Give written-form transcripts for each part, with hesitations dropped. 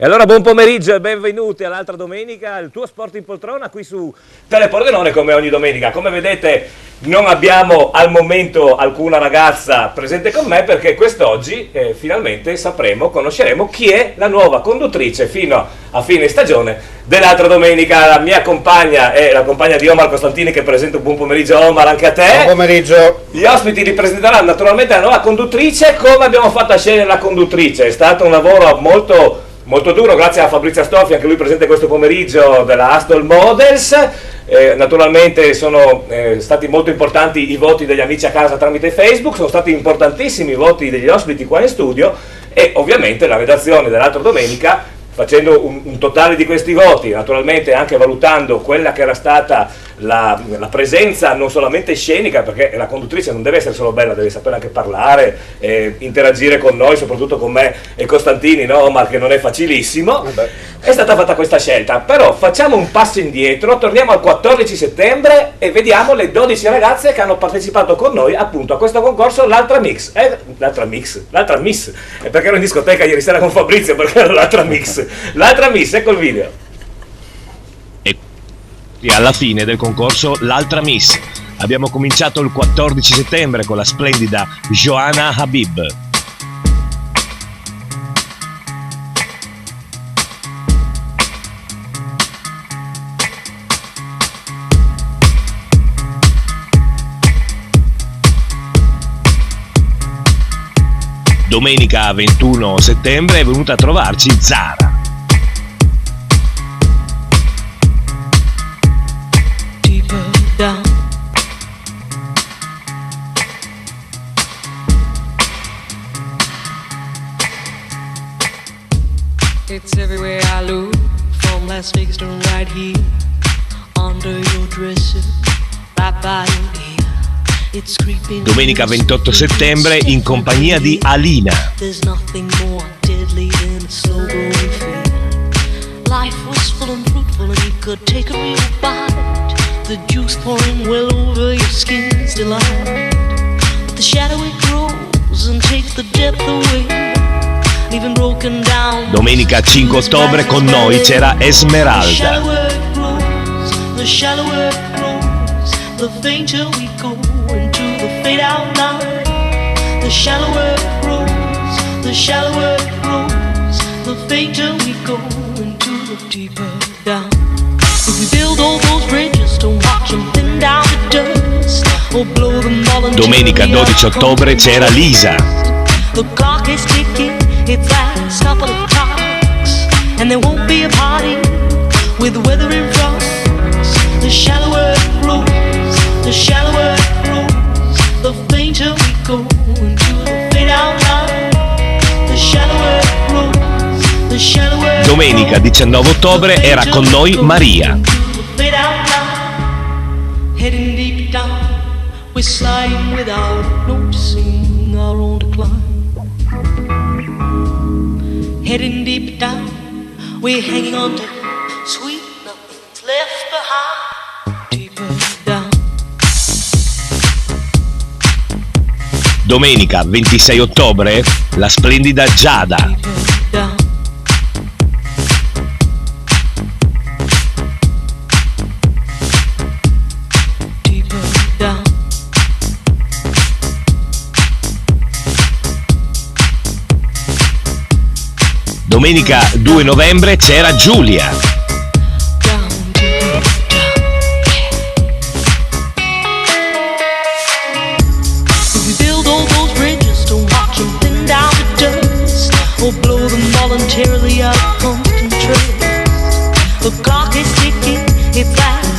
E allora buon pomeriggio e benvenuti all'altra domenica, il tuo sport in poltrona qui su Telepordenone come ogni domenica. Come vedete non abbiamo al momento alcuna ragazza presente con me perché quest'oggi finalmente conosceremo chi è la nuova conduttrice fino a fine stagione dell'altra domenica. La mia compagna è la compagna di Omar Costantini che presento. Buon pomeriggio Omar, anche a te. Buon pomeriggio. Gli ospiti li presenteranno naturalmente la nuova conduttrice. Come abbiamo fatto a scegliere la conduttrice? È stato un lavoro molto duro, grazie a Fabrizio Stoffi, anche lui presente questo pomeriggio della Astol Models. Naturalmente sono stati molto importanti i voti degli amici a casa tramite Facebook, sono stati importantissimi i voti degli ospiti qua in studio e ovviamente la redazione dell'altra domenica, facendo un totale di questi voti, naturalmente anche valutando quella che era stata la presenza non solamente scenica, perché la conduttrice non deve essere solo bella, deve sapere anche parlare, interagire con noi, soprattutto con me e Costantini, no? Ma che non è facilissimo. È stata fatta questa scelta, però facciamo un passo indietro, torniamo al 14 settembre e vediamo le 12 ragazze che hanno partecipato con noi appunto a questo concorso, l'Altra Miss, perché ero in discoteca ieri sera con Fabrizio perché era l'Altra Miss, ecco il video. E alla fine del concorso l'Altra Miss. Abbiamo cominciato il 14 settembre con la splendida Joanna Habib. Domenica 21 settembre è venuta a trovarci Zara. It's everywhere I look, from Las Vegas to right here, under your dresser, right by your ear. It's creeping. Domenica 28 settembre in compagnia di Alina. There's nothing more deadly than a slow growing fear. Life was full and fruitful and you could take a real bite. The juice pouring well over your skin's delight. But the shadow it grows and takes the depth away. Domenica 5 ottobre con noi c'era Esmeralda. The shallower it grows, the fainter we go into the fade out line. The shallower it grows, the shallower it grows, the fainter we go into the deeper down. If we build all those bridges to watch them thin down to dust, or blow them all into Domenica 12 ottobre c'era Lisa. The clock is ticking. It's last couple of clocks, and there won't be a party with weather in front. The shallower it grows, the shallower it grows, the fainter we go into the fade out line. The shallower it grows, the shallower. Domenica 19 ottobre era con noi Maria. Heading deep down, we're sliding without noticing our own decline. Heading deep down, we're hanging on to sweet nothing's left behind. Deeper down. Domenica 26 ottobre, la splendida Giada. Deeper down. Deeper down. Domenica 2 novembre c'era Giulia.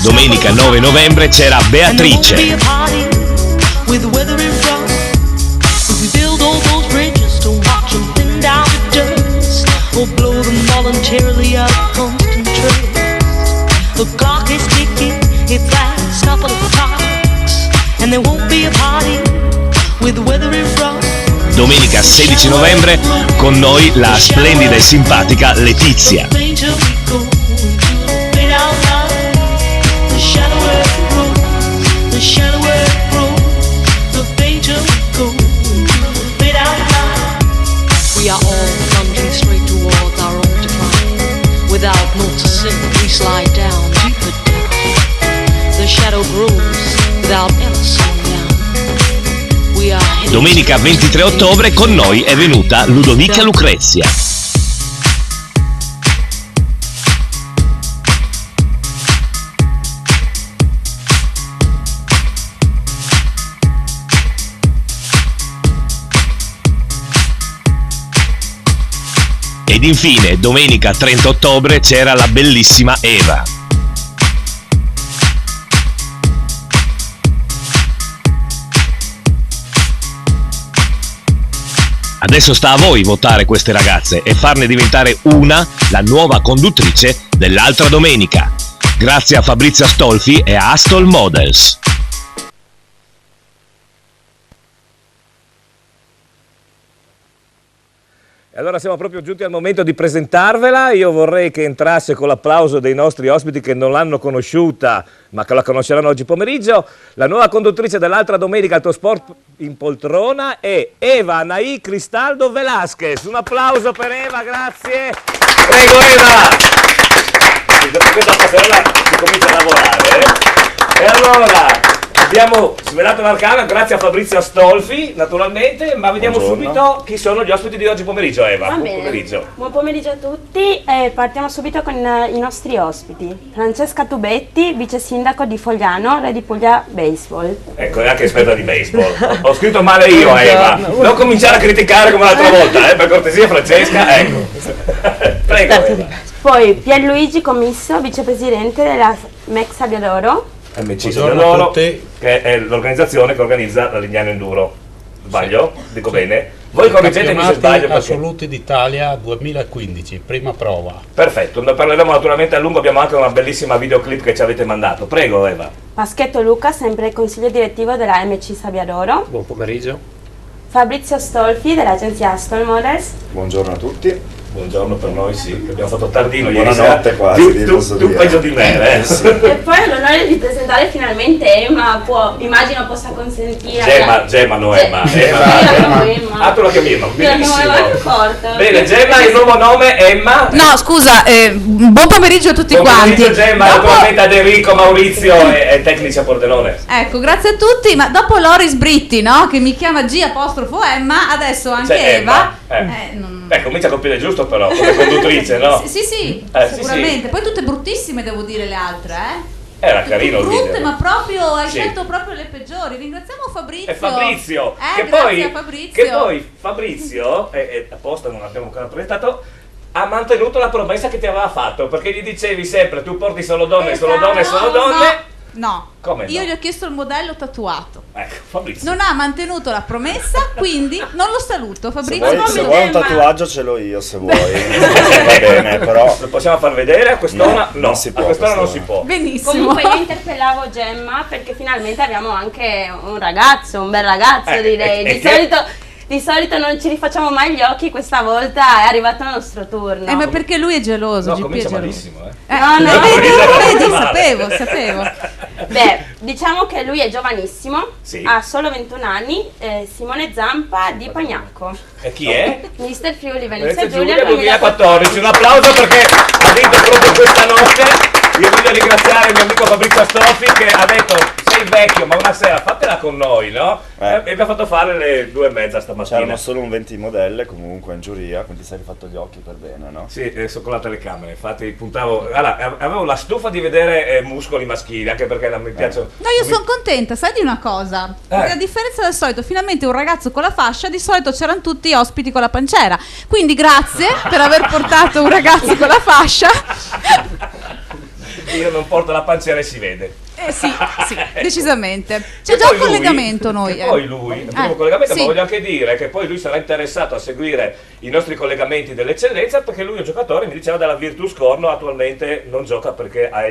Domenica 9 novembre c'era Beatrice. Or blow them voluntarily out of concentrate. The clock is ticking, it's last couple of clocks, and there won't be a party with weather in front. Domenica 16 novembre con noi la splendida e simpatica Letizia. We are all plunging straight towards our own decline. without noticing, we slide down, deeper down. The shadow grows without ever slowing down. We are heading Domenica 23 ottobre con noi è venuta Ludovica Lucrezia. Ed infine, domenica 30 ottobre c'era la bellissima Eva. Adesso sta a voi votare queste ragazze e farne diventare una la nuova conduttrice dell'altra domenica. Grazie a Fabrizio Astolfi e a Astol Models. E allora siamo proprio giunti al momento di presentarvela. Io vorrei che entrasse con l'applauso dei nostri ospiti che non l'hanno conosciuta, ma che la conosceranno oggi pomeriggio. La nuova conduttrice dell'altra domenica Autosport in poltrona è Eva Anaí Cristaldo Velasquez. Un applauso per Eva, grazie. Prego Eva. Perché dopo sera si comincia a lavorare. E allora abbiamo svelato l'arcana grazie a Fabrizio Astolfi, naturalmente, ma vediamo subito chi sono gli ospiti di oggi pomeriggio, Eva. Va Buon bene. pomeriggio. Buon pomeriggio a tutti. Partiamo subito con i nostri ospiti. Francesca Tubetti, vice sindaco di Fogliano, Re di Puglia Baseball. Ecco, è anche esperta di baseball. Ho scritto male io, Eva. Non cominciare a criticare come l'altra volta, per cortesia, Francesca. Ecco. Prego, Eva. Poi Pierluigi Commisso, vicepresidente della MEC Sabbiadoro. MC Buongiorno Sabbiadoro, a tutti. che è l'organizzazione che organizza la Lignano Enduro. Sbaglio? Dico bene? Voi correggetemi se Campionati sbaglio. Perché... assoluti d'Italia 2015, prima prova. Perfetto, ne parleremo naturalmente a lungo, abbiamo anche una bellissima videoclip che ci avete mandato. Prego, Eva. Paschetto Luca, sempre il consiglio direttivo della MC Sabbiadoro. Buon pomeriggio. Fabrizio Stolfi dell'agenzia Astol Models. Buongiorno a tutti. Buongiorno per noi, sì, che abbiamo fatto tardino Buonanotte ieri sera. quasi, posso Tu dire. peggio di me, eh? Sì. E poi ho l'onore di presentare finalmente Emma, immagino possa consentire. Gemma, no Ge- Emma. Io Emma. la chiamo Emma. Ah, tu la chiami Emma, Io la chiamo Emma anche benissimo. forte. Bene, Gemma, il nuovo nome è Emma. No, scusa, buon pomeriggio a tutti Buon quanti. pomeriggio, Gemma, Dopo- naturalmente ad Enrico, Maurizio e tecnici a Pordenone. Ecco, grazie a tutti, ma dopo Loris Britti, no? Che mi chiama G apostrofo Emma, adesso anche C'è Eva. Emma, comincia a colpire giusto però, come conduttrice, no? Sì, sì, Sì, sicuramente. Poi tutte bruttissime, devo dire, le altre, Era carino il Brutte, video. ma proprio hai Sì. scelto proprio le peggiori. Ringraziamo Fabrizio. E Fabrizio, che grazie poi, a Fabrizio. che poi Fabrizio, apposta non l'abbiamo ancora presentato, ha mantenuto la promessa che ti aveva fatto, perché gli dicevi sempre tu porti solo donne, solo donne, solo donne. No. Come no? Io gli ho chiesto il modello tatuato. Ecco, Fabrizio. Non ha mantenuto la promessa, quindi non lo saluto. Se Fabrizio, vuoi un Emma. tatuaggio ce l'ho io, se vuoi. Va bene, però Lo possiamo far vedere a quest'ora? No, non si può a quest'ora non quest'ora. si può. benissimo. Comunque io interpellavo Gemma perché finalmente abbiamo anche un ragazzo, un bel ragazzo direi. Di solito non ci rifacciamo mai gli occhi, questa volta è arrivato il nostro turno. Ma perché lui è geloso, No, GP è comincia geloso. malissimo, No, Vedi, male. sapevo. Beh, diciamo che lui è giovanissimo, Sì. ha solo 21 anni, Simone Zampa di Pagnacco. E chi è? Mister Friuli Venezia Venezia Giulia Giulia 2014. Un applauso perché ha vinto proprio questa notte. Io voglio ringraziare il mio amico Fabrizio Astolfi che ha detto sei vecchio ma una sera fatela con noi, no? E mi ha fatto fare le 2:30 stamattina. c'erano solo un 20 modelle comunque in giuria, quindi ti sei rifatto gli occhi per bene, no? Sì, sono con la telecamera, infatti puntavo. Allora, avevo la stufa di vedere muscoli maschili, anche perché non mi piacciono. No, io sono contenta, sai di una cosa? Perché a differenza del solito, finalmente un ragazzo con la fascia, di solito c'erano tutti ospiti con la pancera. Quindi grazie per aver portato un ragazzo con la fascia. Io non porto la pancera e si vede. Sì, Ecco. decisamente. C'è E già poi un collegamento noi. E poi lui, il primo collegamento, sì. ma voglio anche dire che poi lui sarà interessato a seguire i nostri collegamenti dell'eccellenza perché lui è un giocatore, mi diceva, della Virtus Corno, attualmente non gioca perché ha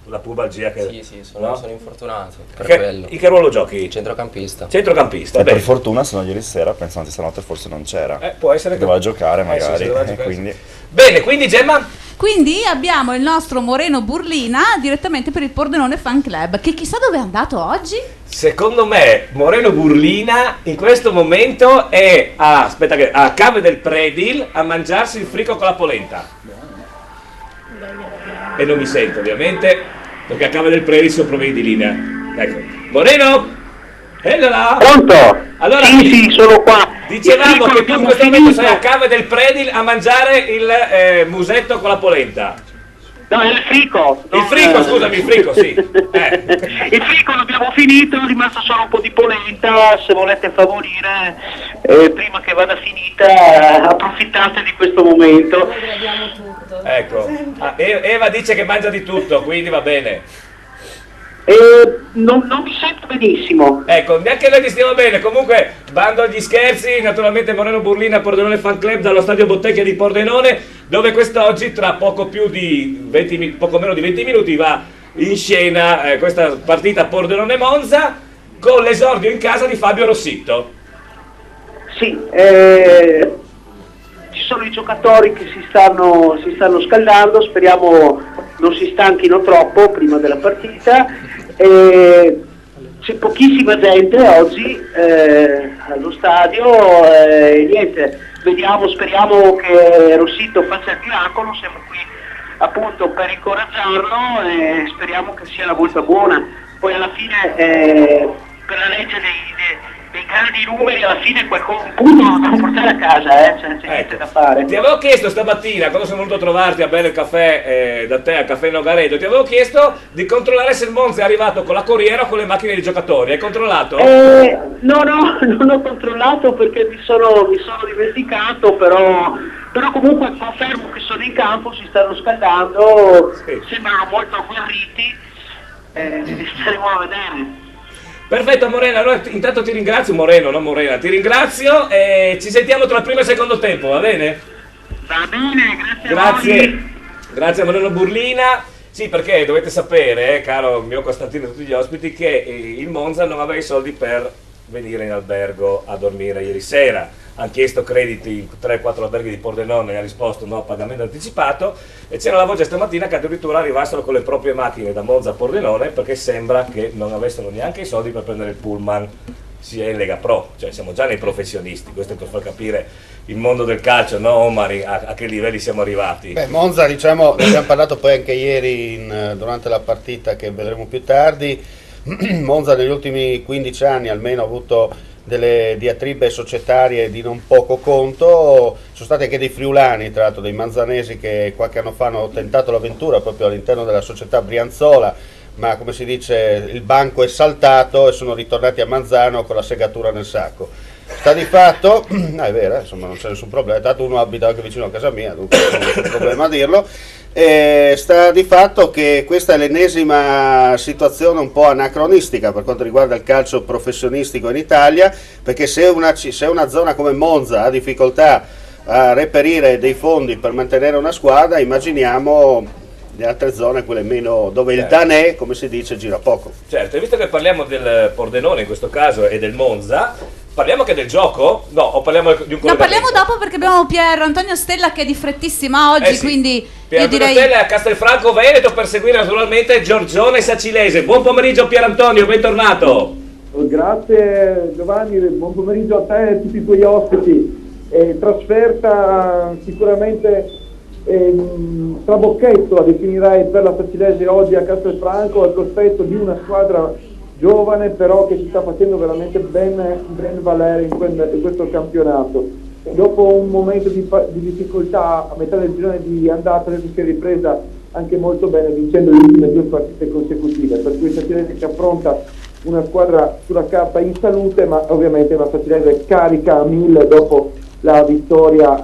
la pubalgia che... Sì, no? sono infortunato per quello. Che ruolo giochi? Centrocampista. Centrocampista, E per beh. fortuna, se no ieri sera, pensando stanotte forse non c'era. Può essere che Doveva giocare sì, magari, doveva e giocare, quindi... Bene, quindi Gemma? Quindi abbiamo il nostro Moreno Burlina direttamente per il Pordenone Fan Club, che chissà dove è andato oggi. Secondo me Moreno Burlina in questo momento è a Cave del Predil a mangiarsi il frico con la polenta. E non mi sento ovviamente, perché a Cava del Predi sono problemi di linea. Ecco. Moreno? Là. Pronto? Allora, sì, sono qua. Dicevamo che tu in questo momento sei a Cava del Predi a mangiare il musetto con la polenta. No, è il frico. Il frico, scusami, il frico, sì. Il frico l'abbiamo finito, è rimasto solo un po' di polenta, se volete favorire, prima che vada finita, approfittate di questo momento. Ecco, Eva dice che mangia di tutto, quindi va bene. Non mi sento benissimo. Ecco, neanche noi ti stiamo bene. Comunque, bando agli scherzi, naturalmente Moreno Burlina, Pordenone Fan Club dallo stadio Bottecchia di Pordenone, dove quest'oggi, tra poco meno di 20 minuti, va in scena questa partita Pordenone-Monza con l'esordio in casa di Fabio Rossitto. Sì, ci sono i giocatori che si stanno scaldando, speriamo non si stanchino troppo prima della partita. C'è pochissima gente oggi allo stadio, niente, speriamo che Rossitto faccia il miracolo, siamo qui appunto per incoraggiarlo e speriamo che sia la volta buona. Poi alla fine per la legge dei grandi numeri, alla fine un punto lo devo portare a casa, c'è niente da fare. Ti avevo chiesto stamattina, quando sono venuto a trovarti a bere il caffè da te al caffè Nogaredo, ti avevo chiesto di controllare se il Monza è arrivato con la corriera o con le macchine dei giocatori. Hai controllato? No, non ho controllato perché mi sono dimenticato, però comunque confermo che sono in campo, si stanno scaldando, sembrano molto agguerriti, staremo a vedere. Perfetto Morena, allora intanto ti ringrazio, Moreno, non Morena, ti ringrazio e ci sentiamo tra il primo e il secondo tempo, va bene? Va bene, grazie. Grazie a Moreno Burlina. Sì, perché dovete sapere, caro mio Costantino e tutti gli ospiti, che il Monza non aveva i soldi per venire in albergo a dormire ieri sera. Hanno chiesto crediti in 3-4 alberghi di Pordenone e ha risposto no, pagamento anticipato, e c'era la voce stamattina che addirittura arrivassero con le proprie macchine da Monza a Pordenone perché sembra che non avessero neanche i soldi per prendere il pullman sia in Lega Pro, cioè siamo già nei professionisti, questo è per far capire il mondo del calcio, no Omar, a che livelli siamo arrivati. Monza, diciamo, ne abbiamo parlato poi anche ieri durante la partita che vedremo più tardi. Monza negli ultimi 15 anni almeno ha avuto delle diatribe societarie di non poco conto, sono stati anche dei friulani, tra l'altro dei manzanesi, che qualche anno fa hanno tentato l'avventura proprio all'interno della società Brianzola, ma come si dice il banco è saltato e sono ritornati a Manzano con la segatura nel sacco. Sta di fatto, è vero, insomma non c'è nessun problema, tanto uno abita anche vicino a casa mia, dunque non c'è nessun problema a dirlo. Sta di fatto che questa è l'ennesima situazione un po' anacronistica per quanto riguarda il calcio professionistico in Italia, perché se una zona come Monza ha difficoltà a reperire dei fondi per mantenere una squadra, immaginiamo le altre zone, quelle meno, dove il danè, come si dice, gira poco. Certo, e visto che parliamo del Pordenone in questo caso e del Monza, parliamo anche del gioco? No, o parliamo di un collegamento? No, parliamo dopo perché abbiamo Pier Antonio Stella che è di frettissima oggi, sì. quindi Pier io direi... Stella è a Castelfranco Veneto per seguire naturalmente Giorgione Sacilese. Buon pomeriggio Pier Antonio, bentornato. Grazie Giovanni, buon pomeriggio a te e a tutti i tuoi ospiti. Trasferta sicuramente trabocchetto, la definirei, per la Sacilese oggi a Castelfranco, al cospetto di una squadra giovane però che si sta facendo veramente ben valere in questo campionato. Dopo un momento di difficoltà a metà del girone di andata, adesso si è ripresa anche molto bene vincendo le ultime 2 partite consecutive, per cui Sacilese che affronta una squadra sulla carta in salute, ma ovviamente una Sacilese carica a 1000 dopo la vittoria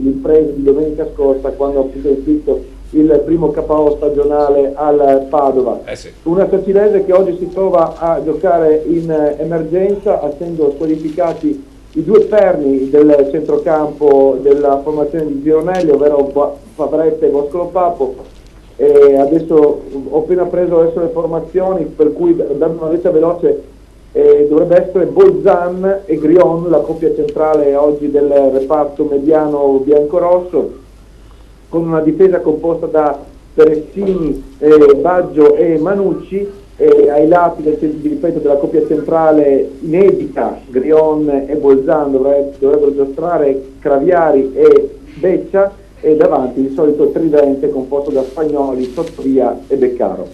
l'impresa di domenica scorsa, quando appunto è uscito il primo KO stagionale al Padova. Sì. Una Sacilese che oggi si trova a giocare in emergenza, essendo squalificati i 2 perni del centrocampo della formazione di Gironelli, ovvero Fabretta e Boscolo Papo. Adesso ho appena preso le formazioni, per cui dando una lista veloce dovrebbe essere Bolzan e Grion la coppia centrale oggi del reparto mediano biancorosso, con una difesa composta da Peressini, Baggio e Manucci, ai lati della coppia centrale inedita Grion e Bolzan dovrebbero giostrare Craviari e Beccia, e davanti il solito tridente composto da Spagnoli, Sottovia e Beccaro.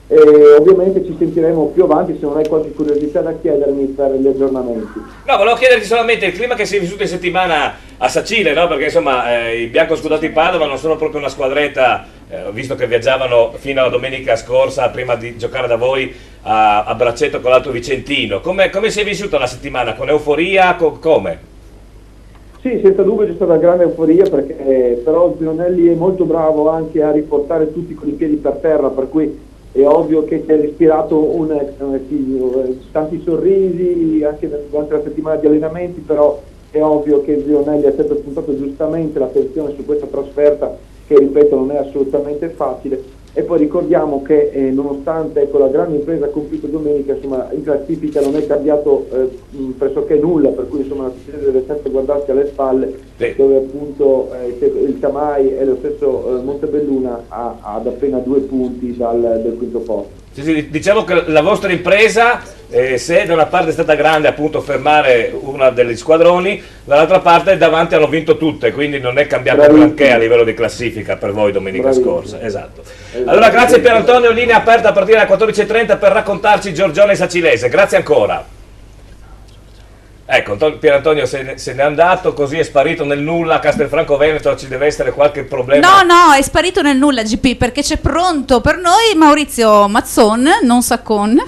E ovviamente ci sentiremo più avanti se non hai qualche curiosità da chiedermi per gli aggiornamenti. No, volevo chiederti solamente il clima che si è vissuto in settimana a Sacile, no? Perché insomma i biancoscudati Padova non sono proprio una squadretta, visto che viaggiavano fino alla domenica scorsa prima di giocare da voi a braccetto con l'Alto Vicentino. Come si è vissuta la settimana? Con euforia? Come? Sì, senza dubbio c'è stata grande euforia, perché però Zionelli è molto bravo anche a riportare tutti con i piedi per terra, per cui è ovvio che si è respirato tanti sorrisi anche durante la settimana di allenamenti, però è ovvio che Zionelli ha sempre puntato giustamente l'attenzione su questa trasferta, che ripeto non è assolutamente facile. E poi ricordiamo che nonostante la grande impresa compiuta domenica, insomma, in classifica non è cambiato pressoché nulla, per cui insomma la situazione deve sempre guardarsi alle spalle, dove appunto il Camai e lo stesso Montebelluna ad appena 2 punti del quinto posto. Sì, diciamo che la vostra impresa, se da una parte è stata grande appunto fermare una degli squadroni, dall'altra parte davanti hanno vinto tutte, quindi non è cambiato granché a livello di classifica per voi domenica scorsa. Esatto. Allora grazie Pier Antonio, linea aperta a partire dalle 14.30 per raccontarci Giorgione Sacilese, grazie ancora. Ecco, Pier Antonio se n'è andato, così è sparito nel nulla. Castelfranco Veneto, ci deve essere qualche problema? No, è sparito nel nulla GP, perché c'è pronto per noi Maurizio Mazzon, non Saccon.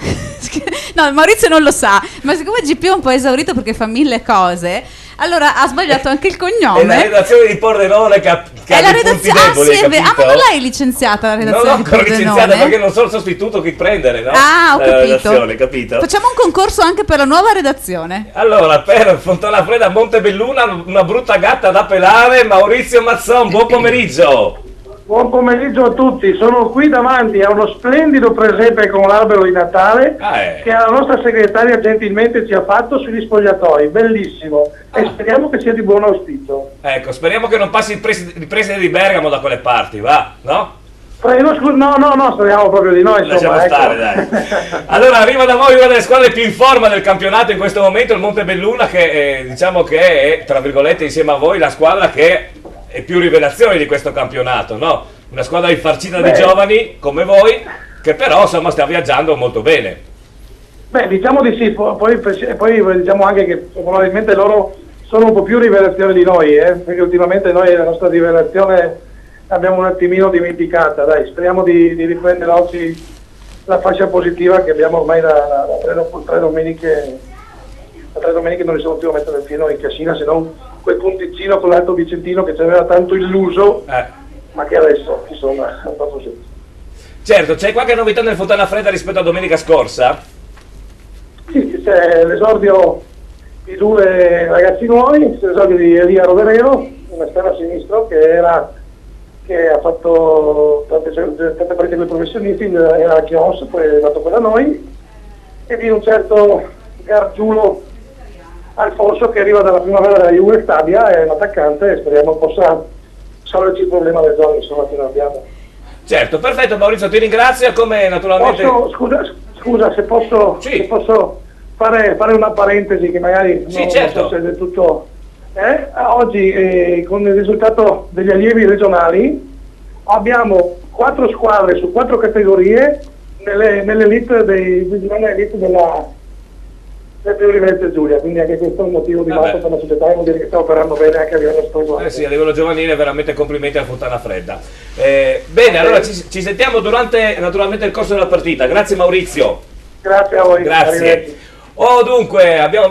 No, Maurizio non lo sa, ma siccome GP è un po' esaurito perché fa 1000 cose, allora ha sbagliato anche il cognome. È la redazione di Pordenone che ha dei punti deboli, sì, ma non l'hai licenziata la redazione? Non l'ho ancora licenziata perché non so il sostituto chi prendere, no? Ah, ho capito. Facciamo un concorso anche per la nuova redazione. Allora, per Fontana Fredda Montebelluna, una brutta gatta da pelare, Maurizio Mazzon, buon pomeriggio. Buon pomeriggio a tutti, sono qui davanti a uno splendido presepe con l'albero di Natale che la nostra segretaria gentilmente ci ha fatto sugli spogliatoi, bellissimo, e speriamo che sia di buon auspicio. Ecco, speriamo che non passi il preside di Bergamo da quelle parti, va? No? Prego, no, speriamo proprio di no, insomma. Lasciamo stare, dai. Allora, arriva da voi una delle squadre più in forma del campionato in questo momento, il Montebelluna, che diciamo che è, tra virgolette, insieme a voi, la squadra che è più rivelazione di questo campionato, no? Una squadra infarcita di giovani come voi, che però insomma sta viaggiando molto bene. Beh, diciamo di sì, poi diciamo anche che probabilmente loro sono un po' più rivelazione di noi, perché ultimamente noi la nostra rivelazione l'abbiamo un attimino dimenticata, dai, speriamo di riprendere oggi la fascia positiva che abbiamo ormai da 3 domeniche. Da 3 domeniche non riusciamo più a mettere il pieno in cascina, se non quel punticino con l'Alto Vicentino che ci aveva tanto illuso, ma che adesso insomma è un po' così. Certo, c'è qualche novità nel Fontana Fredda rispetto a domenica scorsa? Sì, c'è l'esordio di 2 ragazzi nuovi, c'è l'esordio di Elia Roverero, un esterno sinistro che ha fatto tante partite con i professionisti, era a Chios, poi è andato per da noi, e di un certo Gargiulo Alfonso che arriva dalla primavera della Juve Stabia, è un attaccante e speriamo possa risolverci il problema del giorno, insomma, che non abbiamo. Certo, perfetto Maurizio, ti ringrazio, come naturalmente... Scusa, se posso fare una parentesi che magari non so se è del tutto... Oggi con il risultato degli allievi regionali abbiamo 4 squadre su 4 categorie nell'elite della Friuli Venezia Giulia, quindi anche questo è un motivo di vanto per la società e vuol dire che sta operando bene anche a livello storico. Sì, a livello giovanile veramente complimenti a Fontana Fredda. Bene, allora ci sentiamo durante naturalmente il corso della partita. Grazie Maurizio. Grazie a voi. Grazie. Dunque, abbiamo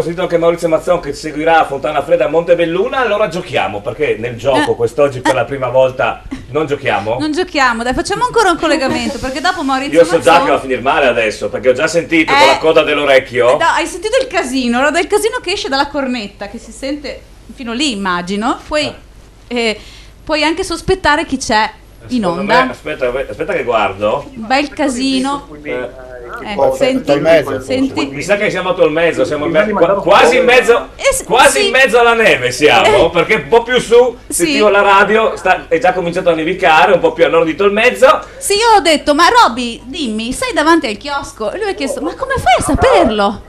sentito anche Maurizio Mazzon che seguirà Fontana Fredda a Montebelluna, allora giochiamo, perché nel gioco quest'oggi per la prima volta non giochiamo? Non giochiamo, dai, facciamo ancora un collegamento, perché dopo Maurizio Io so già che va a finire male adesso, perché ho già sentito con la coda dell'orecchio. No, hai sentito il casino, allora dal casino che esce dalla cornetta, che si sente fino lì immagino, puoi anche sospettare chi c'è in onda. Aspetta che guardo. Bel casino. Senti. Mi sa che siamo a Tolmezzo, siamo quasi in mezzo, in mezzo alla neve siamo, perché un po' più su, sentivo la radio, è già cominciato a nevicare, un po' più a nord di Tolmezzo. Sì, io ho detto, ma Robby, dimmi, sei davanti al chiosco? E lui ha chiesto, ma come fai a saperlo?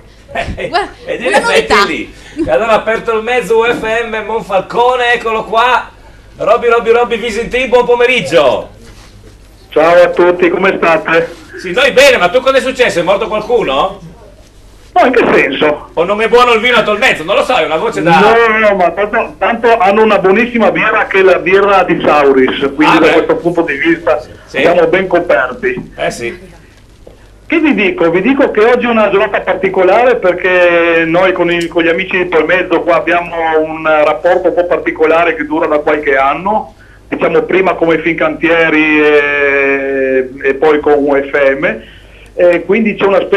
Ed in effetti lì. E allora per Tolmezzo UFM Monfalcone, eccolo qua. Robby Visentin, buon pomeriggio. Ciao a tutti, come state? Sì, noi bene, ma tu cosa è successo? È morto qualcuno? No, in che senso? O non è buono il vino a Tolmezzo? Non lo so, è una voce da... No, ma tanto hanno una buonissima birra che è la birra di Sauris, quindi da questo punto di vista siamo ben coperti. Sì. Che vi dico? Vi dico che oggi è una giornata particolare perché noi con gli amici di Tolmezzo qua abbiamo un rapporto un po' particolare che dura da qualche anno, diciamo prima come Fincantieri e poi con UFM. Quindi c'è una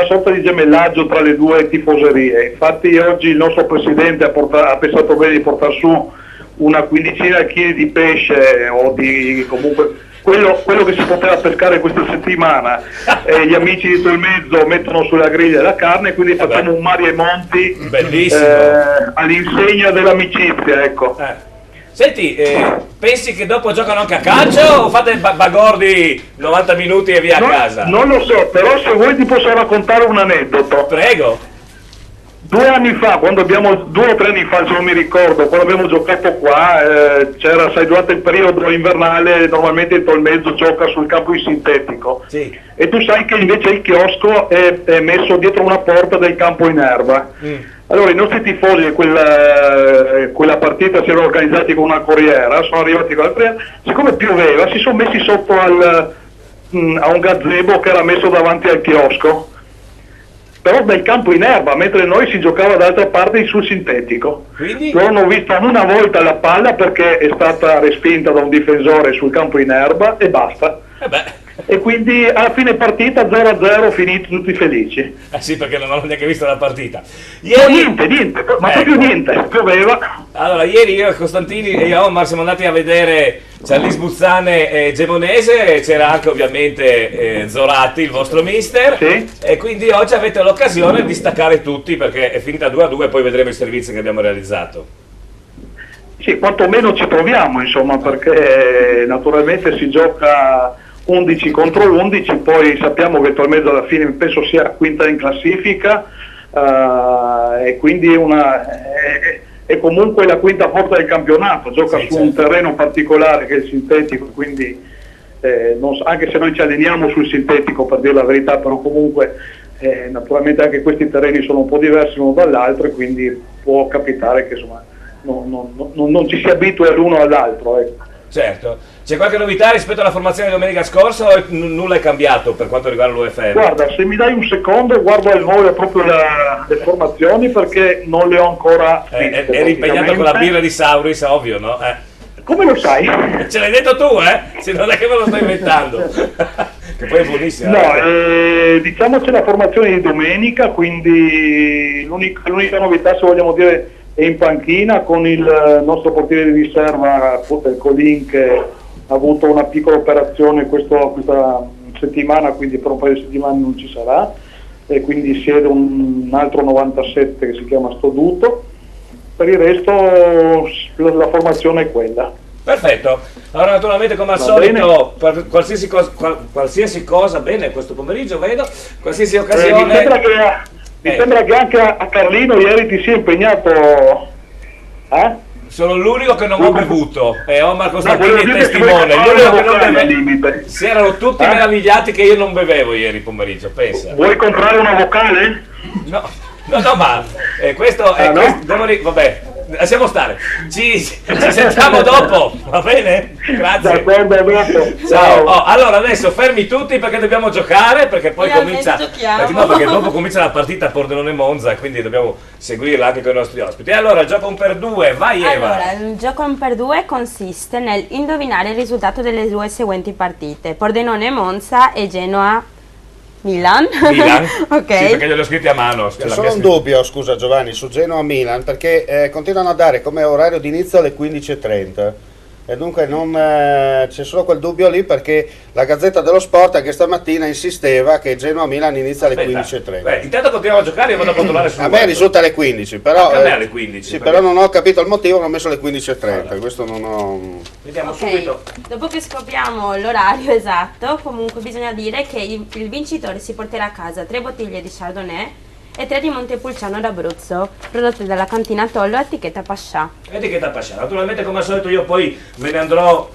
sorta di gemellaggio tra le due tifoserie. Infatti oggi il nostro presidente ha pensato bene di portare su una quindicina di chili di pesce o di comunque quello che si poteva pescare questa settimana. Gli amici di Tolmezzo mettono sulla griglia la carne, quindi facciamo un mari e monti all'insegna dell'amicizia, ecco. Senti, pensi che dopo giocano anche a calcio o fate bagordi 90 minuti e via a casa? Non lo so, però se vuoi ti posso raccontare un aneddoto. Prego. 2 anni fa, 2 o 3 anni fa, se non mi ricordo, quando abbiamo giocato qua, sai, durante il periodo invernale normalmente il Tolmezzo gioca sul campo in sintetico. Sì. E tu sai che invece il chiosco è messo dietro una porta del campo in erba. Allora i nostri tifosi quella partita si erano organizzati con una corriera, sono arrivati con la corriera, siccome pioveva si sono messi sotto a un gazebo che era messo davanti al chiosco, però del campo in erba, mentre noi si giocava d'altra parte sul sintetico. Quindi? Non ho visto una volta la palla perché è stata respinta da un difensore sul campo in erba e basta. E quindi alla fine partita 0-0, finiti tutti felici. Sì, perché non ho neanche visto la partita. Niente, ma proprio niente, pioveva. Allora, ieri io e Costantini e Omar siamo andati a vedere Charlis Buzzane e Gemonese, c'era anche ovviamente Zoratti, il vostro mister, e quindi oggi avete l'occasione di staccare tutti perché è finita 2-2 e poi vedremo i servizi che abbiamo realizzato. Sì, quantomeno ci proviamo, insomma, perché naturalmente si gioca 11 contro 11, poi sappiamo che Tolmezzo alla fine penso sia quinta in classifica, e quindi è comunque la quinta forza del campionato, gioca su un terreno particolare che è il sintetico, quindi anche se noi ci alleniamo sul sintetico per dire la verità, però comunque naturalmente anche questi terreni sono un po' diversi l'uno dall'altro e quindi può capitare che insomma non ci si abitui l'uno all'altro, ecco. Certo. C'è qualche novità rispetto alla formazione di domenica scorsa o nulla è cambiato per quanto riguarda l'UFM? Guarda, se mi dai un secondo guardo al volo proprio le formazioni perché non le ho ancora viste. Eri impegnato con la birra di Sauris, ovvio, no? Come lo sai? Ce l'hai detto tu, Se non è che me lo sto inventando. Che poi è buonissima. No, diciamo c'è la formazione di domenica, quindi l'unica novità, se vogliamo dire, è in panchina con il nostro portiere di riserva Colin, che ha avuto una piccola operazione questa settimana, quindi per un paio di settimane non ci sarà, e quindi siede un altro 97 che si chiama Stoduto. Per il resto la formazione è quella. Perfetto. Allora naturalmente come al solito per qualsiasi cosa, bene, questo pomeriggio vedo, qualsiasi occasione. Mi sembra che anche a Carlino ieri ti sia impegnato. Sono l'unico che non ho bevuto e Omar Costantini è testimone. L'unico che non beve. Si erano tutti meravigliati che io non bevevo ieri pomeriggio, pensa. Vuoi comprare una vocale? No, ma questo è vabbè, lasciamo stare. Ci sentiamo dopo, va bene? Grazie. Ciao. Allora adesso fermi tutti perché dobbiamo giocare, perché poi comincia perché dopo comincia la partita a Pordenone Monza, quindi dobbiamo seguirla anche con i nostri ospiti. Allora il gioco 1 per 2, vai Eva. Allora, il gioco 1 per 2 consiste nel indovinare il risultato delle due seguenti partite: Pordenone Monza e Genoa Milan? Ok. Sì, perché gliel'ho scritti a mano. C'è solo un dubbio, scusa Giovanni, su Genoa Milan, perché continuano a dare come orario di inizio alle 15:30 e dunque c'è solo quel dubbio lì, perché la Gazzetta dello Sport anche stamattina insisteva che Genoa Milan inizia alle 15:30. Intanto continuiamo a giocare e vado a controllare sul A me risulta alle 15, però a me alle 15. Sì, però non ho capito il motivo, l'ho messo alle 15:30. Questo non ho. Vediamo subito. Dopo che scopriamo l'orario esatto, comunque bisogna dire che il vincitore si porterà a casa 3 bottiglie di Chardonnay e 3 di Montepulciano d'Abruzzo, prodotte dalla cantina Tollo, etichetta Pascià. Etichetta Pascià. Naturalmente, come al solito, io poi me ne andrò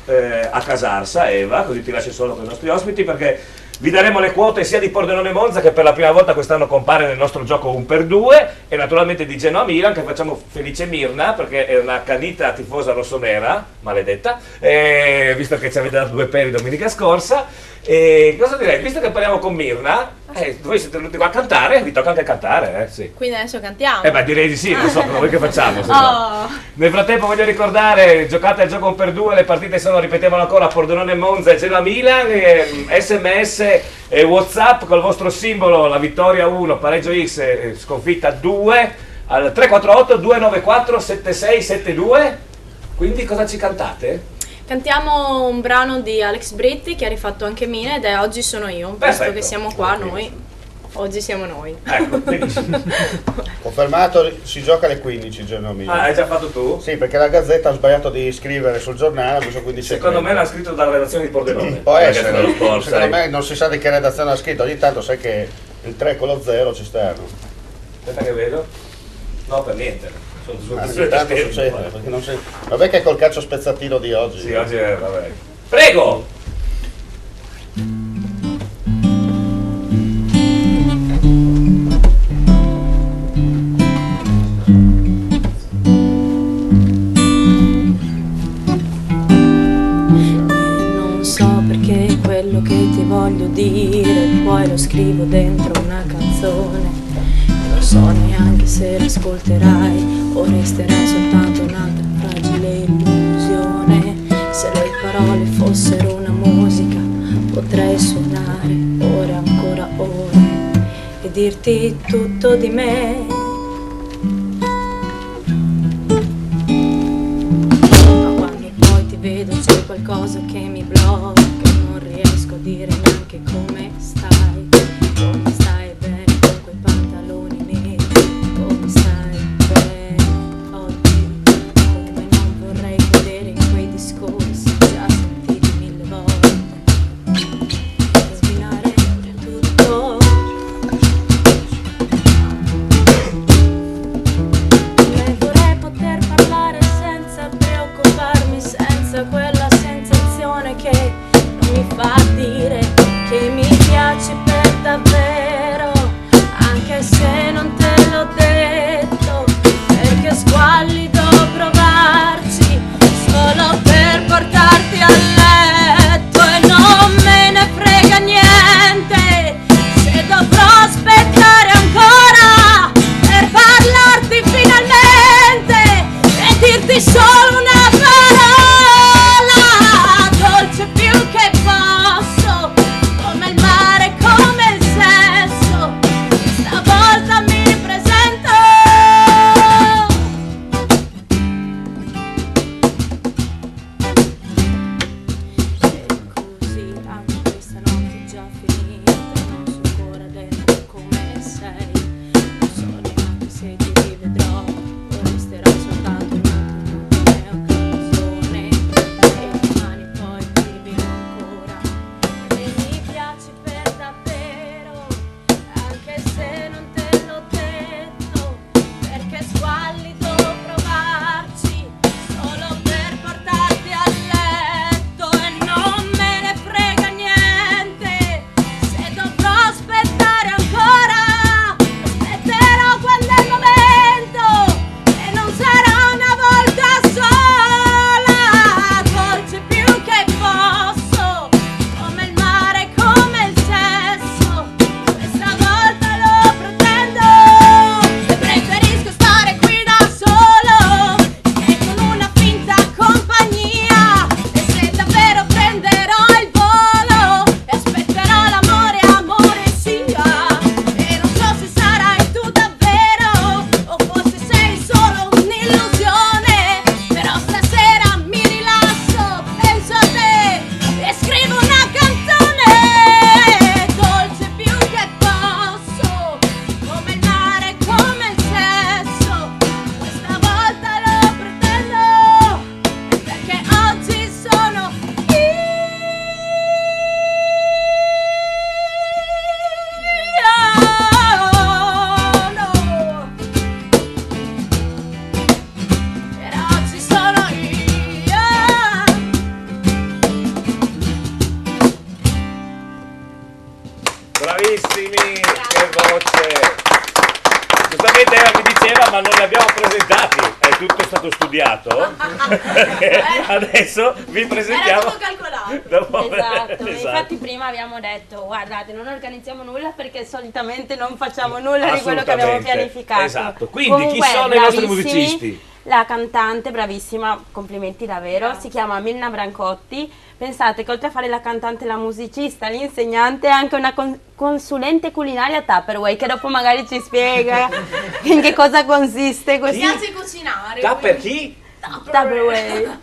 a Casarsa, Eva, così ti lascio solo con i nostri ospiti, perché vi daremo le quote sia di Pordenone Monza, che per la prima volta quest'anno compare nel nostro gioco 1x2, e naturalmente di Genoa Milan, che facciamo felice Mirna, perché è una accanita tifosa rossonera, maledetta, visto che ci avete dato 2 peri domenica scorsa. E cosa direi? Visto che parliamo con Mirna, voi siete venuti qua a cantare, vi tocca anche cantare, sì. Quindi adesso cantiamo? Beh, direi di sì, non so come che facciamo. Se Oh. no. Nel frattempo voglio ricordare, giocate al gioco 1x2, le partite sono, ripetiamolo ancora, Pordenone Monza e Genoa Milan, SMS e WhatsApp col vostro simbolo, la vittoria 1, pareggio X, sconfitta 2, al 348 294 7672. Quindi cosa ci cantate? Cantiamo un brano di Alex Britti che ha rifatto anche Mina ed è Oggi sono io, visto Perfetto. che siamo qua noi, oggi siamo noi. Ecco, benissimo. Confermato, si gioca alle 15 Genoa Milan. Ah, hai già fatto tu? Sì, perché la Gazzetta ha sbagliato di scrivere sul giornale, ha messo 15. Secondo me l'ha scritto dalla redazione di Pordenone. Può Perché essere, nello sport, secondo sai. me non si sa di che redazione ha scritto, ogni tanto sai che il 3 con lo 0 ci stanno. Aspetta che vedo. No, per niente. Sono Ogni tanto succede, perché non si... Vabbè che è col calcio spezzatino di oggi. Sì, oggi è, vabbè. Prego! Non so perché quello che ti voglio dire, poi lo scrivo dentro una canzone. Non so neanche se l'ascolterai o resterà soltanto un'altra fragile illusione. Se le parole fossero una musica, potrei suonare ore ancora ore e dirti tutto di me. Ma quando poi ti vedo c'è qualcosa che mi blocca, non riesco a dire neanche come stai. Come stai bene con quei pantaloni neri, come stai bene oggi, come non vorrei cadere in quei discorsi già sentiti 1000 volte, rovinare tutto. E vorrei poter parlare senza preoccuparmi, senza quella sensazione che non mi fa dire che mi piaci per davvero, anche se non te l'ho detto, perché squallido provarci solo per portarti a letto e non me ne frega niente se dovrò aspettare ancora per parlarti finalmente e dirti solo una parola dolce più che posso, come il mare, come il sesso. Stavolta mi presento adesso vi presentiamo. Era tutto calcolato. Dopo- Esatto. esatto. Infatti prima abbiamo detto, guardate, non organizziamo nulla perché solitamente non facciamo nulla di quello che abbiamo Assolutamente. pianificato. Esatto. Quindi Comunque, chi sono i nostri bravissimi. musicisti? La cantante, bravissima, complimenti davvero, si chiama Milna Brancotti. Pensate che oltre a fare la cantante, la musicista, l'insegnante, è anche una consulente culinaria Tupperware, che dopo magari ci spiega in che cosa consiste questo. Mi piace cucinare. Per chi? Tupperware.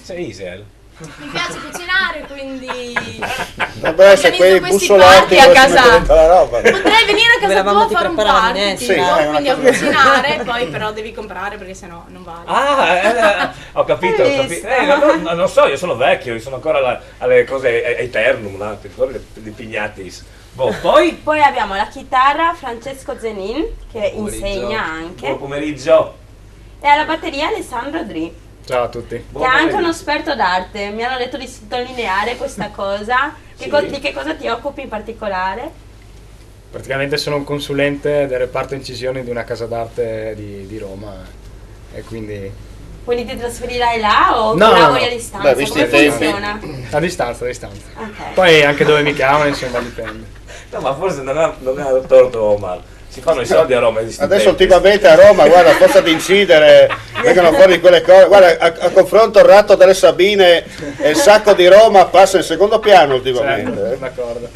C'è Isel. Mi piace cucinare, quindi Dovrebbero essere quei organizzo questi bussolotti party a dove si casa. mette dentro la roba. potrei venire a casa Eravamo tua a di fare un preparare la party, minestra. tipo, Sì, è una quindi a cosa- cucinare, poi però devi comprare perché sennò non vale. Ho capito, ho capito. Non so, io sono vecchio, io sono ancora alle cose eternum, no? Ti ricordi di Pignatis? Boh, poi? Poi abbiamo la chitarra Francesco Zenin, che insegna anche, Buon pomeriggio. e alla batteria Alessandro Dri, Ciao a tutti. che è anche uno esperto d'arte. Mi hanno detto di sottolineare questa cosa. Sì. Di che cosa ti occupi in particolare? Praticamente sono un consulente del reparto incisioni di una casa d'arte di Roma e quindi Quindi ti trasferirai là o No, lavori no. a distanza? Beh, visti Come i tempi. funziona? a distanza. Ok. Poi anche dove mi chiamano, insomma, dipende. No, ma forse non ha torto Omar. Si fanno i soldi a Roma. Adesso ultimamente a Roma, guarda, a forza di incidere, vengono fuori quelle cose. Guarda, a confronto il ratto delle Sabine e il sacco di Roma passa in secondo piano ultimamente. D'accordo.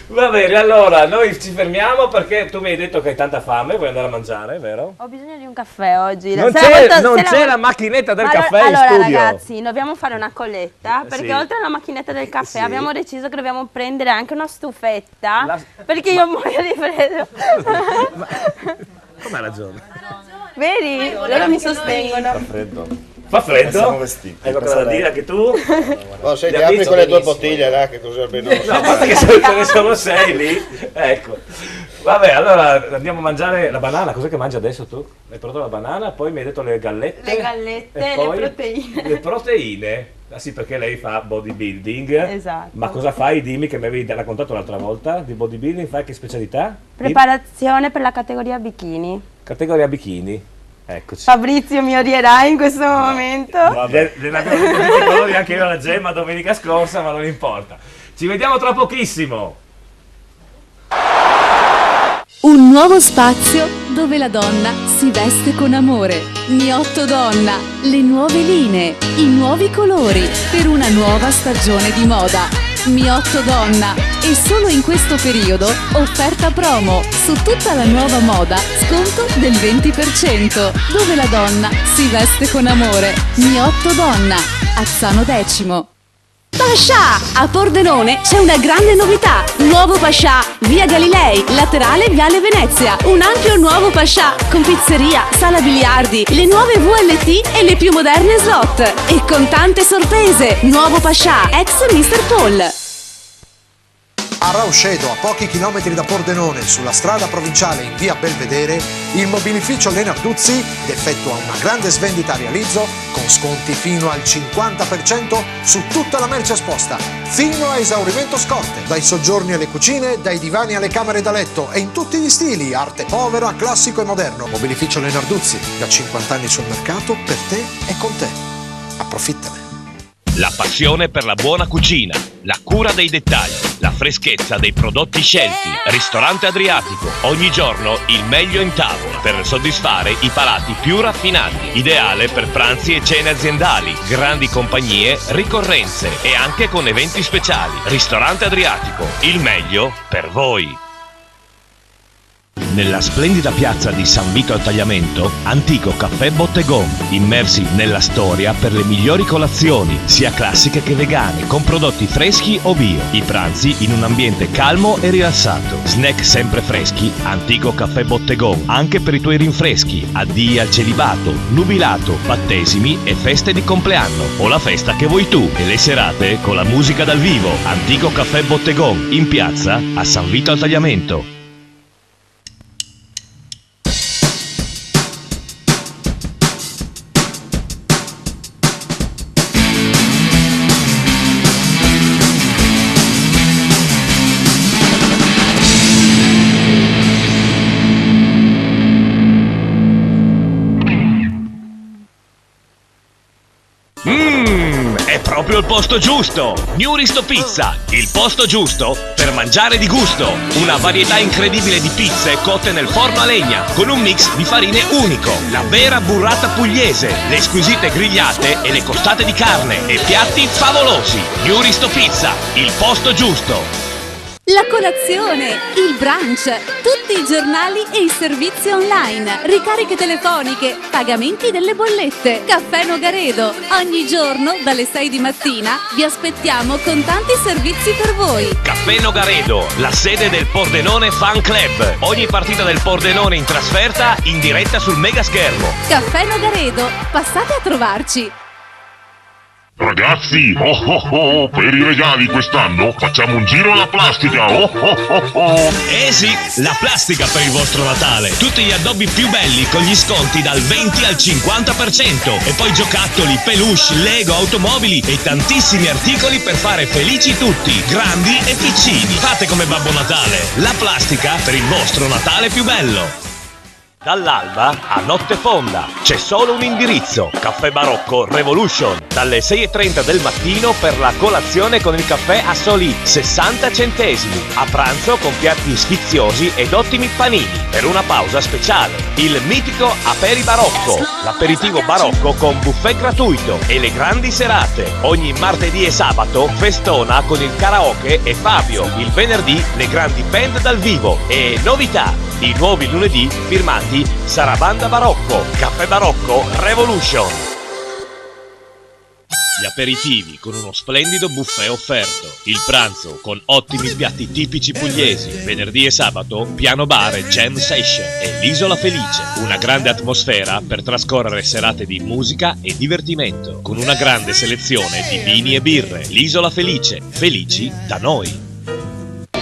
Va bene, allora noi ci fermiamo perché tu mi hai detto che hai tanta fame, vuoi andare a mangiare, vero? Ho bisogno di un caffè oggi. Non Se c'è, la volta- non se la c'è vol- la macchinetta del Ma caffè in allora, studio. ragazzi, dobbiamo fare una colletta perché Sì. oltre alla macchinetta del caffè Sì. abbiamo deciso che dobbiamo prendere anche una stufetta perché io muoio di freddo. Come hai ragione? Vedi? Loro mi sostengono. Fa freddo. Fa freddo? Siamo vestiti. Hai qualcosa da dire anche tu? Oh, senti, Gli apri amici- quelle due bottiglie là che così almeno. No, a parte che ce ne sono 6 lì. Ecco. Vabbè, allora andiamo a mangiare la banana. Cos'è che mangi adesso tu? Hai prodotto la banana, poi mi hai detto le gallette. Le gallette e e poi le proteine. Le proteine? Ah sì, perché lei fa bodybuilding. Esatto. Ma cosa fai? Dimmi che mi avevi raccontato l'altra volta. Di bodybuilding fai che specialità? Preparazione per la categoria bikini. Categoria bikini. Eccoci. Fabrizio mi odierà in questo momento. Ne abbiamo tutti i colori anche io alla Gemma domenica scorsa, ma non importa. Ci vediamo tra pochissimo. Un nuovo spazio dove la donna si veste con amore. Miotto Donna, le nuove linee, i nuovi colori per una nuova stagione di moda. Miotto Donna, e solo in questo periodo offerta promo su tutta la nuova moda, sconto del 20%. Dove la donna si veste con amore. Miotto Donna, Azzano Decimo. Pascià! A Pordenone c'è una grande novità. Nuovo Pascià, via Galilei, laterale Viale Venezia. Un ampio nuovo Pascià con pizzeria, sala biliardi, le nuove VLT e le più moderne slot. E con tante sorprese. Nuovo Pascià, ex Mr. Paul. A Rauscedo, a pochi chilometri da Pordenone, sulla strada provinciale in via Belvedere, il mobilificio Lenarduzzi effettua una grande svendita a realizzo con sconti fino al 50% su tutta la merce esposta, fino a esaurimento scorte. Dai soggiorni alle cucine, dai divani alle camere da letto e in tutti gli stili, arte povera, classico e moderno. Mobilificio Lenarduzzi, da 50 anni sul mercato, per te e con te. Approfittane. La passione per la buona cucina, la cura dei dettagli, la freschezza dei prodotti scelti. Ristorante Adriatico, ogni giorno il meglio in tavola per soddisfare i palati più raffinati. Ideale per pranzi e cene aziendali, grandi compagnie, ricorrenze e anche con eventi speciali. Ristorante Adriatico, il meglio per voi. Nella splendida piazza di San Vito al Tagliamento, Antico Caffè Bottegon, immersi nella storia per le migliori colazioni, sia classiche che vegane, con prodotti freschi o bio. I pranzi in un ambiente calmo e rilassato. Snack sempre freschi, Antico Caffè Bottegon, anche per i tuoi rinfreschi, addii al celibato, nubilato, battesimi e feste di compleanno, o la festa che vuoi tu, e le serate con la musica dal vivo. Antico Caffè Bottegon, in piazza a San Vito al Tagliamento. È proprio il posto giusto! New Risto Pizza, il posto giusto per mangiare di gusto. Una varietà incredibile di pizze cotte nel forno a legna, con un mix di farine unico. La vera burrata pugliese, le squisite grigliate e le costate di carne e piatti favolosi. New Risto Pizza, il posto giusto. La colazione, il brunch, tutti i giornali e i servizi online, ricariche telefoniche, pagamenti delle bollette, Caffè Nogaredo. Ogni giorno dalle 6 di mattina vi aspettiamo con tanti servizi per voi. Caffè Nogaredo, la sede del Pordenone Fan Club. Ogni partita del Pordenone in trasferta in diretta sul mega schermo. Caffè Nogaredo, passate a trovarci. Ragazzi, per i regali quest'anno facciamo un giro alla plastica. Eh sì, la plastica per il vostro Natale. Tutti gli addobbi più belli con gli sconti dal 20 al 50%. E poi giocattoli, peluche, Lego, automobili e tantissimi articoli per fare felici tutti, grandi e piccini. Fate come Babbo Natale, la plastica per il vostro Natale più bello. Dall'alba a notte fonda c'è solo un indirizzo: Caffè Barocco Revolution, dalle 6:30 del mattino per la colazione con il caffè a soli 60 centesimi, a pranzo con piatti sfiziosi ed ottimi panini, per una pausa speciale il mitico Aperi Barocco, l'aperitivo barocco con buffet gratuito, e le grandi serate ogni martedì e sabato festona con il karaoke e Fabio, il venerdì le grandi band dal vivo e novità, i nuovi lunedì firmati Sarabanda Barocco, Caffè Barocco Revolution. Gli aperitivi con uno splendido buffet offerto, il pranzo con ottimi piatti tipici pugliesi, venerdì e sabato piano bar e jam session e l'Isola Felice, una grande atmosfera per trascorrere serate di musica e divertimento, con una grande selezione di vini e birre. L'Isola Felice, felici da noi.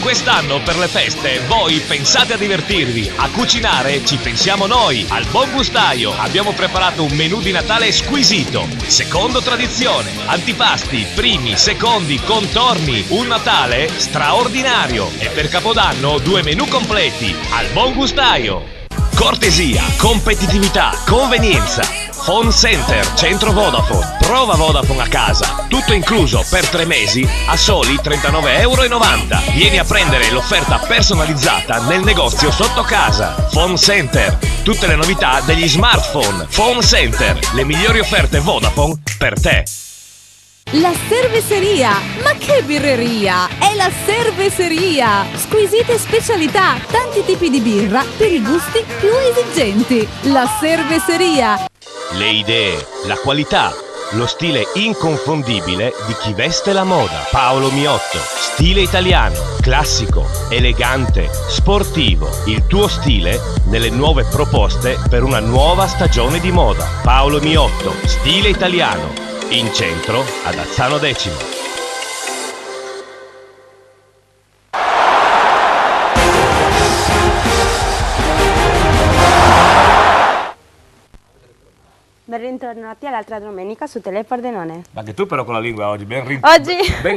Quest'anno per le feste voi pensate a divertirvi, a cucinare ci pensiamo noi. Al Buon Gustaio abbiamo preparato un menù di Natale squisito, secondo tradizione, antipasti, primi, secondi, contorni, un Natale straordinario. E per Capodanno 2 menù completi. Al Buon Gustaio. Cortesia, competitività, convenienza. Phone Center, centro Vodafone. Prova Vodafone a casa. Tutto incluso per 3 mesi a soli €39,90. Vieni a prendere l'offerta personalizzata nel negozio sotto casa. Phone Center. Tutte le novità degli smartphone. Phone Center. Le migliori offerte Vodafone per te. La cerveseria, ma che birreria! È la cerveseria! Squisite specialità, tanti tipi di birra per i gusti più esigenti. La cerveseria. Le idee, la qualità, lo stile inconfondibile di chi veste la moda. Paolo Miotto, stile italiano, classico, elegante, sportivo. Il tuo stile nelle nuove proposte per una nuova stagione di moda. Paolo Miotto, stile italiano. In centro ad Azzano Decimo. Ben rintornati all'altra domenica su Tele Pordenone. Ma che tu però con la lingua oggi, ben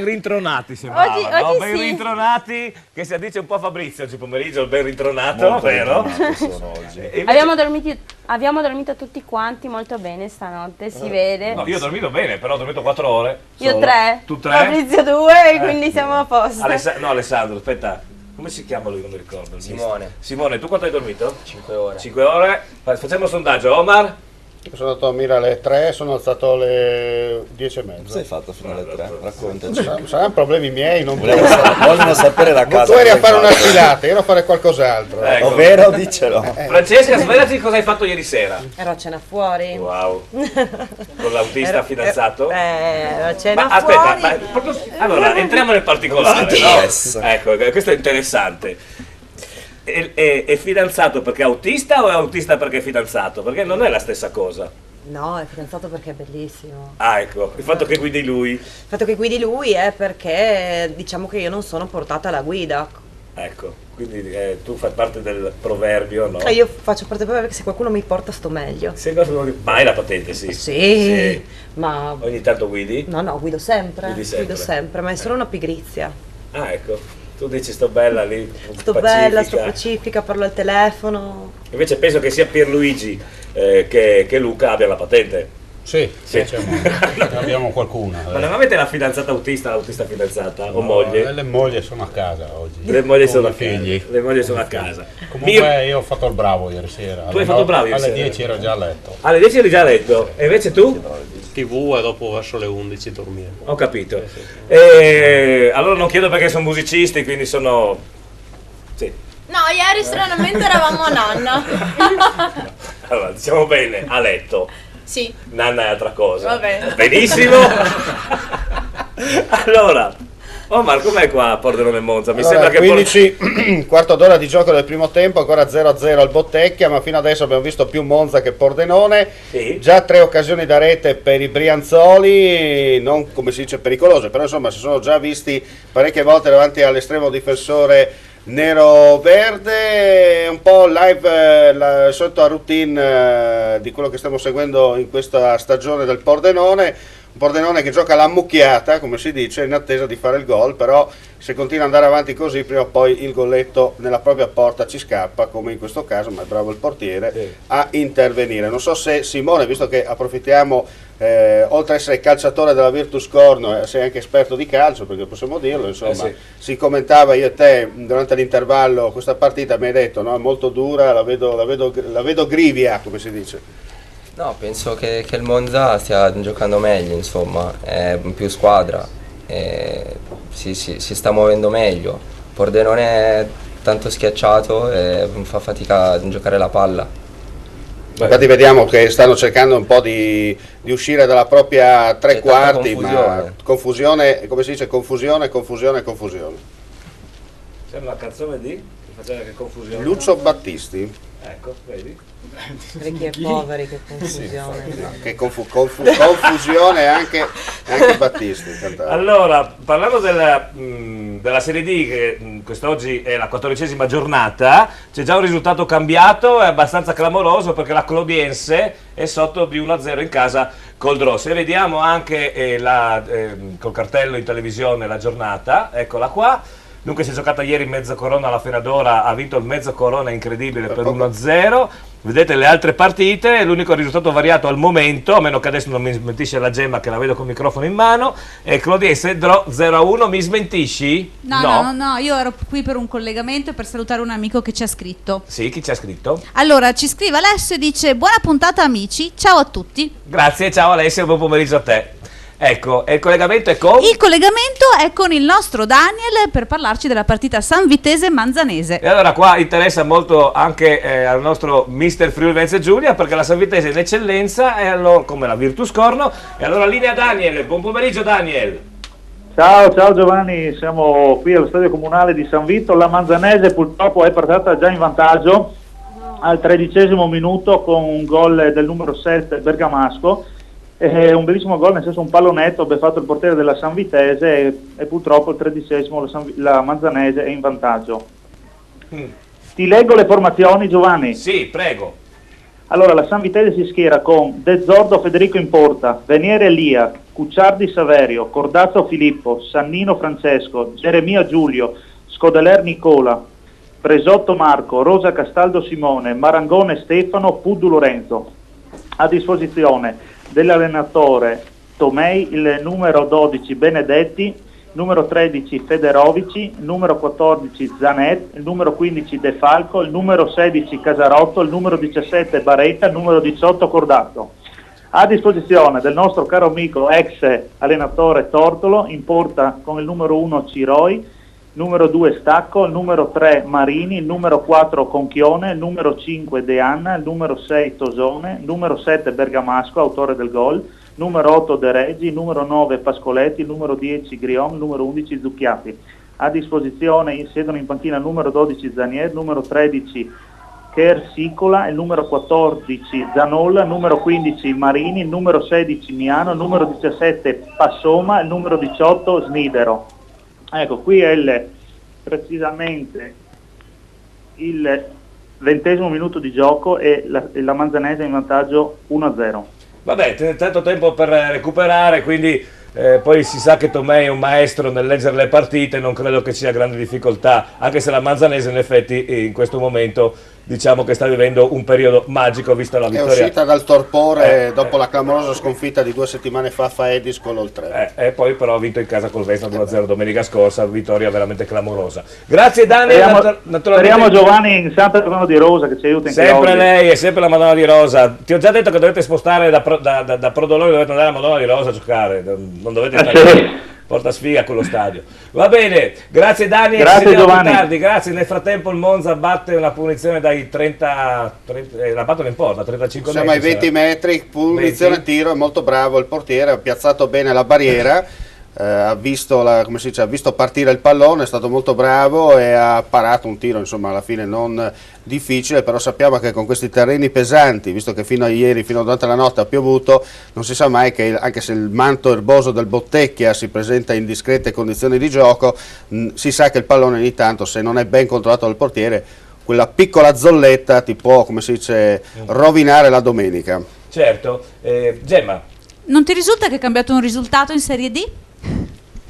rintronati sembrava, Oggi no? Ben sì. rintronati, che si addice un po' a Fabrizio oggi pomeriggio, il ben rintronato, Molto vero? sono oggi. E invece- Abbiamo dormito tutti quanti molto bene stanotte, si vede. No, io ho dormito bene, però ho dormito 4 ore. Io solo. 3. Tu 3? Fabrizio 2, quindi siamo a posto. Alessandro, aspetta. Come si chiama lui? Non mi ricordo. il Simone. mister. Simone, tu quanto hai dormito? 5 ore. 5 ore. Facciamo il sondaggio. Omar? Sono andato a dormire alle 3, sono alzato alle 10:30. Cosa hai fatto fino alle 3? Raccontaci. Saranno problemi miei, non Vogliono sapere la casa. Tu eri a come fare una fai. sfilata, io ero a fare qualcos'altro. Ecco. Ovvero, dicelo. Francesca, svelati cosa hai fatto ieri sera. Ero a cena fuori. Wow. Con l'autista fidanzato? Ero a cena Ma fuori. aspetta, allora entriamo nel particolare, no? Yes. Ecco, questo è interessante. È fidanzato perché è autista o è autista perché è fidanzato? Perché non è la stessa cosa. No, è fidanzato perché è bellissimo. Ah, ecco, il fatto che guidi lui. Il fatto che guidi lui è perché diciamo che io non sono portata alla guida. Ecco, quindi tu fai parte del proverbio, no? Io faccio parte proprio perché se qualcuno mi porta sto meglio. Ma hai la patente, sì. Sì, ma Ogni tanto guidi? no, guido sempre. Guidi sempre. Guido sempre, ma è solo una pigrizia. Ah, ecco. Tu dici sto bella lì, Sto bella, sto pacifica, parlo al telefono. Invece penso che sia Pierluigi che Luca abbia la patente. Sì, abbiamo qualcuna. Ma non avete la fidanzata l'autista fidanzata o moglie? Le mogli sono a casa oggi. Le mogli sono a figli. casa. Le mogli sono a casa. Comunque io ho fatto il bravo ieri sera. Tu hai fatto il bravo ieri alle sera? 10 ero già a letto. Alle 10 eri già a letto? E invece tu? TV e dopo verso le 11 dormire. Ho capito. Allora non chiedo perché sono musicisti, quindi sono... Sì. No, ieri stranamente eravamo a nanna. Allora, diciamo bene, a letto. Sì. Nanna è altra cosa. Va bene. Benissimo. Allora, Omar, com'è qua a Pordenone Monza? Mi Allora, sembra che 15 quarto d'ora di gioco del primo tempo, ancora 0-0 al Bottecchia, ma fino adesso abbiamo visto più Monza che Pordenone. Sì. Già 3 occasioni da rete per i Brianzoli, non come si dice pericolose, però insomma si sono già visti parecchie volte davanti all'estremo difensore nero-verde. Un po' live sotto a routine di quello che stiamo seguendo in questa stagione del Pordenone. Un Pordenone che gioca l'ammucchiata, come si dice, in attesa di fare il gol, però se continua ad andare avanti così prima o poi il golletto nella propria porta ci scappa, come in questo caso, ma è bravo il portiere a intervenire. Non so se Simone, visto che approfittiamo, oltre ad essere calciatore della Virtus Corno, sei anche esperto di calcio, perché possiamo dirlo, insomma, sì. Si commentava io e te durante l'intervallo questa partita, mi hai detto, no, è molto dura, la vedo grivia, come si dice. No, penso che il Monza stia giocando meglio, insomma, è più squadra, si sta muovendo meglio. Pordenone è tanto schiacciato e fa fatica a giocare la palla. Infatti vediamo che stanno cercando un po' di uscire dalla propria tre quarti, ma confusione, come si dice, confusione. C'era una canzone che faceva che confusione. Lucio Battisti. Ecco, vedi? Ricchi e poveri, che confusione. Sì, no, che confusione anche Battisti cantava. Allora, parlando della Serie D, che quest'oggi è la 14ª giornata, c'è già un risultato cambiato, è abbastanza clamoroso perché la Clodiense è sotto di 1-0 in casa col Dross. E vediamo anche col cartello in televisione la giornata, eccola qua. Dunque si è giocata ieri mezzo Corona alla Fenadora, ha vinto il mezzo Corona incredibile per 1-0. Vedete le altre partite, l'unico risultato variato al momento, a meno che adesso non mi smentisce la Gemma che la vedo con il microfono in mano, è Clodiense 0-1, mi smentisci? No, io ero qui per un collegamento e per salutare un amico che ci ha scritto. Sì, chi ci ha scritto? Allora, ci scrive Alessio e dice: buona puntata amici, ciao a tutti. Grazie, ciao Alessio, buon pomeriggio a te. Ecco, e il collegamento è con? Il collegamento è con il nostro Daniel per parlarci della partita Sanvitese-Manzanese. E allora qua interessa molto anche al nostro mister Friuli Venezia Giulia, perché la Sanvitese è in eccellenza, come la Virtus Corno. E allora linea Daniel, buon pomeriggio Daniel. Ciao Giovanni, siamo qui allo stadio comunale di San Vito. La Manzanese purtroppo è partita già in vantaggio al 13° minuto con un gol del numero 7 Bergamasco. È un bellissimo gol, nel senso un pallonetto ben fatto il portiere della Sanvitese e purtroppo il 13° la Manzanese è in vantaggio. Ti leggo le formazioni, Giovanni? Sì, prego. Allora, la Sanvitese si schiera con De Zordo Federico in porta, Veniere Elia, Cucciardi Saverio, Cordazzo Filippo, Sannino Francesco, Geremia Giulio, Scodeler Nicola, Presotto Marco, Rosa Castaldo Simone, Marangone Stefano, Puddu Lorenzo. A disposizione dell'allenatore Tomei il numero 12 Benedetti, numero 13 Federovici, numero 14 Zanet, il numero 15 De Falco, il numero 16 Casarotto, il numero 17 Baretta, il numero 18 Cordazzo. A disposizione del nostro caro amico ex allenatore Tortolo, in porta con il numero 1 Ciroi, numero 2 Stacco, il numero 3 Marini, il numero 4 Conchione, il numero 5 De Anna, il numero 6 Tosone, il numero 7 Bergamasco, autore del gol, numero 8 De Reggi, il numero 9 Pascoletti, il numero 10 Grion, il numero 11 Zucchiati. A disposizione siedono in panchina il numero 12 Zanier, il numero 13 Kersicola, il numero 14 Zanolla, il numero 15 Marini, il numero 16 Miano, il numero 17 Passoma, il numero 18 Snidero. Ecco, qui è precisamente il 20° minuto di gioco e la Manzanese in vantaggio 1-0. Vabbè, tanto tempo per recuperare, quindi poi si sa che Tomei è un maestro nel leggere le partite, non credo che sia grande difficoltà, anche se la Manzanese in effetti in questo momento diciamo che sta vivendo un periodo magico visto la È vittoria. uscita dal torpore dopo la clamorosa sconfitta di 2 settimane fa a Faedis con l'Oltre. E poi però ha vinto in casa col Vesna 2-0 domenica scorsa, vittoria veramente clamorosa. Grazie Dani, naturalmente. Speriamo Giovanni in Santa Madonna di Rosa che ci aiuta in Sempre lei, è sempre la Madonna di Rosa. Ti ho già detto che dovete spostare da Prodolone, dovete andare alla Madonna di Rosa a giocare, non dovete stare porta sfiga con lo stadio. Va bene, grazie Dani, Grazie, ci vediamo Giovanni. più tardi, grazie. Nel frattempo il Monza batte una punizione dai 30 la batto non importa, 35 Siamo ai metri. 20 metri, punizione 20. tiro, è molto bravo il portiere, ha piazzato bene la barriera, ha visto come si dice, ha visto partire il pallone, è stato molto bravo e ha parato un tiro, insomma alla fine non difficile, però sappiamo che con questi terreni pesanti, visto che fino a ieri, fino durante la notte ha piovuto, non si sa mai che anche se il manto erboso del Bottecchia si presenta in discrete condizioni di gioco, si sa che il pallone ogni tanto, se non è ben controllato dal portiere, quella piccola zolletta ti può, come si dice, rovinare la domenica. Certo, Gemma. Non ti risulta che è cambiato un risultato in Serie D?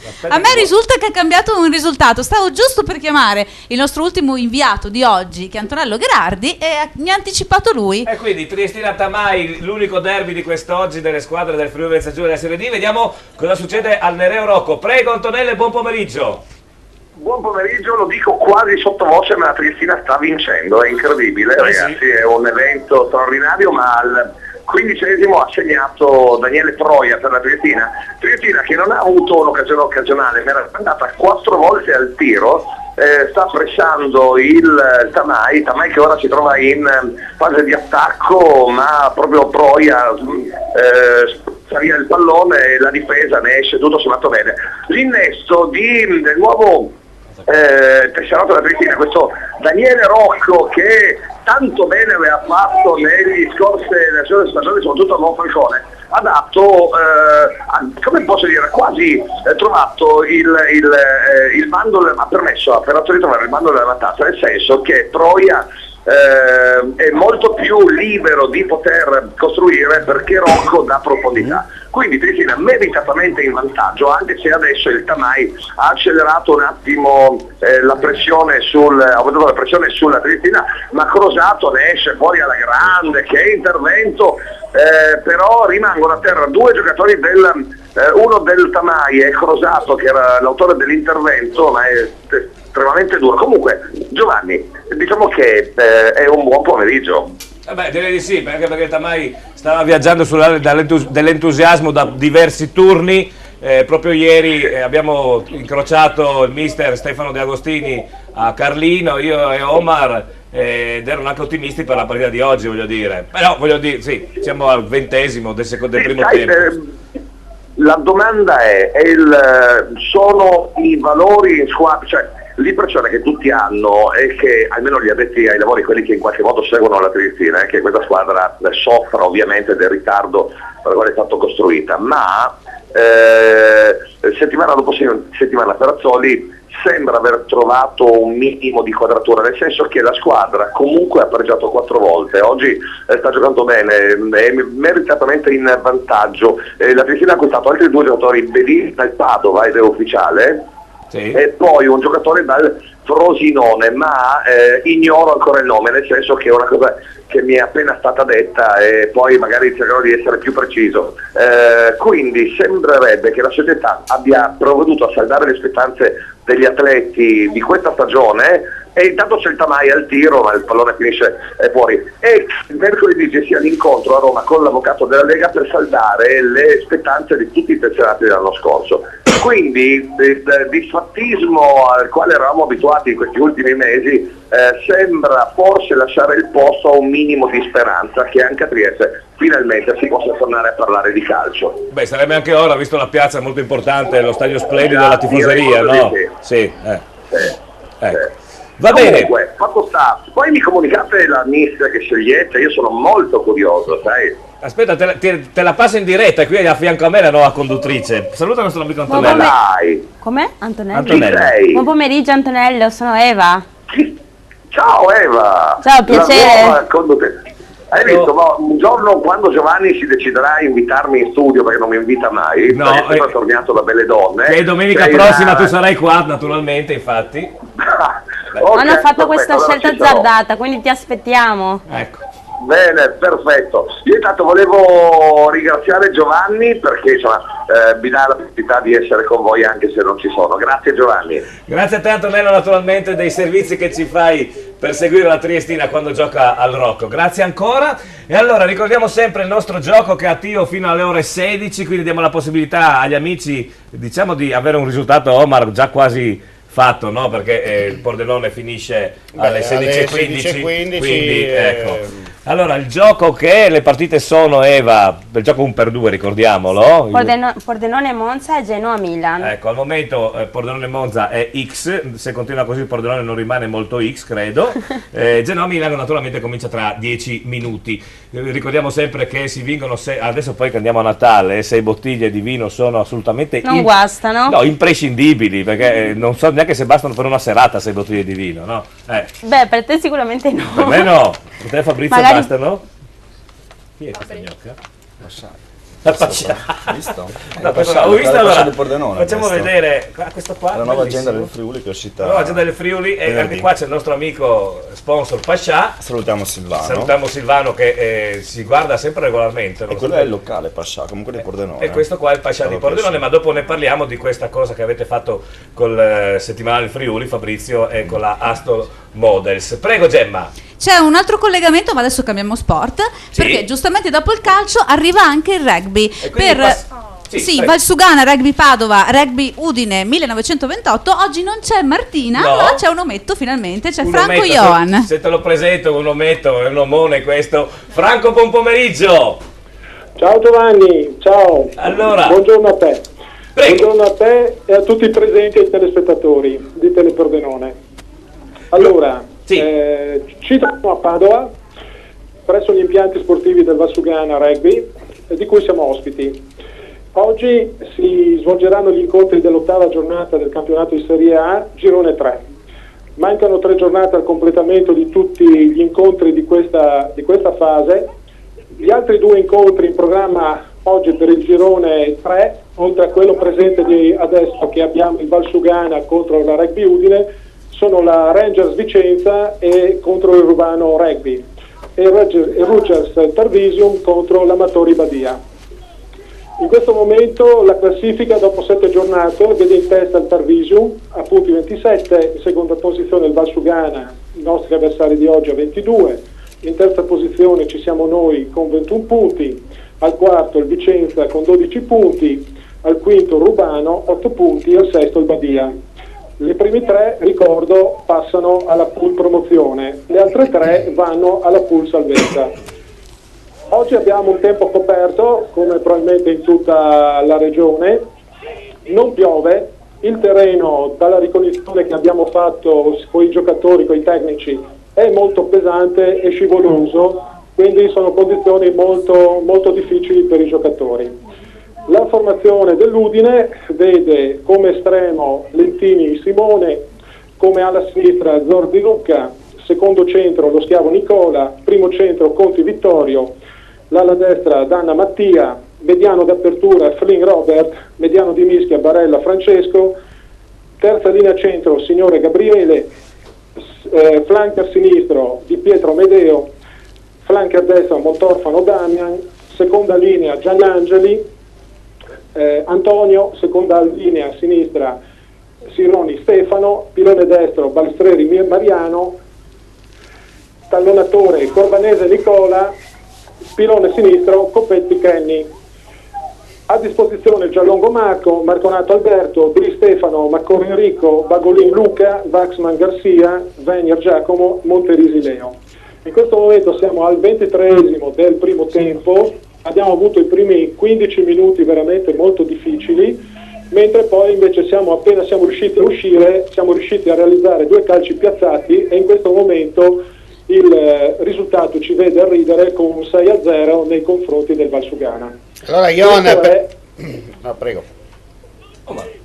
Aspetta A me risulta che è cambiato un risultato. Stavo giusto per chiamare il nostro ultimo inviato di oggi, che è Antonello Gherardi, e mi ha anticipato lui. E quindi Triestina Tamai, l'unico derby di quest'oggi delle squadre del Friuli Venezia Giulia della Serie D. Vediamo cosa succede al Nereo Rocco. Prego Antonello e buon pomeriggio. Buon pomeriggio, lo dico quasi sottovoce, ma la Triestina sta vincendo, è incredibile ragazzi, è un evento straordinario, ma al 15esimo ha segnato Daniele Troia per la Triestina che non ha avuto un'occasione occasionale, ma era andata 4 volte al tiro, sta pressando il Tamai che ora si trova in fase di attacco, ma proprio Troia sta via il pallone e la difesa ne esce tutto sommato bene. L'innesto del nuovo tesserato della Triestina, questo Daniele Rocco che tanto bene aveva fatto nelle scorse stagioni, soprattutto a Monfalcone, ha dato, come posso dire, quasi trovato il bando, ha permesso per di trovare il bando della matassa, nel senso che Troia è molto più libero di poter costruire perché Rocco dà profondità. Quindi Triestina meritatamente in vantaggio, anche se adesso il Tamai ha accelerato un attimo la pressione ha aumentato la pressione sulla Triestina, ma Crosato ne esce fuori alla grande, che intervento, però rimangono a terra 2 giocatori uno del Tamai e Crosato che era l'autore dell'intervento, ma è estremamente duro. Comunque Giovanni, diciamo che è un buon pomeriggio. Direi di sì, anche perché Tamai stava viaggiando sull'area dell'entusiasmo da diversi turni. Proprio ieri abbiamo incrociato il mister Stefano De Agostini a Carlino, io e Omar, ed erano anche ottimisti per la partita di oggi, voglio dire. Però sì, siamo al 20esimo del primo tempo. La domanda sono i valori in squadra, cioè l'impressione che tutti hanno è che, almeno gli addetti ai lavori, quelli che in qualche modo seguono la Triestina, è che questa squadra soffra ovviamente del ritardo per la quale è stata costruita, ma settimana dopo settimana Perazzoli sembra aver trovato un minimo di quadratura, nel senso che la squadra comunque ha pareggiato 4 volte, oggi sta giocando bene, è meritatamente in vantaggio. La Triestina ha acquistato altri 2 giocatori, Bedin dal Padova ed è ufficiale, sì, e poi un giocatore dal Frosinone, ma ignoro ancora il nome, nel senso che è una cosa che mi è appena stata detta e poi magari cercherò di essere più preciso. Quindi sembrerebbe che la società abbia provveduto a saldare le aspettative degli atleti di questa stagione, e intanto c'è il Tamai al tiro, ma il pallone finisce fuori. E mercoledì ci sia l'incontro a Roma con l'avvocato della Lega per saldare le aspettanze di tutti i tesserati dell'anno scorso. Quindi il disfattismo al quale eravamo abituati in questi ultimi mesi sembra forse lasciare il posto a un minimo di speranza che anche a Trieste finalmente si possa tornare a parlare di calcio. Sarebbe anche ora, visto la piazza molto importante, lo stadio splendido della tifoseria, no? Sì. Ecco. Va Comunque, bene. Fatto sta, poi mi comunicate la mister che scegliete, io sono molto curioso, sai? Aspetta, te la passo in diretta, qui a fianco a me la nuova conduttrice. Saluta il nostro amico Antonello. Com'è? Antonello? Antonello. Buon pomeriggio Antonello, sono Eva. Ciao Eva! Ciao, piacere. La nuova conduttrice. Hai visto, ma un giorno quando Giovanni si deciderà a invitarmi in studio, perché non mi invita mai, perché è sempre tornato da Belle Donne. E domenica prossima tu sarai qua, naturalmente, infatti. Hanno fatto questa allora scelta ci sarò. azzardata, quindi ti aspettiamo. Ecco. Bene, perfetto. Io intanto volevo ringraziare Giovanni perché insomma, mi dà la possibilità di essere con voi anche se non ci sono. Grazie Giovanni. Grazie a te Antonello naturalmente dei servizi che ci fai per seguire la Triestina quando gioca al Rocco. Grazie ancora. E allora ricordiamo sempre il nostro gioco che è attivo fino alle ore 16, quindi diamo la possibilità agli amici, diciamo, di avere un risultato, Omar, già quasi fatto, no? Perché il Pordenone finisce alle 16:15, quindi ecco. Allora, il gioco che le partite sono, Eva, il gioco 1-2, ricordiamolo. Pordenone Monza e Genoa Milan. Ecco, al momento Pordenone Monza è X, se continua così il Pordenone non rimane molto X, credo. Genoa Milan naturalmente comincia tra 10 minuti. Ricordiamo sempre che si vincono, adesso poi che andiamo a Natale, 6 bottiglie di vino sono assolutamente Non guastano? No, imprescindibili, perché non so neanche se bastano per una serata 6 bottiglie di vino, no? Beh, per te sicuramente no. Per me no, per te Fabrizio Magari... bastano? Chi è questa gnocca? La Pascià. Visto? No, Pascià, ho visto la allora. Pascià di Pordenone, Facciamo questo. vedere questo qua. La nuova bellissimo. agenda del Friuli che è uscita. La nuova agenda del Friuli e venerdì. anche qua c'è il nostro amico sponsor Pascià. Salutiamo Silvano. Salutiamo Silvano che si guarda sempre regolarmente. E quello è il locale Pascià, comunque di Pordenone. E questo qua è il Pascià di Pordenone, ma dopo ne parliamo di questa cosa che avete fatto col settimanale Friuli, Fabrizio, e con la Astol Models. Prego Gemma. C'è un altro collegamento, ma adesso cambiamo sport, perché giustamente dopo il calcio arriva anche il rugby. Sì, Valsugana, Rugby Padova, Rugby Udine 1928. Oggi non c'è Martina, No. ma c'è un ometto finalmente, c'è Un Franco ometto, Ioan. se te lo presento, un ometto, è un omone questo. Franco, buon pomeriggio. Ciao Giovanni, ciao. Allora. Buongiorno a te. Buongiorno a te e a tutti i presenti e ai telespettatori di Telepordenone. Allora, ci troviamo a Padova, presso gli impianti sportivi del Valsugana Rugby, di cui siamo ospiti. Oggi si svolgeranno gli incontri dell'8ª giornata del campionato di Serie A, girone 3. Mancano 3 giornate al completamento di tutti gli incontri di questa fase. Gli altri 2 incontri in programma oggi per il girone 3, oltre a quello presente di adesso che abbiamo il Valsugana contro la Rugby Udine, sono la Rangers Vicenza e contro il Rubano Rugby e il Rutgers Tarvisium contro l'Amatori Badia. In questo momento la classifica dopo 7 giornate vede in testa il Tarvisium a punti 27, in seconda posizione il Valsugana, i nostri avversari di oggi, a 22, in terza posizione ci siamo noi con 21 punti, al quarto il Vicenza con 12 punti, al quinto il Rubano 8 punti e al sesto il Badia. Le prime 3, ricordo, passano alla pool promozione, le altre 3 vanno alla pool salvezza. Oggi abbiamo un tempo coperto, come probabilmente in tutta la regione, non piove, il terreno dalla ricognizione che abbiamo fatto con i giocatori, con i tecnici, è molto pesante e scivoloso, quindi sono condizioni molto, molto difficili per i giocatori. La formazione dell'Udine vede come estremo Lentini Simone, come alla sinistra Zordi Luca, secondo centro lo schiavo Nicola, primo centro Conti Vittorio, l'ala destra Danna Mattia, mediano d'apertura Flynn Robert, mediano di mischia Barella Francesco, terza linea centro Signore Gabriele, flanker sinistro Di Pietro Medeo, flanker destro Montorfano Damian, seconda linea Giannangeli, Antonio, seconda linea sinistra Sironi Stefano, pilone destro Balstreri Mariano, tallonatore Corbanese Nicola, pilone sinistro Coppetti Kenny. A disposizione il Giallongo Marco, Marconato Alberto, Di Stefano, Marconi Enrico, Bagolin Luca, Vaxman Garcia, Venier Giacomo, Monterisi Leo. In questo momento siamo al 23esimo del primo tempo, abbiamo avuto i primi 15 minuti veramente molto difficili, mentre poi invece appena siamo riusciti a uscire, siamo riusciti a realizzare 2 calci piazzati e in questo momento il risultato ci vede a ridere con un 6-0 nei confronti del Valsugana. Allora Ion, no, prego.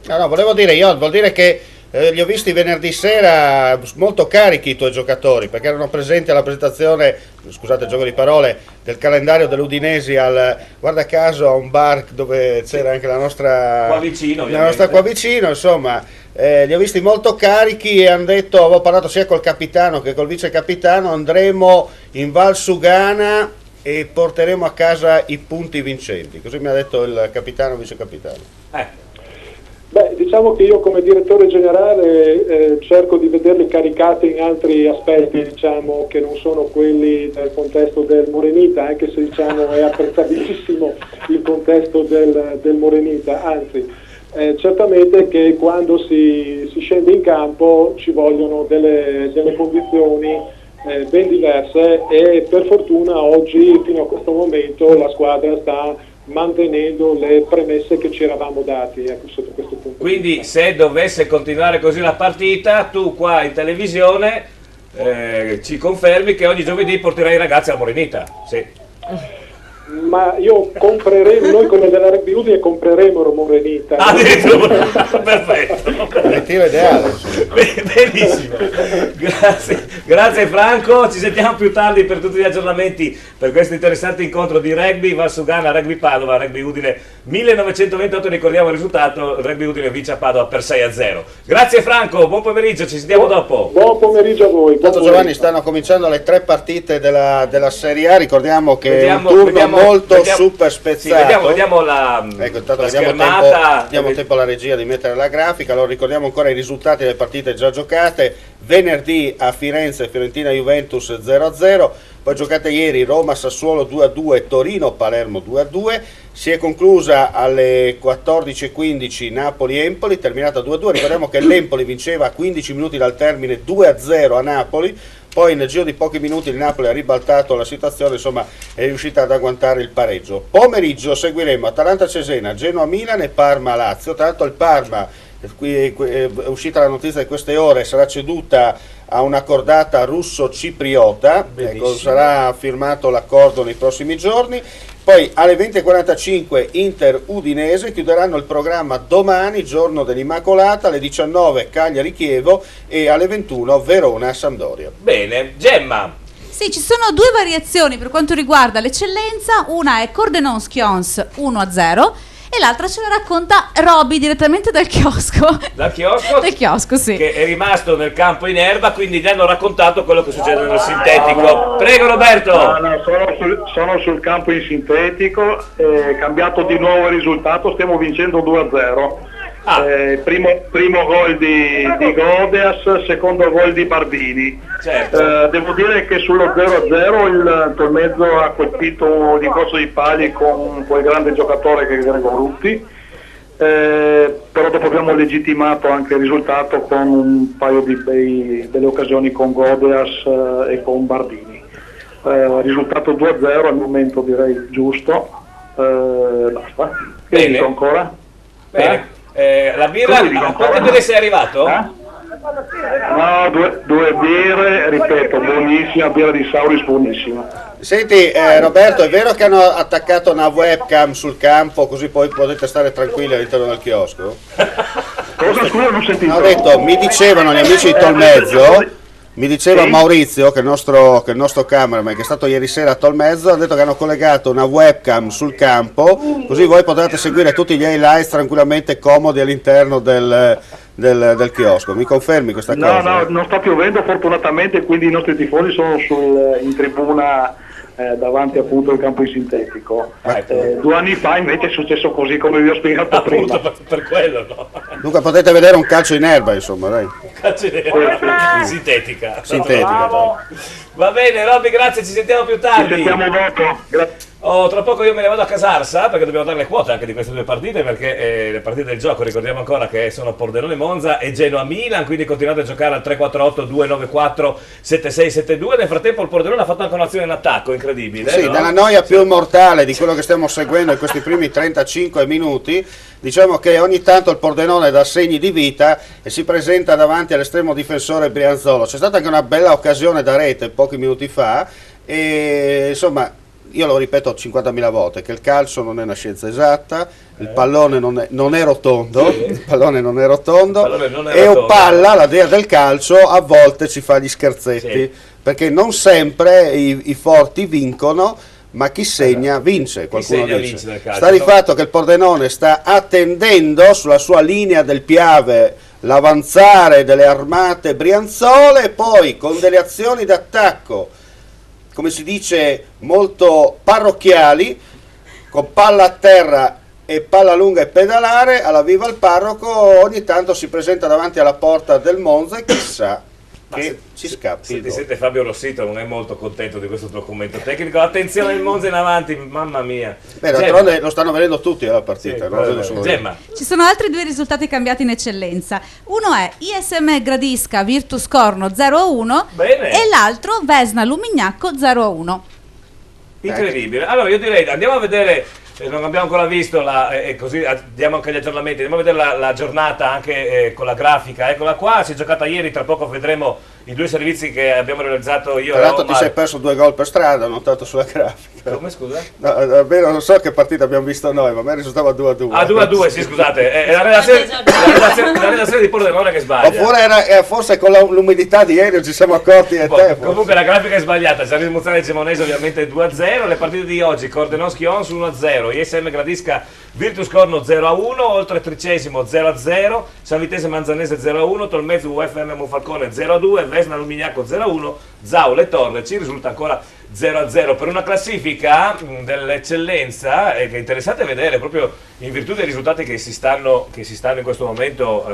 No, volevo dire, Ion, vuol dire che Li ho visti venerdì sera molto carichi i tuoi giocatori, perché erano presenti alla presentazione, scusate il gioco di parole, del calendario dell'Udinesi guarda caso a un bar dove c'era anche la nostra qua vicino, insomma. Li ho visti molto carichi e hanno detto, avevo parlato sia col capitano che col vice capitano, andremo in Val Sugana e porteremo a casa i punti vincenti, così mi ha detto il capitano e vice capitano. Beh, diciamo che io come direttore generale cerco di vederli caricati in altri aspetti, diciamo, che non sono quelli del contesto del Morenita, anche se diciamo è apprezzabilissimo il contesto del Morenita, anzi certamente che quando si scende in campo ci vogliono delle condizioni ben diverse e per fortuna oggi fino a questo momento la squadra sta mantenendo le premesse che ci eravamo dati, sotto questo punto. Quindi se dovesse continuare così la partita, tu qua in televisione ci confermi che ogni giovedì porterai i ragazzi al Morenita? Sì. Ma noi come della Rugby Udine compreremo Morenita. Addirittura, perfetto. Obiettivo ideale. Benissimo. Grazie Franco, ci sentiamo più tardi per tutti gli aggiornamenti per questo interessante incontro di rugby, Val Sugana, Rugby Padova, Rugby Udine 1928, ricordiamo il risultato, Rugby Udine vince a Padova per 6-0. Grazie Franco, buon pomeriggio, ci sentiamo dopo. Buon pomeriggio a voi. Intanto Giovanni stanno cominciando le 3 partite della Serie A, ricordiamo che è un turno molto super spezzato. Vediamo la schermata. Diamo tempo alla regia di mettere la grafica. Allora ricordiamo ancora i risultati delle partite già giocate. Venerdì a Firenze Fiorentina Juventus 0-0, poi giocate ieri Roma Sassuolo 2-2, Torino Palermo 2-2, si è conclusa alle 14:15 Napoli Empoli, terminata 2-2. Ricordiamo che l'Empoli vinceva a 15 minuti dal termine 2-0 a Napoli. Poi nel giro di pochi minuti il Napoli ha ribaltato la situazione, insomma è riuscita ad agguantare il pareggio. Pomeriggio seguiremo Atalanta-Cesena, Genoa-Milan e Parma-Lazio. Tra l'altro il Parma, qui è uscita la notizia di queste ore, sarà ceduta a una cordata russo-cipriota, sarà firmato l'accordo nei prossimi giorni. Poi alle 20:45 Inter-Udinese, chiuderanno il programma domani, giorno dell'Immacolata, alle 19 Cagliari-Chievo e alle 21 Verona-Sampdoria. Bene, Gemma. Sì, ci sono 2 variazioni per quanto riguarda l'eccellenza, una è Cordenon-Skions 1-0 e l'altra ce la racconta Roby direttamente dal chiosco. Dal chiosco? Dal chiosco, sì. Che è rimasto nel campo in erba, quindi gli hanno raccontato quello che succede nel sintetico. Prego Roberto! No, sono sul campo in sintetico, cambiato di nuovo il risultato, stiamo vincendo 2-0. Primo gol di Godeas, secondo gol di Bardini. Certo. Devo dire che sullo 0-0 il Tolmezzo ha colpito di corso di pali con quel grande giocatore che è Gregor Rutti, però dopo abbiamo legittimato anche il risultato con un paio delle occasioni con Godeas e con Bardini. Risultato 2-0 al momento, direi giusto. Basta. Che dico ancora? Bene. La birra, a quante birre sei arrivato? No, due birre, ripeto, buonissima, birra di Sauris buonissima. Senti Roberto, è vero che hanno attaccato una webcam sul campo così poi potete stare tranquilli all'interno del chiosco? Cosa? Scusa, non sentito. Ho detto, mi dicevano gli amici di Tolmezzo, mi diceva Maurizio, che è il nostro cameraman, che è stato ieri sera a Tolmezzo, ha detto che hanno collegato una webcam sul campo, così voi potrete seguire tutti gli highlights tranquillamente comodi all'interno del chiosco. Mi confermi questa cosa? No, non sta piovendo fortunatamente, quindi i nostri tifosi sono in tribuna davanti appunto al campo in sintetico. 2 anni fa invece è successo così come vi ho spiegato prima. Per quello, no? Dunque potete vedere un calcio in erba, insomma, dai. Calcio in erba. Sintetica. Va bene, Robby, grazie, ci sentiamo più tardi. Ci sentiamo dopo. Grazie. Tra poco io me ne vado a Casarsa perché dobbiamo dare le quote anche di queste 2 partite, perché le partite del gioco ricordiamo ancora che sono Pordenone Monza e Genoa Milan, quindi continuate a giocare al 348 294 7672. Nel frattempo il Pordenone ha fatto anche un'azione in attacco incredibile. Sì, no? Dalla noia più mortale di quello che stiamo seguendo in questi primi 35 minuti, diciamo che ogni tanto il Pordenone dà segni di vita e si presenta davanti all'estremo difensore Brianzolo. C'è stata anche una bella occasione da rete pochi minuti fa e insomma io lo ripeto 50.000 volte, che il calcio non è una scienza esatta, il pallone non è rotondo, il pallone non è rotondo, e un palla, la dea del calcio, a volte ci fa gli scherzetti, perché non sempre i forti vincono, ma chi segna vince, qualcuno dice. Sta di fatto che il Pordenone sta attendendo sulla sua linea del Piave l'avanzare delle armate brianzole, e poi con delle azioni d'attacco, come si dice, molto parrocchiali, con palla a terra e palla lunga e pedalare, alla viva il parroco ogni tanto si presenta davanti alla porta del Monza e chissà che ci scappi. Se ti sente Fabio Rossito non è molto contento di questo documento tecnico. Attenzione, il Monza in avanti, mamma mia. Beh, d'altronde lo stanno vedendo tutti alla partita. Gemma. Ci sono altri 2 risultati cambiati in eccellenza. Uno è ISM Gradisca Virtus Corno 0-1 e l'altro Vesna Lumignacco 0-1. Incredibile. Allora io direi andiamo a vedere, non abbiamo ancora visto e così diamo anche gli aggiornamenti, andiamo a vedere la giornata anche con la grafica. Eccola qua, si è giocata ieri, tra poco vedremo i 2 servizi che abbiamo realizzato io. Tra l'altro ti sei perso 2 gol per strada, ho notato sulla grafica. Come, scusa? No, davvero non so che partita abbiamo visto noi, ma a me risultava 2-2. Ah, 2-2, sì, scusate, è la redazione di Pordenone che sbaglia. Oppure forse con l'umidità di ieri ci siamo accorti e te. Comunque la grafica è sbagliata, Sarri Muzzane e Gemonese ovviamente 2-0, le partite di oggi, Cordenoschi Ons 1-0, ISM Gradisca Virtus Corno 0-1, Oltre Tricesimo 0-0, San Vitese Manzanese 0-1, Tolmezzo UFM Monfalcone 0-2, Vesna Lumignacco 0-1, Zaule Torre, ci risulta ancora 0-0 per una classifica dell'eccellenza che è interessante vedere proprio in virtù dei risultati che si stanno in questo momento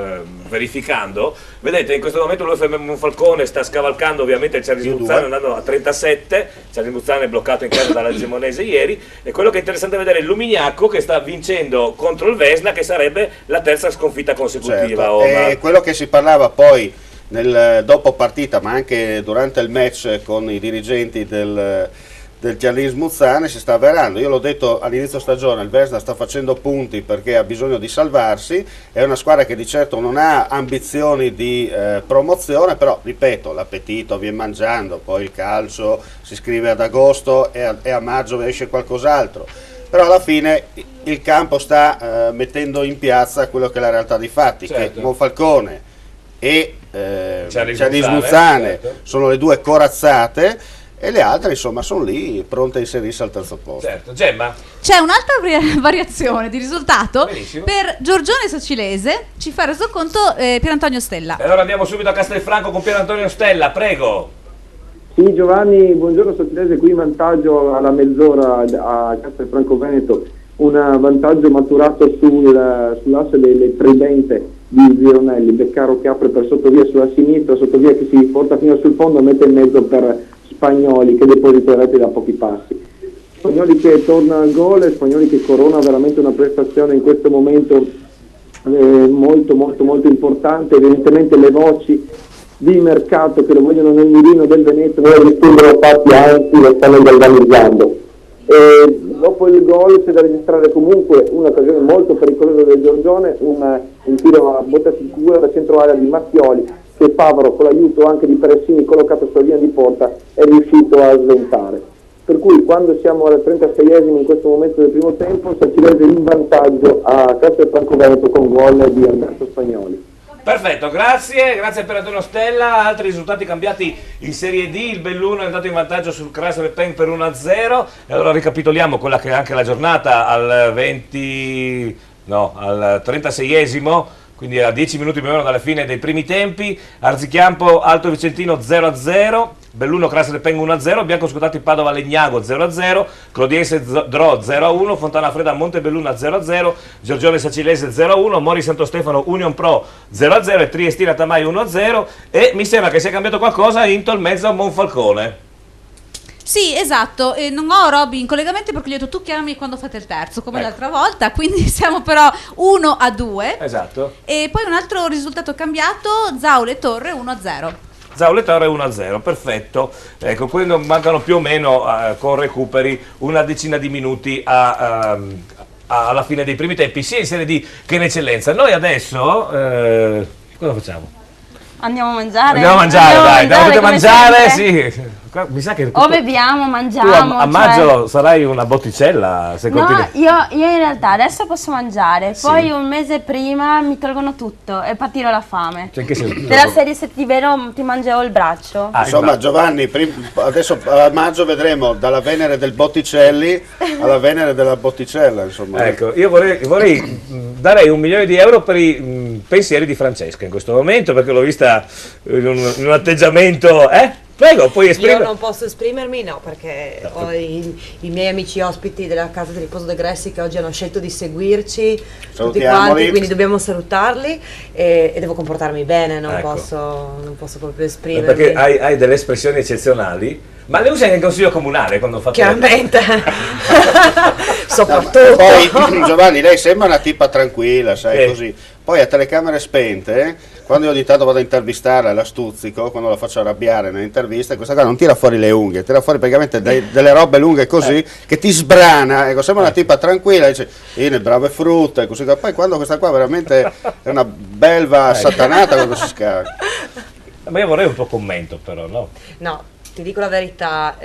verificando. Vedete, in questo momento l'UFM Monfalcone sta scavalcando ovviamente il Cerri Smuzzane andando a 37, Cerri Smuzzane è bloccato in casa dalla Gemonese ieri, e quello che è interessante vedere è il Lumignacco che sta vincendo contro il Vesna, che sarebbe la terza sconfitta consecutiva. Certo. E quello che si parlava poi nel dopo partita, ma anche durante il match con i dirigenti del Giardini Smuzzane, si sta avverando. Io l'ho detto all'inizio stagione, il Vesna sta facendo punti perché ha bisogno di salvarsi, è una squadra che di certo non ha ambizioni di promozione, però ripeto, l'appetito viene mangiando, poi il calcio si iscrive ad agosto e a maggio esce qualcos'altro, però alla fine il campo sta mettendo in piazza quello che è la realtà dei fatti, certo. Che Monfalcone e Cerri Smuzzane sono le 2 corazzate, e le altre insomma sono lì pronte a inserirsi al terzo posto. Certo. Gemma? C'è un'altra variazione di risultato. Benissimo. Per Giorgione Sacilese ci fa resoconto Pierantonio Stella. E allora andiamo subito a Castelfranco con Pierantonio Stella, prego. Sì, Giovanni, buongiorno. Sacilese qui in vantaggio alla mezz'ora a Castelfranco Veneto, un vantaggio maturato sull'asse delle tridente di Vironelli, Beccaro che apre per sottovia sulla sinistra, sottovia che si porta fino sul fondo, mette in mezzo per Spagnoli che deposita rete da pochi passi. Spagnoli che torna al gol, Spagnoli che corona veramente una prestazione in questo momento molto molto molto importante. Evidentemente le voci di mercato che lo vogliono nel mirino del Veneto non rispondono fatti, anzi lo stanno galvanizzando. Dopo il gol c'è da registrare comunque un'occasione molto pericolosa del Giorgione, un tiro a botta sicura da centro area di Mattioli, che Favaro, con l'aiuto anche di Peressini collocato sulla linea di porta, è riuscito a sventare. Per cui quando siamo al 36esimo in questo momento del primo tempo, Sacilese in vantaggio a Castelfranco Veneto con gol di Alberto Spagnoli. Perfetto, grazie per Antonio Stella. Altri risultati cambiati in Serie D: il Belluno è andato in vantaggio sul Cras Le Pen per 1-0, e allora ricapitoliamo quella che è anche la giornata al 36esimo, quindi a 10 minuti più o meno dalla fine dei primi tempi. Arzichiampo Alto Vicentino 0-0, Belluno Cras Le Pen 1-0, Bianco Scudati Padova Legnago 0-0, Clodiense Dro 0-1, Fontana Fredda Montebelluna 0-0, Giorgione Sacilese 0-1, Mori Santo Stefano Union Pro 0-0 e Triestina Tamai 1-0, e mi sembra che sia cambiato qualcosa in Tolmezzo Monfalcone. Sì, esatto, non ho Robby in collegamento perché gli ho detto tu chiami quando fate il terzo, come l'altra volta, quindi siamo però 1-2. Esatto. E poi un altro risultato cambiato, Zaule Torre 1-0. Zaule Torre 1-0, perfetto. Ecco, quindi mancano più o meno con recuperi una decina di minuti alla fine dei primi tempi, sia in Serie D che in eccellenza. Noi adesso cosa facciamo? Andiamo a mangiare. Andiamo a mangiare, dai, andiamo a mangiare, sì. Mi sa che o beviamo, tu mangiamo. a maggio sarai una botticella se No, continui. io in realtà adesso posso mangiare, Sì. poi un mese prima mi tolgono tutto e patirò la fame. Cioè, in che senso? Della serie, se ti vedo ti mangerò il braccio. Insomma, Giovanni, adesso a maggio vedremo dalla Venere del Botticelli alla Venere della Botticella, insomma. Ecco, io vorrei darei €1 milione per i pensieri di Francesca in questo momento, perché l'ho vista in un atteggiamento. Prego, puoi Io esprimere. non posso esprimermi, no, perché ho i miei amici ospiti della casa di riposo De Gressi che oggi hanno scelto di seguirci tutti Salutiamoli. quanti, quindi dobbiamo salutarli e devo comportarmi bene, non Ecco. posso proprio esprimermi. Perché hai delle espressioni eccezionali, ma le usi anche in consiglio comunale quando fate. Chiaramente. Soprattutto. Poi Giovanni, lei sembra una tipa tranquilla, sai, così. Poi a telecamere spente, quando io ogni tanto vado a intervistarla, la stuzzico, quando la faccio arrabbiare nell'intervista, questa qua non tira fuori le unghie, tira fuori praticamente delle robe lunghe così, che ti sbrana, ecco, sembra una tipa tranquilla, dice, le brave frutte, così. Poi quando questa qua veramente è una belva satanata quando si scarica. Ma io vorrei un po' commento però, no? No, ti dico la verità,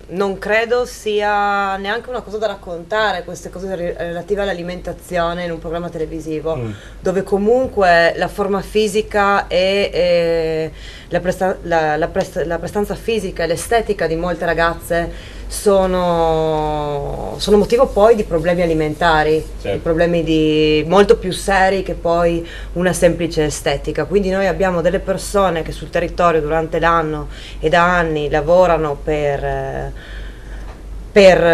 non credo sia neanche una cosa da raccontare queste cose relative all'alimentazione in un programma televisivo, dove comunque la forma fisica e la prestanza fisica e l'estetica di molte ragazze sono motivo poi di problemi alimentari, di problemi molto più seri che poi una semplice estetica. Quindi noi abbiamo delle persone che sul territorio durante l'anno e da anni lavorano per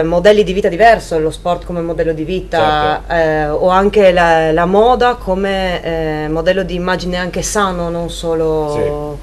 modelli di vita diverso, lo sport come modello di vita, o anche la moda come modello di immagine anche sano, non solo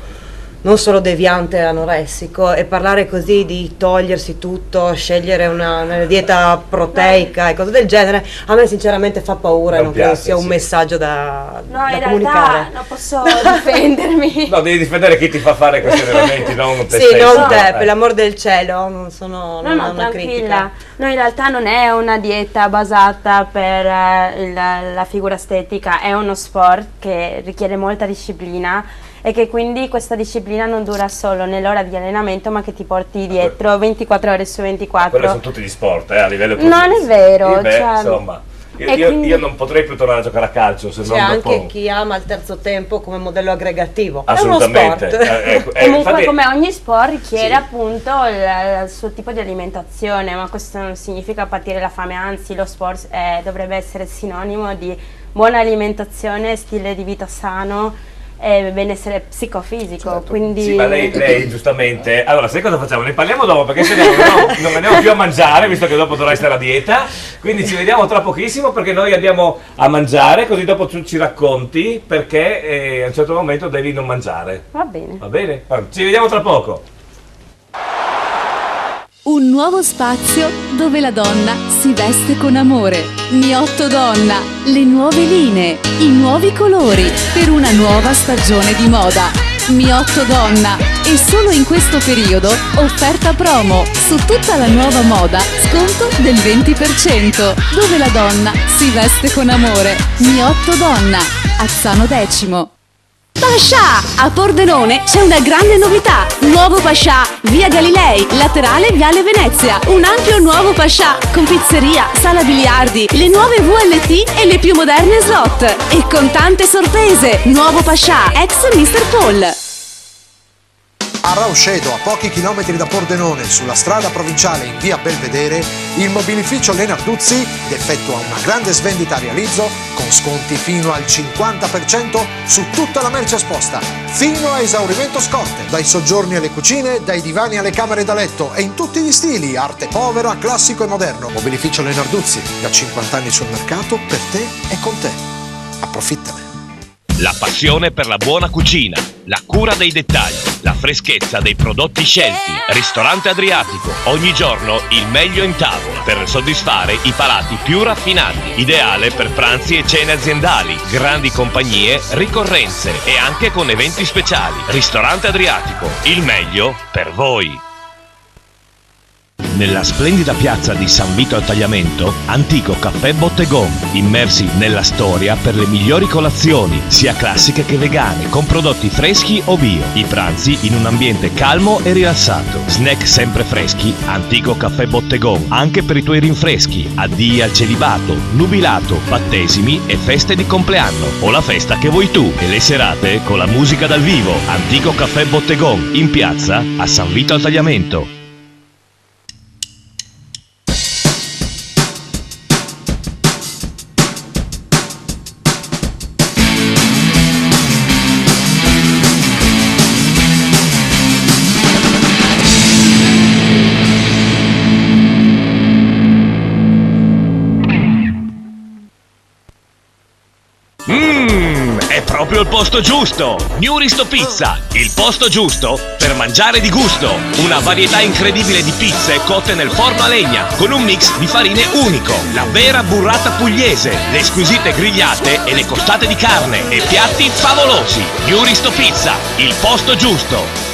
deviante e anoressico, e parlare così di togliersi tutto, scegliere una dieta proteica e cose del genere, a me sinceramente fa paura e non credo sia un messaggio da comunicare. Realtà non posso difendermi. No, devi difendere chi ti fa fare questi allenamenti, non te Sì, stesso. non te, per l'amor del cielo, non sono No, non è una tranquilla. critica. No, in realtà non è una dieta basata per la figura estetica, è uno sport che richiede molta disciplina e che quindi questa disciplina non dura solo nell'ora di allenamento, ma che ti porti dietro 24 ore su 24. Quelli sono tutti gli sport, a livello Non è vero, Beh, cioè, insomma, e quindi- io non potrei più tornare a giocare a calcio se C'è non anche dopo. chi ama il terzo tempo come modello aggregativo. Assolutamente. È uno sport. Comunque, infatti- come ogni sport richiede appunto il suo tipo di alimentazione, ma questo non significa patire la fame, anzi lo sport dovrebbe essere sinonimo di buona alimentazione, stile di vita sano e benessere psicofisico. Quindi Sì, ma lei giustamente. Allora, sai cosa facciamo? Ne parliamo dopo, perché se no non andiamo più a mangiare, visto che dopo dovrai stare a dieta. Quindi ci vediamo tra pochissimo, perché noi andiamo a mangiare, così dopo tu ci racconti perché a un certo momento devi non mangiare. va bene. Va bene? Ci vediamo tra poco. Un nuovo spazio dove la donna si veste con amore. Miotto Donna, le nuove linee, i nuovi colori per una nuova stagione di moda. Miotto Donna, e solo in questo periodo offerta promo su tutta la nuova moda, sconto del 20%, dove la donna si veste con amore. Miotto Donna, Azzano Decimo. Pascià! A Pordenone c'è una grande novità. Nuovo Pascià, via Galilei, laterale viale Venezia. Un ampio nuovo Pascià con pizzeria, sala biliardi, le nuove VLT e le più moderne slot. E con tante sorprese. Nuovo Pascià, ex Mr. Paul. A Rauscedo, a pochi chilometri da Pordenone, sulla strada provinciale in via Belvedere, il mobilificio Lenarduzzi effettua una grande svendita a realizzo con sconti fino al 50% su tutta la merce esposta, fino a esaurimento scorte. Dai soggiorni alle cucine, dai divani alle camere da letto e in tutti gli stili, arte povera, classico e moderno. Mobilificio Lenarduzzi, da 50 anni sul mercato, per te e con te. Approfittane. La passione per la buona cucina, la cura dei dettagli, la freschezza dei prodotti scelti. Ristorante Adriatico, ogni giorno il meglio in tavola per soddisfare i palati più raffinati. Ideale per pranzi e cene aziendali, grandi compagnie, ricorrenze e anche con eventi speciali. Ristorante Adriatico, il meglio per voi. Nella splendida piazza di San Vito al Tagliamento, Antico Caffè Bottegón, immersi nella storia per le migliori colazioni, sia classiche che vegane, con prodotti freschi o bio. I pranzi in un ambiente calmo e rilassato. Snack sempre freschi, Antico Caffè Bottegón, anche per i tuoi rinfreschi, addii al celibato, nubilato, battesimi e feste di compleanno, o la festa che vuoi tu, e le serate con la musica dal vivo. Antico Caffè Bottegón, in piazza a San Vito al Tagliamento. È proprio il posto giusto! New Risto Pizza, il posto giusto per mangiare di gusto. Una varietà incredibile di pizze cotte nel forno a legna, con un mix di farine unico. La vera burrata pugliese, le squisite grigliate e le costate di carne e piatti favolosi. New Risto Pizza, il posto giusto.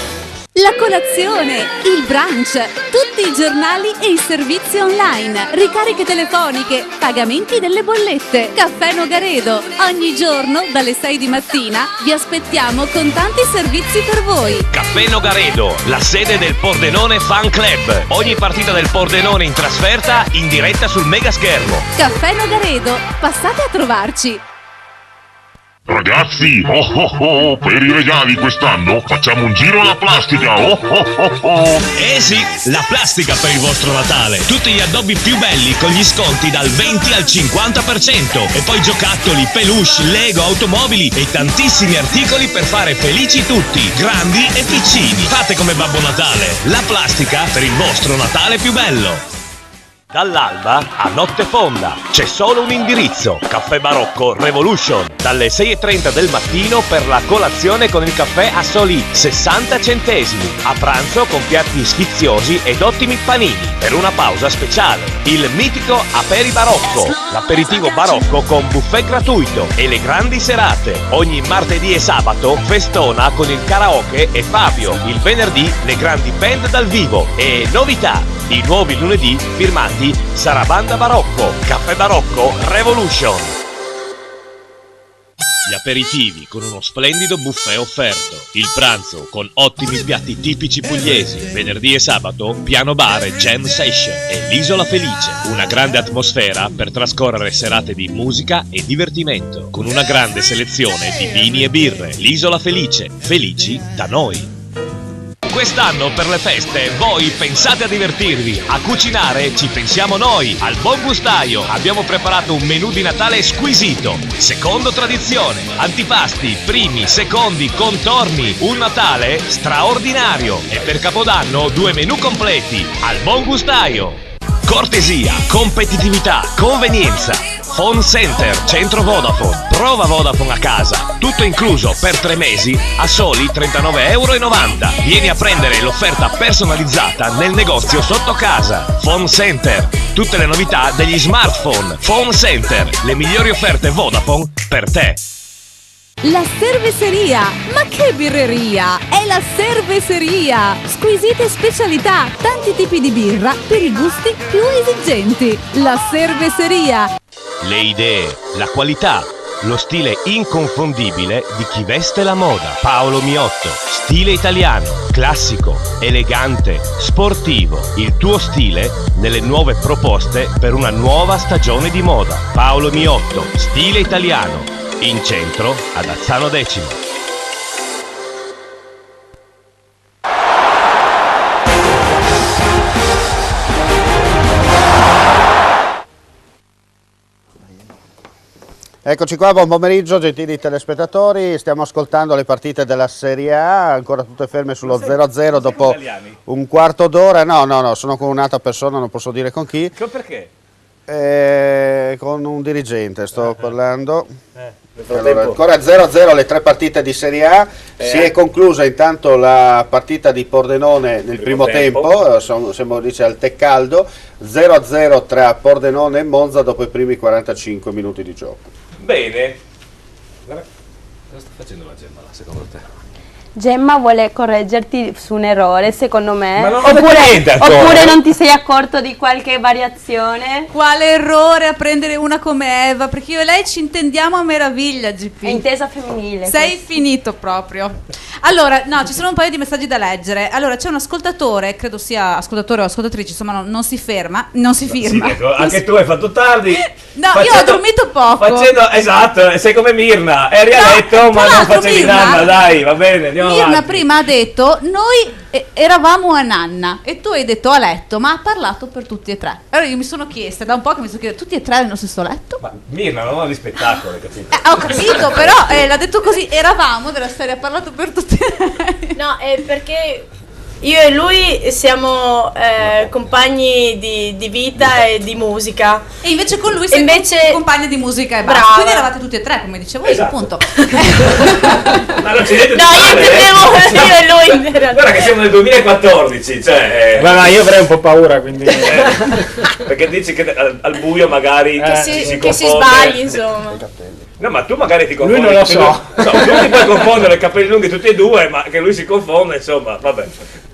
La colazione, il brunch, tutti i giornali e i servizi online, ricariche telefoniche, pagamenti delle bollette, Caffè Nogaredo. Ogni giorno dalle 6 di mattina vi aspettiamo con tanti servizi per voi. Caffè Nogaredo, la sede del Pordenone Fan Club. Ogni partita del Pordenone in trasferta in diretta sul mega schermo. Caffè Nogaredo, passate a trovarci. Ragazzi, per i regali quest'anno facciamo un giro alla plastica. Eh sì, la plastica per il vostro Natale. Tutti gli addobbi più belli con gli sconti dal 20 al 50%. E poi giocattoli, peluche, Lego, automobili e tantissimi articoli per fare felici tutti, grandi e piccini. Fate come Babbo Natale, la plastica per il vostro Natale più bello. Dall'alba a notte fonda c'è solo un indirizzo: Caffè Barocco Revolution, dalle 6:30 del mattino per la colazione con il caffè a soli 60 centesimi, a pranzo con piatti sfiziosi ed ottimi panini, per una pausa speciale il mitico Aperi Barocco, l'aperitivo barocco con buffet gratuito, e le grandi serate. Ogni martedì e sabato festona con il karaoke e Fabio, il venerdì le grandi band dal vivo e novità: i nuovi lunedì firmati Sarabanda Barocco, Caffè Barocco Revolution. Gli aperitivi con uno splendido buffet offerto, il pranzo con ottimi piatti tipici pugliesi, venerdì e sabato piano bar e jam session, e l'Isola Felice, una grande atmosfera per trascorrere serate di musica e divertimento, con una grande selezione di vini e birre. L'Isola Felice, felici da noi. Quest'anno per le feste voi pensate a divertirvi, a cucinare ci pensiamo noi. Al Buon Gustaio abbiamo preparato un menù di Natale squisito, secondo tradizione, antipasti, primi, secondi, contorni, un Natale straordinario. E per Capodanno 2 menù completi. Al Buon Gustaio. Cortesia, competitività, convenienza. Phone Center, centro Vodafone. Prova Vodafone a casa. Tutto incluso per 3 mesi a soli €39,90. Vieni a prendere l'offerta personalizzata nel negozio sotto casa. Phone Center. Tutte le novità degli smartphone. Phone Center. Le migliori offerte Vodafone per te. La cerveseria, ma che birreria! È la cerveseria! Squisite specialità, tanti tipi di birra per i gusti più esigenti. La cerveseria. Le idee, la qualità, lo stile inconfondibile di chi veste la moda. Paolo Miotto, stile italiano, classico, elegante, sportivo. Il tuo stile nelle nuove proposte per una nuova stagione di moda. Paolo Miotto, stile italiano. In centro ad Azzano Decimo. Eccoci qua, buon pomeriggio gentili telespettatori, stiamo ascoltando le partite della Serie A, ancora tutte ferme sullo 0-0 dopo un quarto d'ora. No, sono con un'altra persona, non posso dire con chi. Perché? Con un dirigente sto parlando. Allora, ancora 0-0 le 3 partite di Serie A, si è conclusa intanto la partita di Pordenone nel primo tempo, siamo dice al tè caldo, 0-0 tra Pordenone e Monza dopo i primi 45 minuti di gioco. Bene. Cosa sta facendo la Gemma là, secondo te? Gemma vuole correggerti su un errore, secondo me. Ma non ho detto niente ancora. Oppure non ti sei accorto di qualche variazione? Quale errore a prendere una come Eva? Perché io e lei ci intendiamo a meraviglia, GP. È intesa femminile. Sei questo. finito proprio. Allora, no, ci sono un paio di messaggi da leggere. Allora, c'è un ascoltatore, credo sia ascoltatore o ascoltatrice, insomma, non si firma. Sì, ecco, anche tu hai fatto tardi. No, io ho dormito poco. Esatto, sei come Mirna, eri a letto ma non facevi nanna, dai, va bene, andiamo Mirna avanti. prima ha detto, noi eravamo a nanna, e tu hai detto a letto, ma ha parlato per tutti e tre. Allora io mi sono chiesta, da un po' che mi sono chiesta, tutti e tre nello stesso letto? Ma Mirna non ho di spettacolo, hai capito? Ho capito, però l'ha detto così, eravamo della serie, ha parlato per tutti e tre. No, è perché io e lui siamo compagni di vita e di musica. E invece con lui sei compagni di musica e basta. Brava. Quindi eravate tutti e tre, come dicevo io, appunto. Ma non c'è niente di No, io male, intendevo io e lui. Guarda che siamo nel 2014, cioè... Ma io avrei un po' paura, quindi... perché dici che al buio magari che si confonde. sbagli, insomma. No, ma tu magari ti confondi. Lui non lo so. No, tu ti puoi confondere i capelli lunghi tutti e due, ma che lui si confonde, insomma, vabbè.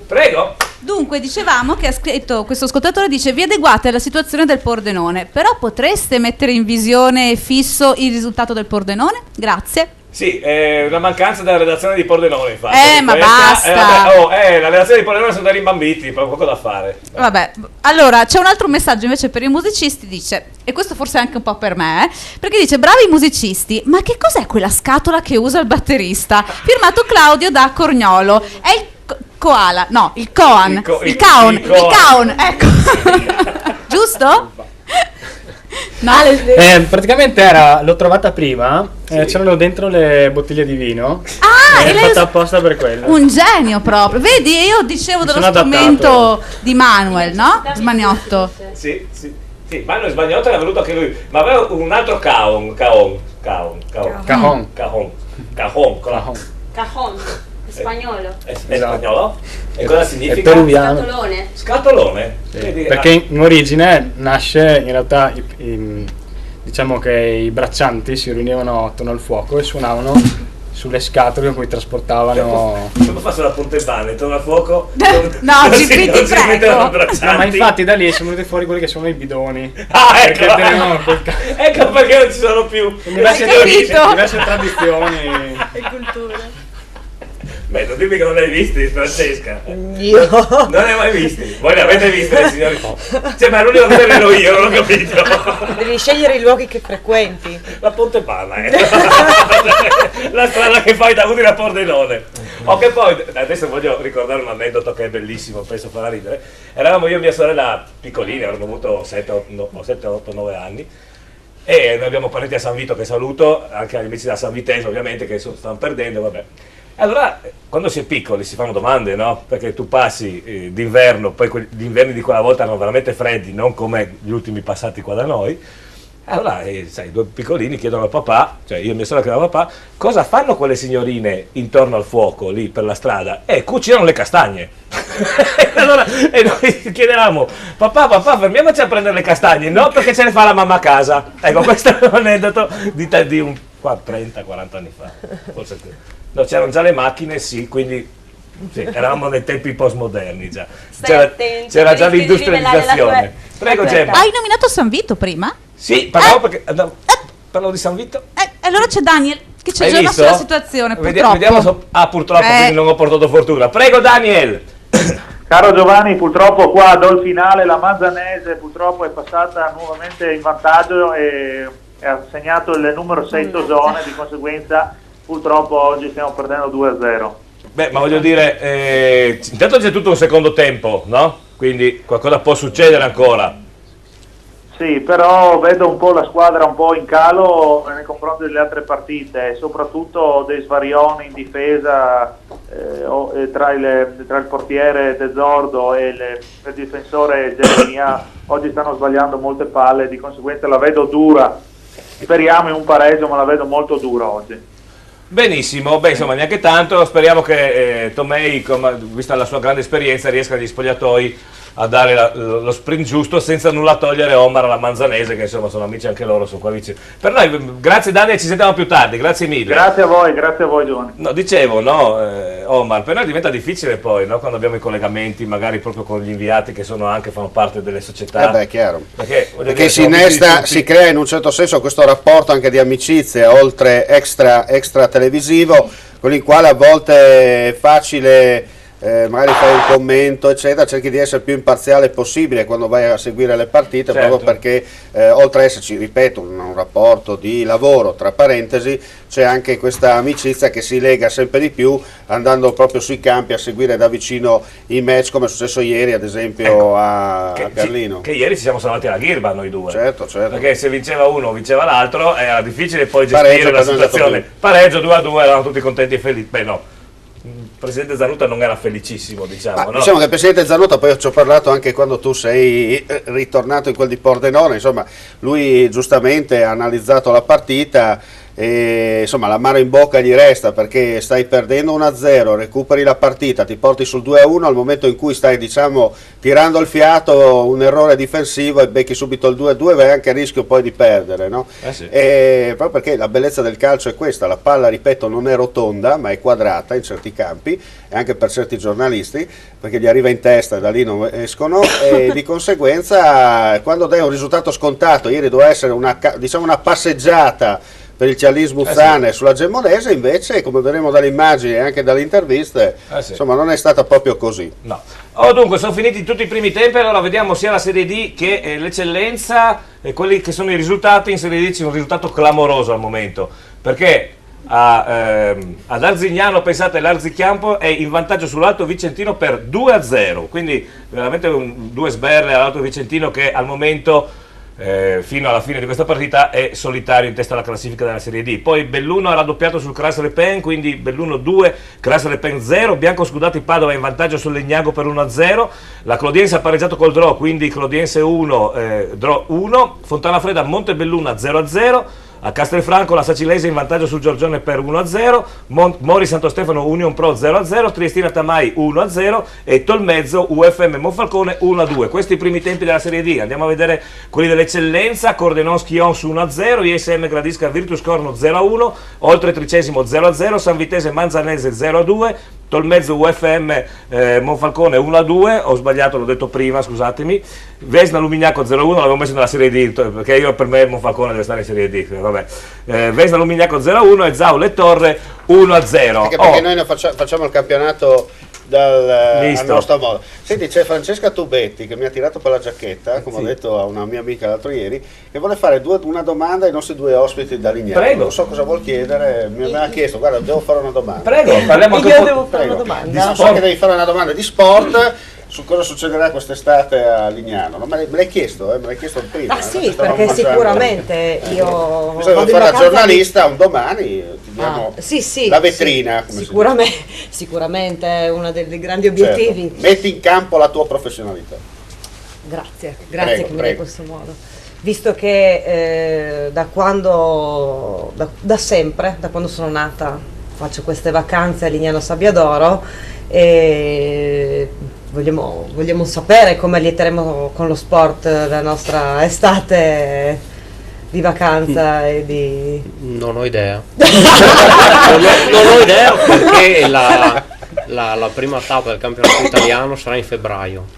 Prego. Dunque, dicevamo che ha scritto, questo ascoltatore dice: vi adeguate alla situazione del Pordenone, però potreste mettere in visione fisso il risultato del Pordenone? Grazie. Sì, è una mancanza della redazione di Pordenone, infatti. Ma basta. La redazione di Pordenone sono dei rimbambiti, proprio poco da fare. Vabbè, allora c'è un altro messaggio invece per i musicisti, dice, e questo forse è anche un po' per me, perché dice: bravi musicisti, ma che cos'è quella scatola che usa il batterista? Firmato Claudio da Corgnolo. È il koala, no, il koan, il kaon, ecco. Giusto? No. Praticamente l'ho trovata prima, c'erano dentro le bottiglie di vino. E è lei fatta apposta per quello. Un genio proprio. Vedi, io dicevo dello sono strumento di Manuel, no? Smaniotto. Sì, Manuel Sbagnotto era venuto anche lui, ma aveva un altro cajon con la Cajon, spagnolo. È spagnolo? E cosa significa? È peruviano. Scatolone. Scatolone? Sì, perché in origine nasce in realtà diciamo che i braccianti si riunivano attorno al fuoco e suonavano sulle scatole con cui trasportavano. Come fa sulla Pontevane, intorno al fuoco? No, ti prego. No, ma infatti da lì sono venuti fuori quelli che sono i bidoni. Ah, ecco. Perché tenevano Ecco perché non ci sono più diverse tradizioni E cultura. Beh, non dimmi che non l'hai visti, Francesca. Io non l'hai mai visti? Voi li avete visti, signori? Cioè, ma l'unico che ero io, non ho capito. devi scegliere i luoghi che frequenti. La Ponte Pana, la strada che fai da Udine a Pordenone. Che poi, adesso voglio ricordare un aneddoto che è bellissimo, penso farà ridere. Eravamo io e mia sorella piccolini, avremmo avuto 7, 8, 9 anni. E noi abbiamo parenti a San Vito, che saluto, anche agli amici da San Vitesio ovviamente, che stanno perdendo, vabbè. Allora, quando si è piccoli si fanno domande, no? Perché tu passi d'inverno, poi gli inverni di quella volta erano veramente freddi, non come gli ultimi passati qua da noi. Allora, sai, i due piccolini chiedono al papà, cioè io e mia sorella chiedono al papà, cosa fanno quelle signorine intorno al fuoco, lì per la strada? Cucinano le castagne. Allora, e noi chiedevamo, papà, fermiamoci a prendere le castagne, no? Perché ce le fa la mamma a casa. Ecco, questo è un aneddoto di un 30-40 anni fa, forse più. No, c'erano già le macchine, sì, quindi sì, eravamo nei tempi postmoderni già. C'era già l'industrializzazione. Prego, Gemma. Hai nominato San Vito prima? Sì, parlavo di San Vito. Allora c'è Daniel che ci Hai aggiorna visto? sulla situazione, purtroppo. Vediamo purtroppo, quindi non ho portato fortuna. Prego, Daniel. Caro Giovanni, purtroppo qua a il finale la Manzanese purtroppo è passata nuovamente in vantaggio e ha segnato il numero 6 Tosone, di conseguenza purtroppo oggi stiamo perdendo 2-0. Beh, ma voglio dire, intanto c'è tutto un secondo tempo, no? Quindi qualcosa può succedere ancora. Sì, però vedo un po' la squadra un po' in calo nei confronti delle altre partite, soprattutto dei svarioni in difesa tra il portiere De Zordo e il difensore Geremia. Oggi stanno sbagliando molte palle, di conseguenza la vedo dura. Speriamo in un pareggio, ma la vedo molto dura oggi. Benissimo, beh, insomma neanche tanto, speriamo che Tomei, vista la sua grande esperienza, riesca negli spogliatoi a dare lo sprint giusto senza nulla togliere Omar alla Manzanese, che insomma sono amici anche loro, sono qua vicino. Per noi, grazie Dani, ci sentiamo più tardi, grazie mille. Grazie a voi Giovanni. No, dicevo, Omar, per noi diventa difficile poi, no? Quando abbiamo i collegamenti magari proprio con gli inviati che fanno parte delle società. Beh, chiaro. Perché si innesta, si crea in un certo senso questo rapporto anche di amicizia, oltre extra televisivo, con il quale a volte è facile magari fai un commento eccetera, cerchi di essere più imparziale possibile quando vai a seguire le partite, certo. proprio perché oltre ad esserci, ripeto, un rapporto di lavoro tra parentesi, c'è anche questa amicizia che si lega sempre di più andando proprio sui campi a seguire da vicino i match, come è successo ieri ad esempio a Carlino. Che ieri ci siamo salvati alla ghirba noi due. Certo. Perché se vinceva uno vinceva l'altro era difficile poi gestire la situazione. Pareggio 2-2, erano tutti contenti e felici. Beh no, il presidente Zanutta non era felicissimo, diciamo. Diciamo che il presidente Zanutta, poi ci ho parlato anche quando tu sei ritornato in quel di Pordenone, insomma lui giustamente ha analizzato la partita e insomma l'amaro in bocca gli resta, perché stai perdendo 1-0, recuperi la partita, ti porti sul 2-1, al momento in cui stai tirando il fiato, un errore difensivo e becchi subito il 2-2, vai anche a rischio poi di perdere, no? Sì. E proprio perché la bellezza del calcio è questa, la palla, ripeto, non è rotonda ma è quadrata in certi campi e anche per certi giornalisti, perché gli arriva in testa e da lì non escono e di conseguenza quando dai un risultato scontato, ieri doveva essere una passeggiata per il Cialis Muzzane sulla Gemmonese, invece come vedremo dalle immagini e anche dalle interviste, insomma non è stata proprio così. No. Dunque sono finiti tutti i primi tempi, allora vediamo sia la Serie D che l'Eccellenza e quelli che sono i risultati. In Serie D c'è un risultato clamoroso al momento, perché ad Arzignano, pensate, l'Arzichiampo è in vantaggio sull'Alto Vicentino per 2-0, quindi veramente due sberle all'Alto Vicentino che al momento fino alla fine di questa partita è solitario in testa alla classifica della Serie D. Poi Belluno ha raddoppiato sul Cras Repen, quindi Belluno 2, Cras Repen 0, Bianco Scudati Padova in vantaggio sul Legnago per 1-0, la Clodiense ha pareggiato col Dro, quindi Clodiense 1, Dro 1, Fontana Fredda Montebelluna 0-0, a Castelfranco la Sacilese in vantaggio sul Giorgione per 1-0, Mori Santo Stefano Union Pro 0-0, Triestina Tamai 1-0 e Tolmezzo UFM Monfalcone 1-2. Questi i primi tempi della Serie D. Andiamo a vedere quelli dell'Eccellenza: Cordenon Schions 1-0, ISM Gradisca Virtus Corno 0-1, Oltre Tricesimo 0-0, San Vitese Manzanese 0-2, Tolmezzo UFM Monfalcone 1-2, ho sbagliato, l'ho detto prima, scusatemi, Vesna Lumignaco 0-1, l'avevo messo nella Serie D, perché per me Monfalcone deve stare in Serie D, vabbè. Vesna Lumignaco 0-1 e Zaule Torre 1-0. Anche perché noi facciamo il campionato al nostro modo. Senti, c'è Francesca Tubetti che mi ha tirato per la giacchetta, come ho detto a una mia amica l'altro ieri, che vuole fare una domanda ai nostri due ospiti da Lignano. Prego. Non so cosa vuol chiedere, mi aveva chiesto, guarda, devo fare una domanda. Prego, parliamo anche Io devo fare una domanda. So che devi fare una domanda di sport su cosa succederà quest'estate a Lignano. Me l'hai chiesto, me l'hai chiesto prima. Ah sì, perché sicuramente io bisogna fare la giornalista un domani, ti diamo la vetrina. Sì, sicuramente è uno dei grandi obiettivi. Certo. Metti in campo la tua professionalità. Grazie Prego, che mi dai questo modo. Visto che da sempre, da quando sono nata, faccio queste vacanze a Lignano Sabbiadoro e vogliamo sapere come allieteremo con lo sport la nostra estate di vacanza e di... Non ho idea. non ho idea perché la prima tappa del campionato italiano sarà in febbraio.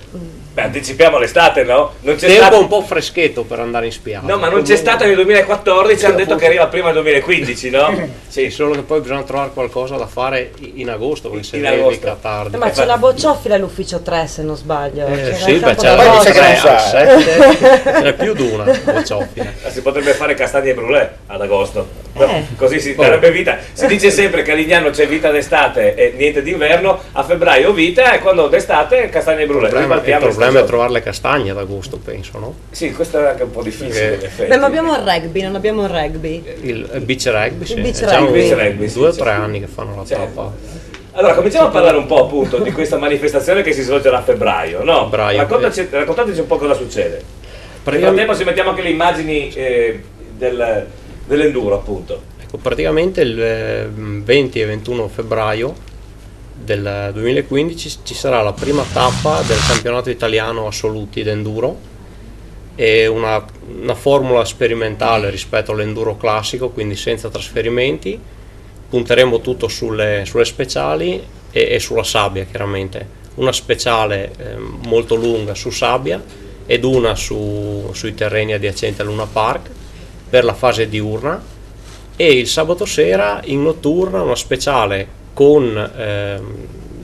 Beh, anticipiamo l'estate, no? Non c'è tempo stato un po' freschetto per andare in spiaggia. No, ma non c'è stato nel 2014, hanno detto che arriva prima del 2015, no? Sì, solo che poi bisogna trovare qualcosa da fare in agosto, perché se nevica tardi. Ma c'è la bocciofila all'ufficio 3 se non sbaglio. Sì, beh, c'è Poi dice che non sa. 7, ce n'è più di una bocciofila. Si potrebbe fare castagne e brulè ad agosto. Così si darebbe vita. Si dice sempre che a Lignano c'è vita d'estate e niente d'inverno, a febbraio vita e quando d'estate castagne e brulè. Il problema è trovare le castagne ad agosto, penso, no? Sì, questo è anche un po' difficile in effetti. Beh, ma abbiamo il rugby, non abbiamo il rugby. Il beach rugby, sì. Il beach rugby, 2 o 3 anni che fanno la tappa. Allora, cominciamo a parlare un po' appunto di questa manifestazione che si svolgerà a febbraio, no? Raccontateci un po' cosa succede. Nel frattempo se mettiamo anche le immagini dell'enduro, appunto. Ecco, praticamente il 20 e 21 febbraio del 2015 ci sarà la prima tappa del campionato italiano assoluti d'enduro e una formula sperimentale rispetto all'enduro classico, quindi senza trasferimenti. Punteremo tutto sulle speciali e sulla sabbia, chiaramente. Una speciale molto lunga su sabbia ed una sui terreni adiacenti al Luna Park per la fase diurna, e il sabato sera in notturna una speciale con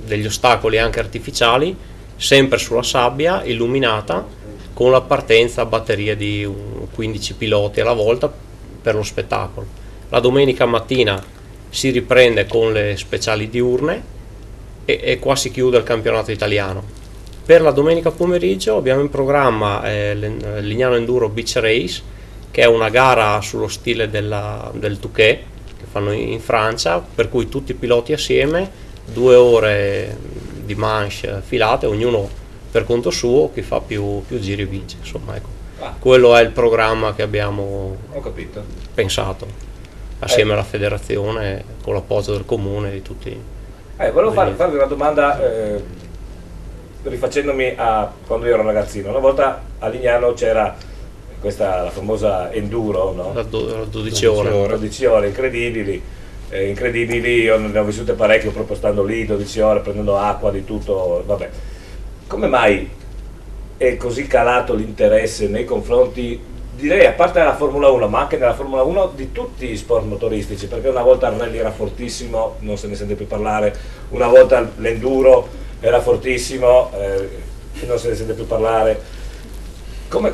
degli ostacoli anche artificiali, sempre sulla sabbia, illuminata, con la partenza a batterie di 15 piloti alla volta per lo spettacolo. La domenica mattina si riprende con le speciali diurne e qua si chiude il campionato italiano. Per la domenica pomeriggio abbiamo in programma l'Ignano Enduro Beach Race, che è una gara sullo stile del Touquet che fanno in Francia, per cui tutti i piloti assieme, 2 ore di manche filate, ognuno per conto suo, chi fa più giri vince, insomma, ecco. Quello è il programma che abbiamo pensato assieme alla federazione, con l'appoggio del comune, di tutti. Volevo farvi una domanda rifacendomi a quando io ero ragazzino. Una volta a Lignano c'era la famosa enduro, no? La 12 ore. 12 ore incredibili, io ne ho vissute parecchio proprio stando lì 12 ore, prendendo acqua, di tutto, vabbè. Come mai è così calato l'interesse nei confronti, direi, a parte la Formula 1, ma anche nella Formula 1 di tutti gli sport motoristici? Perché una volta il rally era fortissimo, non se ne sente più parlare, una volta l'enduro era fortissimo, non se ne sente più parlare.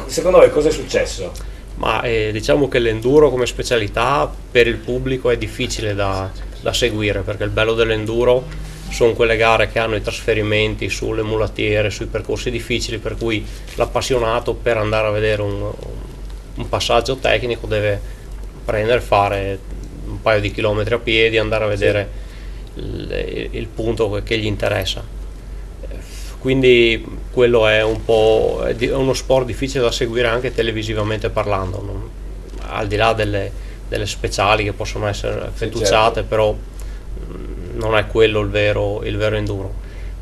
Secondo voi cosa è successo? Ma diciamo che l'enduro come specialità per il pubblico è difficile da seguire, perché il bello dell'enduro sono quelle gare che hanno i trasferimenti sulle mulattiere, sui percorsi difficili, per cui l'appassionato per andare a vedere un passaggio tecnico deve fare un paio di chilometri a piedi, andare a vedere il punto che gli interessa. Quindi quello è è uno sport difficile da seguire anche televisivamente parlando, al di là delle speciali che possono essere fettucciate, però non è quello il vero enduro.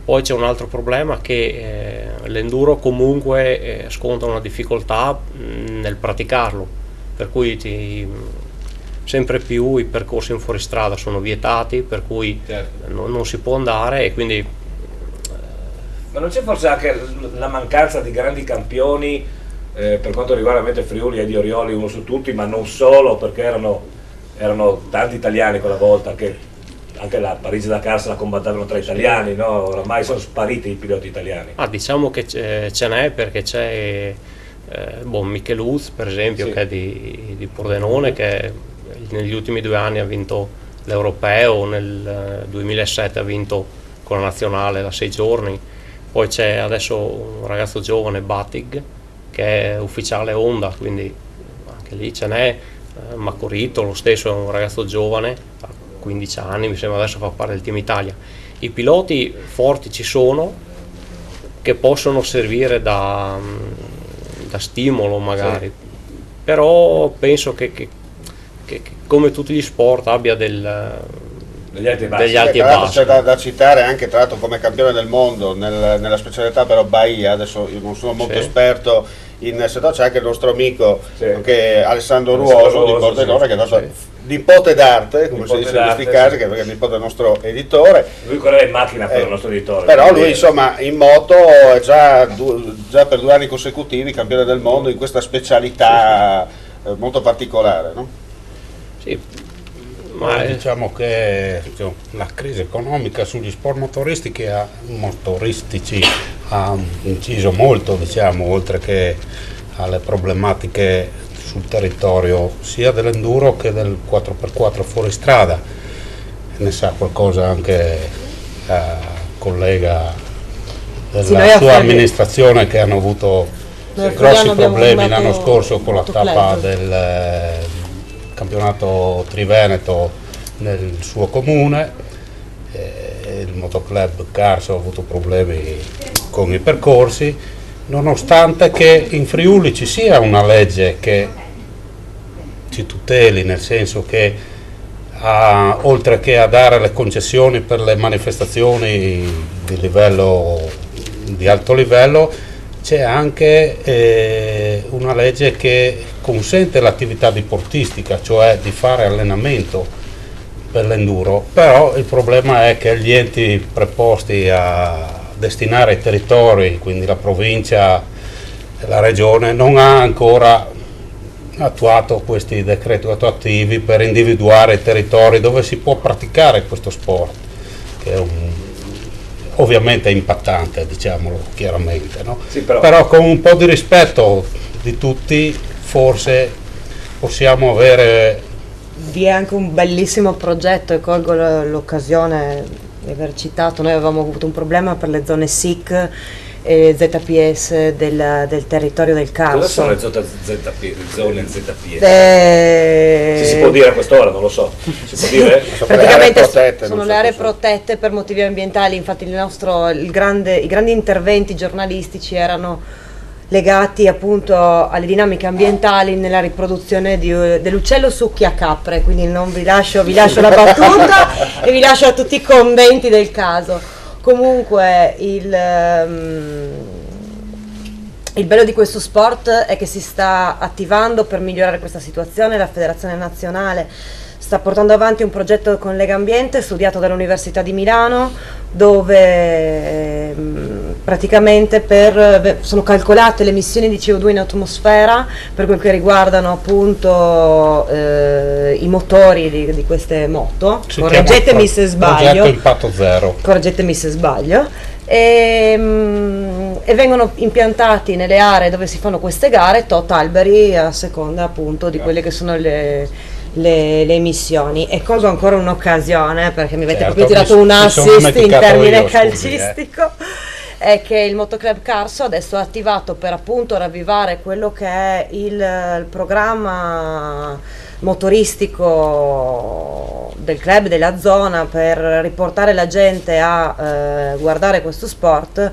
Poi c'è un altro problema, che l'enduro comunque sconta una difficoltà nel praticarlo, per cui sempre più i percorsi in fuoristrada sono vietati, per cui non si può andare, e quindi... Ma non c'è forse anche la mancanza di grandi campioni per quanto riguarda ovviamente Friuli e di Orioli, uno su tutti, ma non solo, perché erano tanti italiani quella volta, che anche la Parigi-Dakar se la combattevano tra italiani, no? Oramai sono spariti i piloti italiani. Diciamo che ce n'è, perché c'è Micheluz per esempio, che è di Pordenone, che negli ultimi 2 anni ha vinto l'Europeo, nel 2007 ha vinto con la nazionale da 6 giorni. Poi c'è adesso un ragazzo giovane, Batig, che è ufficiale Honda, quindi anche lì ce n'è. Macorito lo stesso è un ragazzo giovane, ha 15 anni, mi sembra, adesso fa parte del Team Italia. I piloti forti ci sono, che possono servire da stimolo magari, però penso che come tutti gli sport abbia degli alti e bassi. C'è da citare anche, tra l'altro, come campione del mondo nella specialità però Bahia, adesso io non sono molto esperto in settore, c'è anche il nostro amico che Alessandro Ruoso di Pordenone, che è nostro nipote d'arte, come si dice in questi casi, che è il nipote del nostro editore. Lui correva in macchina per il nostro editore. Però lui insomma in moto è già per 2 anni consecutivi campione del mondo in questa specialità molto particolare, no? Sì. Ma diciamo che la crisi economica sugli sport motoristici ha inciso molto, diciamo, oltre che alle problematiche sul territorio sia dell'enduro che del 4x4 fuoristrada. Ne sa qualcosa anche collega della sua amministrazione, che hanno avuto grossi problemi l'anno scorso con la tappa del campionato Triveneto nel suo comune. Il motoclub Carso ha avuto problemi con i percorsi, nonostante che in Friuli ci sia una legge che ci tuteli, nel senso che oltre che a dare le concessioni per le manifestazioni di alto livello, c'è anche una legge che consente l'attività diportistica, cioè di fare allenamento per l'enduro, però il problema è che gli enti preposti a destinare i territori, quindi la provincia e la regione, non ha ancora attuato questi decreti attuativi per individuare i territori dove si può praticare questo sport, che è ovviamente è impattante, diciamolo chiaramente, no? Sì, però con un po' di rispetto di tutti forse possiamo avere... Vi è anche un bellissimo progetto, e colgo l'occasione di aver citato, noi avevamo avuto un problema per le zone SIC e ZPS del territorio del Carso. Cosa sono le zone ZPS? Se si può dire a quest'ora, non lo so. Si può dire? Praticamente sono le aree protette per motivi ambientali, infatti i grandi interventi giornalistici erano legati appunto alle dinamiche ambientali nella riproduzione dell'uccello succhiacapre, quindi non vi lascio la battuta e vi lascio a tutti i commenti del caso. Comunque il bello di questo sport è che si sta attivando per migliorare questa situazione. La Federazione Nazionale sta portando avanti un progetto con Legambiente studiato dall'Università di Milano, dove praticamente sono calcolate le emissioni di CO2 in atmosfera per quel che riguardano appunto i motori di queste moto. Correggetemi se sbaglio. Progetto Impatto Zero. Correggetemi se sbaglio. E vengono impiantati nelle aree dove si fanno queste gare tot alberi a seconda appunto di quelle che sono le emissioni. E colgo ancora un'occasione, perché mi avete proprio tirato un assist in termine calcistico, è che il Motoclub Carso adesso è attivato per appunto ravvivare quello che è il programma motoristico del club della zona, per riportare la gente a guardare questo sport.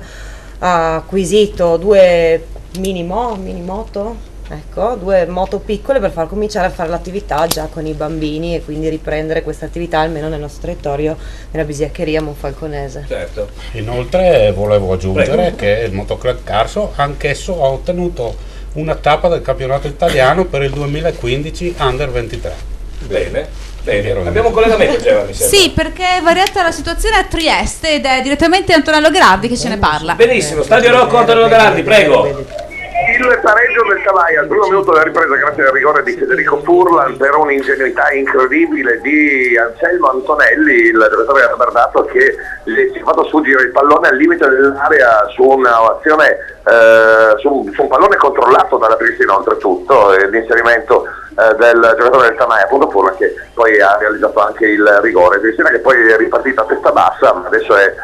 Ha acquisito due minimoto, ecco, due moto piccole per far cominciare a fare l'attività già con i bambini e quindi riprendere questa attività almeno nel nostro territorio, nella bisiaccheria monfalconese. Certo. Inoltre volevo aggiungere che il Motoclub Carso anch'esso ha ottenuto una tappa del campionato italiano per il 2015 Under 23. Bene. Abbiamo un collegamento, Gemma, mi sembra. Sì, perché è variata la situazione a Trieste ed è direttamente Antonello Grandi che ce ne parla. Benissimo, Stadio Rocco, Antonello Grandi, prego. Il pareggio del Calai al primo minuto della ripresa grazie al rigore di Federico Furlan per un'ingenuità incredibile di Anselmo Antonelli, il giocatore arberdato, che si è fatto sfuggire il pallone al limite dell'area su un'azione su un pallone controllato dalla Triestina, oltretutto l'inserimento del giocatore del Tanai, appunto Furlan, che poi ha realizzato anche il rigore. Triestina che poi è ripartita a testa bassa, ma adesso è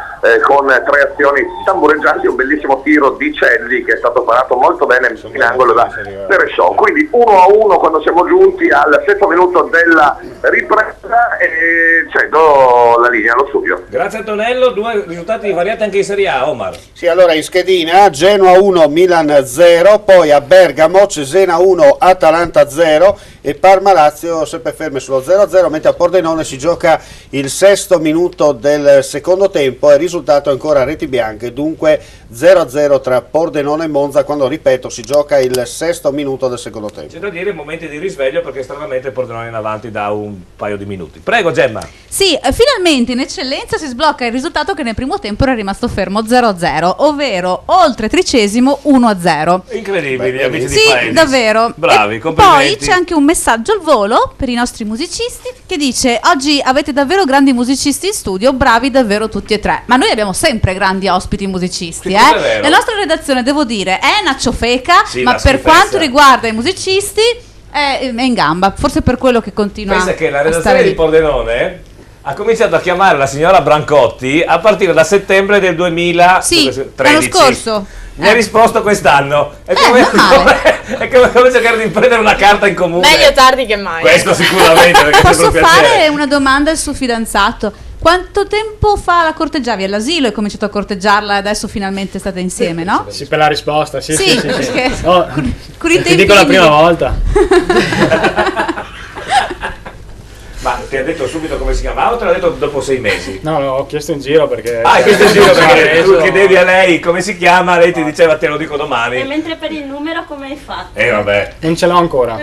con tre azioni tambureggianti, un bellissimo tiro di Celli che è stato parato molto bene in angolo da Peresciò. Quindi 1-1 quando siamo giunti al sesto minuto della ripresa e cedo la linea allo studio. Grazie Antonello, due risultati variati anche in Serie A, Omar. Sì, allora in schedina Genoa 1, Milan 0, poi a Bergamo Cesena 1, Atalanta 0 e Parma-Lazio sempre ferme sullo 0-0, mentre a Pordenone si gioca il sesto minuto del secondo tempo e risultato ancora a reti bianche, dunque 0-0 tra Pordenone e Monza quando, ripeto, si gioca il sesto minuto del secondo tempo. C'è da dire momenti di risveglio perché stranamente Pordenone è in avanti da un paio di minuti. Prego Gemma. Sì, finalmente in eccellenza si sblocca il risultato che nel primo tempo era rimasto fermo 0-0, ovvero oltre tricesimo 1-0. Incredibili gli amici di Sì, Paesi. davvero. Bravi, e complimenti. poi c'è anche un messaggio al volo per i nostri musicisti che dice: oggi avete davvero grandi musicisti in studio, bravi davvero tutti e tre. Ma noi abbiamo sempre grandi ospiti musicisti, Sì, è vero. La nostra redazione, devo dire, è una ciofeca, Sì, ma una per schifezza. quanto riguarda i musicisti è in gamba, forse per quello che continua Pensa che la a redazione stare di lì. Pordenone ha cominciato a chiamare la signora Brancotti a partire da settembre del 2013. L'anno scorso. Mi ha risposto quest'anno. È come cercare di prendere una carta in comune. Meglio tardi che mai. Questo sicuramente. Perché Posso sempre un fare piacere. una domanda al suo fidanzato? Quanto tempo fa la corteggiavi? All'asilo hai cominciato a corteggiarla e adesso finalmente state insieme, no? Sì, per la risposta, sì. Sì, sì. perché Oh, con i ti dico la tempini. prima volta. Ma ti ha detto subito come si chiamava o te l'ha detto dopo 6 mesi? No, l'ho chiesto in giro perché... Ah, hai chiesto in giro perché tu chiedevi a lei come si chiama, lei ti diceva te lo dico domani. E mentre per il numero come hai fatto? Vabbè. Non ce l'ho ancora.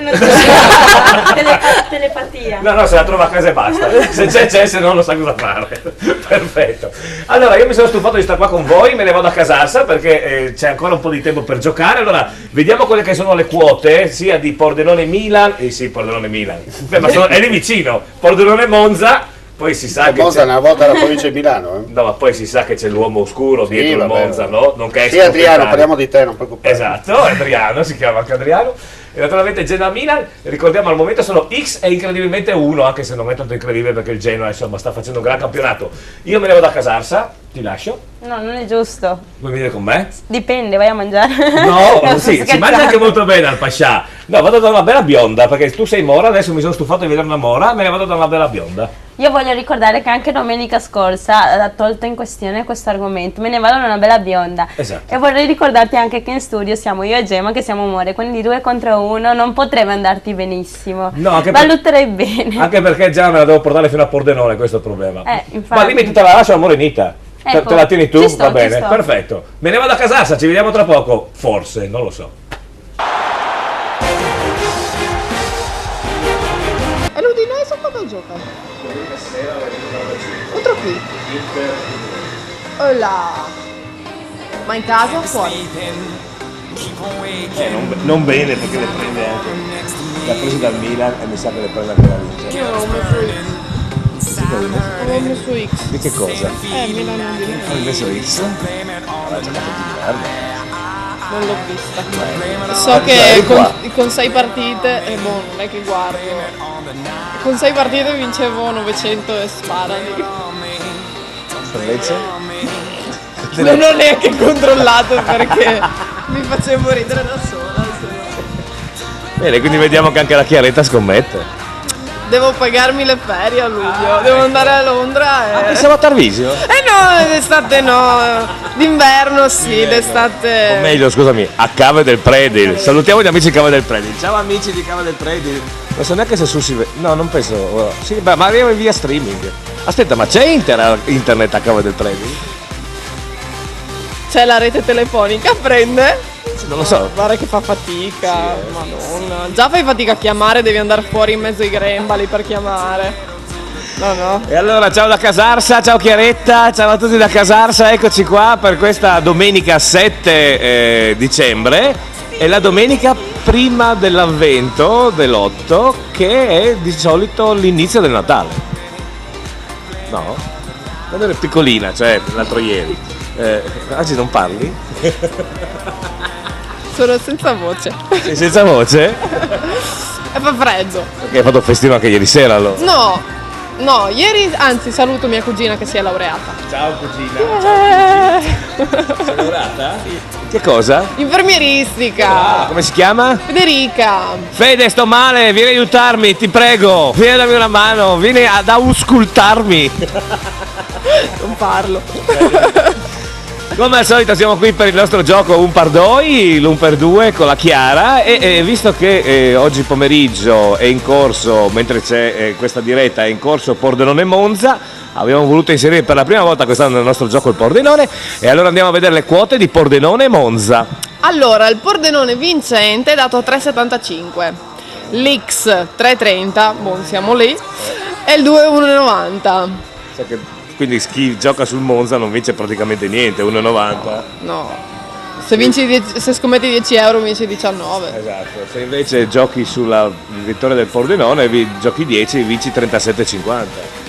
Telepatia. No, se la trova a casa e basta. Se c'è, se no non sa cosa fare. Perfetto. Allora, io mi sono stufato di stare qua con voi, me ne vado a Casarsa perché c'è ancora un po' di tempo per giocare. Allora, vediamo quelle che sono le quote, sia di Pordenone Milan, sì, Pordenone Milan. Beh, ma è lì vicino. Pordenone Monza. Poi si sa che Monza è una volta la provincia di Milano. No, ma poi si sa che c'è l'uomo oscuro dietro il Monza, no? Non che sì, Adriano, parliamo di te, non preoccupare. Esatto, Adriano, si chiama anche Adriano. E naturalmente Genoa-Milan, ricordiamo al momento sono X e incredibilmente 1, anche se non è tanto incredibile perché il Genoa insomma sta facendo un gran campionato. Io me ne vado a Casarsa, ti lascio. No, non è giusto. Vuoi venire con me? Dipende, vai a mangiare. No, sì, si mangia anche molto bene al Pascià. No, vado da una bella bionda, perché tu sei mora, adesso mi sono stufato di vedere una mora, me ne vado da una bella bionda. Io voglio ricordare che anche domenica scorsa ha tolto in questione questo argomento, me ne vado da una bella bionda. Esatto. E vorrei ricordarti anche che in studio siamo io e Gemma che siamo more, quindi 2 contro 1 non potrebbe andarti benissimo. No, anche valuterei bene. Anche perché già me la devo portare fino a Pordenone, questo è il problema. Infatti. Ma dimmi, te la lascio a Morenita. Ecco, te la tieni tu? ci sto, Va bene, ci sto. perfetto. Me ne vado a Casarsa, ci vediamo tra poco. Forse, non lo so. E l'Udinese quando gioca? Contro chi? Oh là. Ma in casa o fuori? Non bene perché le prende anche. Le ha prese dal Milan e mi sa che le prende anche da Vincenzo. Io ho messo X. Di che cosa? Milan Udinese. Hai messo X? Ha giocato di merda. Non l'ho vista. So che con 6 partite, non è che guardo. Con 6 partite vincevo 900 e sparani. Invece? Non ho neanche controllato perché mi facevo ridere da sola. Bene, quindi vediamo che anche la Chiaretta scommette. Devo pagarmi le ferie a luglio, devo andare a Londra e... Pensavo a Tarvisio? No, d'estate no, d'inverno sì, d'estate... O meglio, scusami, a Cave del Predil. Salutiamo gli amici di Cave del Predil. Ciao amici di Cave del Predil. Non so neanche se su si vede. No, non penso. Sì, beh, ma arriva via streaming. Aspetta, ma c'è internet a Cave del Predil? C'è la rete telefonica, prende? Non lo so. Guarda che fa fatica, madonna. Già fai fatica a chiamare, devi andare fuori in mezzo ai grembali per chiamare. No. E allora ciao da Casarsa, ciao Chiaretta, ciao a tutti da Casarsa, eccoci qua per questa domenica 7 dicembre. È la domenica prima dell'avvento dell'8 che è di solito l'inizio del Natale. No? Quando ero piccolina, cioè l'altro ieri. Oggi non parli? Sono senza voce. Sei senza voce? E fa freddo. Perché hai fatto festino anche ieri sera allora? No, ieri anzi saluto mia cugina che si è laureata. Ciao cugina. Sei laureata? Sì. Che cosa? Infermieristica. Come si chiama? Federica. Fede, sto male, vieni a aiutarmi, ti prego. Vieni a darmi una mano, vieni ad auscultarmi. Non parlo. Come al solito siamo qui per il nostro gioco Un par doi, l'un per due con la Chiara e visto che oggi pomeriggio è in corso, mentre c'è questa diretta, è in corso Pordenone Monza, abbiamo voluto inserire per la prima volta quest'anno nel nostro gioco il Pordenone e allora andiamo a vedere le quote di Pordenone Monza. Allora, il Pordenone vincente è dato a 3,75, l'X 3,30, siamo lì, e il 2 1,90. Quindi chi gioca sul Monza non vince praticamente niente, 1,90. No, se scommetti 10 euro vinci 19. Esatto, se invece giochi sulla vittoria del Pordenone, giochi 10 e vinci 37,50.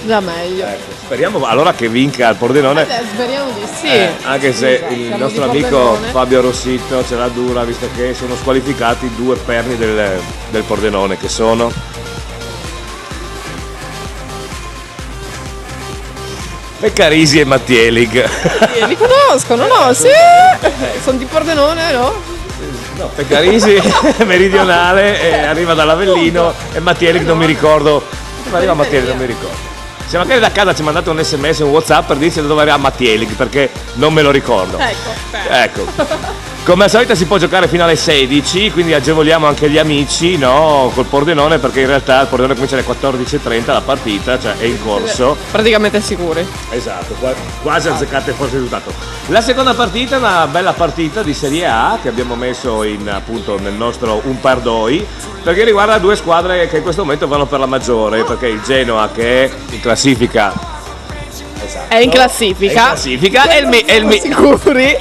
Già meglio. Ecco, speriamo allora che vinca il Pordenone. Speriamo di sì. Anche se Esatto, il siamo nostro di amico Pordenone. Fabio Rossitto ce l'ha dura, visto che sono squalificati 2 perni del Pordenone, che sono... Peccarisi e Mattielig. Li conoscono, no? Sì! Sono di Pordenone, no? No, Peccarisi meridionale arriva dall'Avellino e Mattielig non mi ricordo. Dove arriva Mattielig non mi ricordo. Se magari da casa ci mandate un sms, un WhatsApp per dirci da dove arriva Mattielig perché non me lo ricordo. Ecco. Come al solito si può giocare fino alle 16, quindi agevoliamo anche gli amici, no, col Pordenone, perché in realtà il Pordenone comincia alle 14:30 la partita, cioè è in corso. Praticamente sicuri. Esatto, quasi azzeccate forse il risultato. La seconda partita è una bella partita di Serie A che abbiamo messo in, appunto, nel nostro Un Pardoi, perché riguarda due squadre che in questo momento vanno per la maggiore, perché il Genoa, che è in classifica, esatto, è in classifica e il sicuri.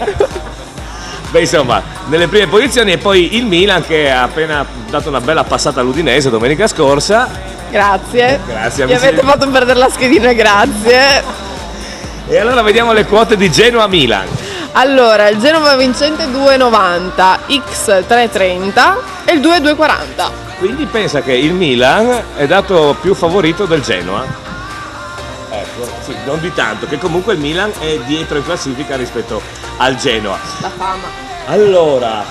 Beh, insomma, nelle prime posizioni, e poi il Milan che ha appena dato una bella passata all'Udinese domenica scorsa. Grazie. Grazie, mi amici. avete fatto perdere la schedina, grazie. E allora vediamo le quote di Genoa-Milan. Allora, il Genova vincente 2,90, X 3,30 e il 2,240. Quindi pensa che il Milan è dato più favorito del Genoa. Ecco, sì, non di tanto, che comunque il Milan è dietro in classifica rispetto al Genoa. La fama. Allora,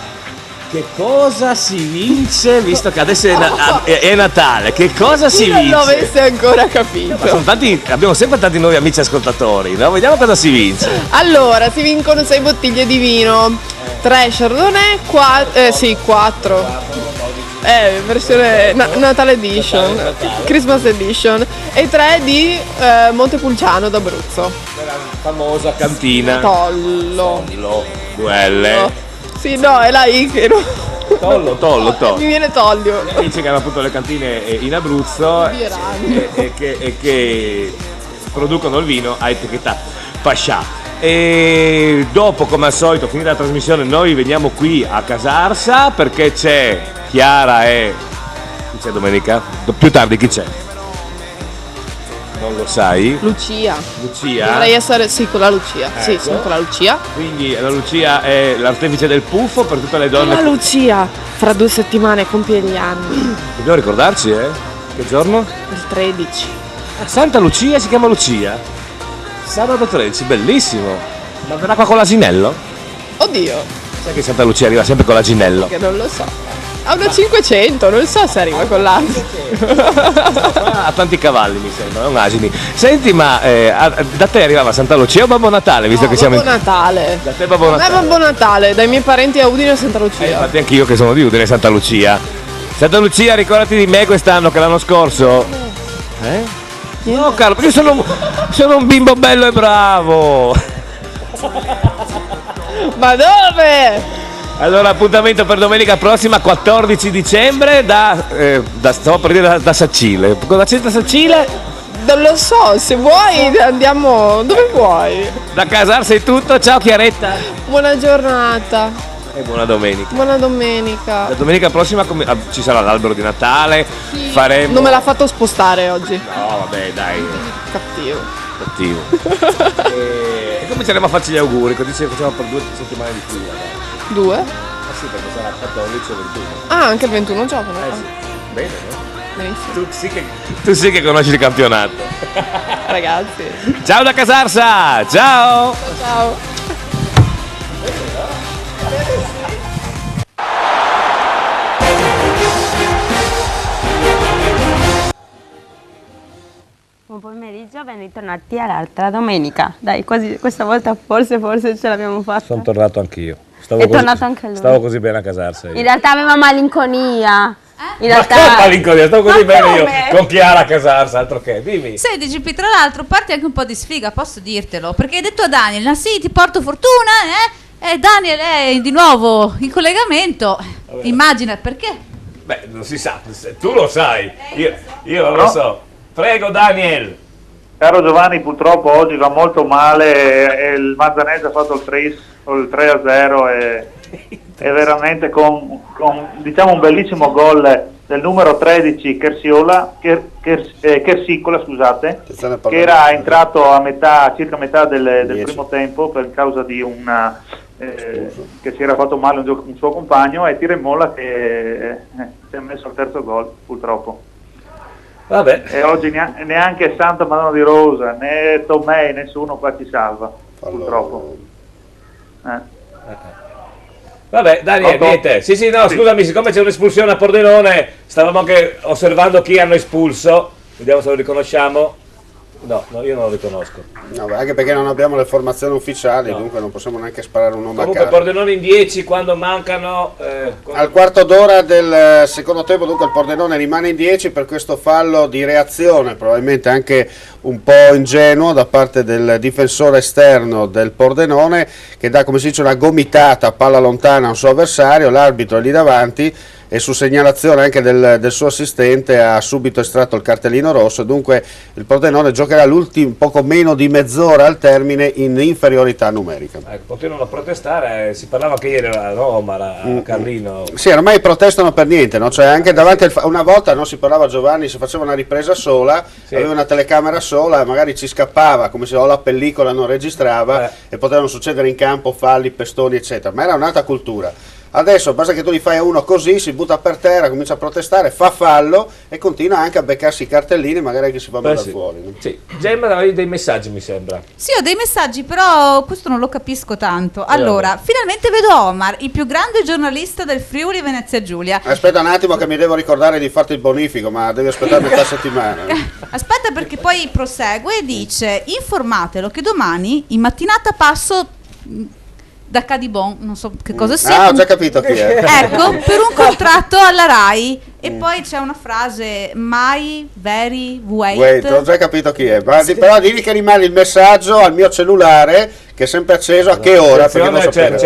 che cosa si vince, visto che adesso è Natale, che cosa si vince? Non lo avesse ancora capito. Ma sono tanti, abbiamo sempre tanti nuovi amici ascoltatori, no? Vediamo cosa si vince. Allora, si vincono 6 bottiglie di vino, 3 Chardonnay, 4. Versione Natale Edition, Christmas Edition, e 3 di Montepulciano d'Abruzzo. La famosa cantina Tollo. QL. Sì, no, è la I che non... Tollo. Mi viene Tollio. Dice che hanno appunto le cantine in Abruzzo e che producono il vino a etichetta Pascià. E dopo, come al solito, finita la trasmissione, noi veniamo qui a Casarsa perché c'è Chiara e... chi c'è domenica? Più tardi chi c'è? Non lo sai? Lucia. Dovrei essere con la Lucia. Ecco. Sì, sono con la Lucia. Quindi la Lucia è l'artefice del puffo per tutte le donne. La Lucia fra 2 settimane compie gli anni. Dobbiamo ricordarci, Che giorno? Il 13. Santa Lucia si chiama Lucia. Sabato 13, bellissimo. Ma verrà qua con l'asinello? Oddio. Sai che Santa Lucia arriva sempre con l'asinello? Che non lo so. Ha una 500, non so se arriva con l'asino. Ha tanti cavalli, mi sembra, non asini. Senti, ma da te arrivava Santa Lucia o Babbo Natale? Visto che siamo Babbo Natale. Da te Babbo Natale. Babbo Natale, dai miei parenti a Udine e Santa Lucia. Infatti anch'io che sono di Udine e Santa Lucia. Santa Lucia, ricordati di me quest'anno che l'anno scorso. No, caro, perché sono un bimbo bello e bravo. Ma dove? Allora, appuntamento per domenica prossima, 14 dicembre, stavo per dire da Sacile. Cosa c'è da Sacile? Non lo so, se vuoi andiamo dove vuoi. Da Casarsa è tutto, ciao Chiaretta. Buona giornata. E buona domenica. Buona domenica. La domenica prossima ci sarà l'albero di Natale. Sì. Faremo... Non me l'ha fatto spostare oggi. No, vabbè, dai. Cattivo. E cominceremo a farci gli auguri, così ci facciamo per 2 settimane di fila. 2? Sì, perché sarà 14 e 21. Ah, anche il 21 giocano? Sì. Bene, no? Benissimo. Tu sì che conosci il campionato. Ragazzi. Ciao da Casarsa! Ciao! Ciao. Buon pomeriggio, ben ritornati all'altra domenica. Dai, quasi questa volta forse ce l'abbiamo fatta. Sono tornato anch'io. Tornato anche lui. Stavo così bene a Casarsa. In realtà aveva malinconia. In realtà... Ma malinconia, stavo così bene io con Chiara a Casarsa, altro che, dimmi. Senti GP, tra l'altro parti anche un po' di sfiga, posso dirtelo, perché hai detto a Daniel, ah sì, ti porto fortuna, E Daniel è di nuovo in collegamento. Vabbè. Immagina perché? Beh, non si sa, tu lo sai, io non lo so. Prego Daniel. Caro Giovanni, purtroppo oggi va molto male e il Manzanese ha fatto il 3-0 e veramente con diciamo un bellissimo gol del numero 13 Kersicola, scusate, che era entrato a circa metà del primo tempo per causa di che si era fatto male un suo compagno, e tira in molla che si è messo al terzo gol purtroppo. Vabbè. E oggi neanche Santa Madonna di Rosa né Tomei, nessuno qua ci salva purtroppo. Vabbè, Daniel, niente. Sì, no, scusami, siccome c'è un'espulsione a Pordenone, stavamo anche osservando chi hanno espulso. Vediamo se lo riconosciamo. No, io non lo riconosco. No, anche perché non abbiamo le formazioni ufficiali, dunque non possiamo neanche sparare un nome Comunque a caso. Pordenone in 10 quando mancano... Al quarto d'ora del secondo tempo dunque il Pordenone rimane in 10 per questo fallo di reazione, probabilmente anche un po' ingenuo da parte del difensore esterno del Pordenone, che dà, come si dice, una gomitata a palla lontana a un suo avversario. L'arbitro è lì davanti e su segnalazione anche del suo assistente ha subito estratto il cartellino rosso. Dunque il Pordenone giocherà l'ultimo poco meno di mezz'ora al termine in inferiorità numerica. Continuano a protestare, si parlava che ieri a Roma, a Carlino. Sì, ormai protestano per niente, no? Cioè anche davanti una volta si parlava, Giovanni, si faceva una ripresa sola, aveva una telecamera sola, magari ci scappava, come se la pellicola non registrava e potevano succedere in campo falli, pestoni eccetera, ma era un'altra cultura. Adesso basta che tu gli fai a uno così, si butta per terra, comincia a protestare, fa fallo e continua anche a beccarsi i cartellini, magari che si fa mandare fuori. No? Sì. Gemma, avevi dei messaggi, mi sembra. Sì, ho dei messaggi, però questo non lo capisco tanto. Allora, finalmente vedo Omar, il più grande giornalista del Friuli Venezia Giulia. Aspetta un attimo che mi devo ricordare di farti il bonifico, ma devi aspettare metà settimana. Aspetta, perché poi prosegue e dice: informatelo che domani in mattinata passo da Cadibon, non so che cosa sia. Ah, ho già capito chi è. Ecco, per un contratto alla RAI. E poi c'è una frase: my very wait. Ho già capito chi è. Ma però digli che rimane il messaggio al mio cellulare, che è sempre acceso, a che ora? C'è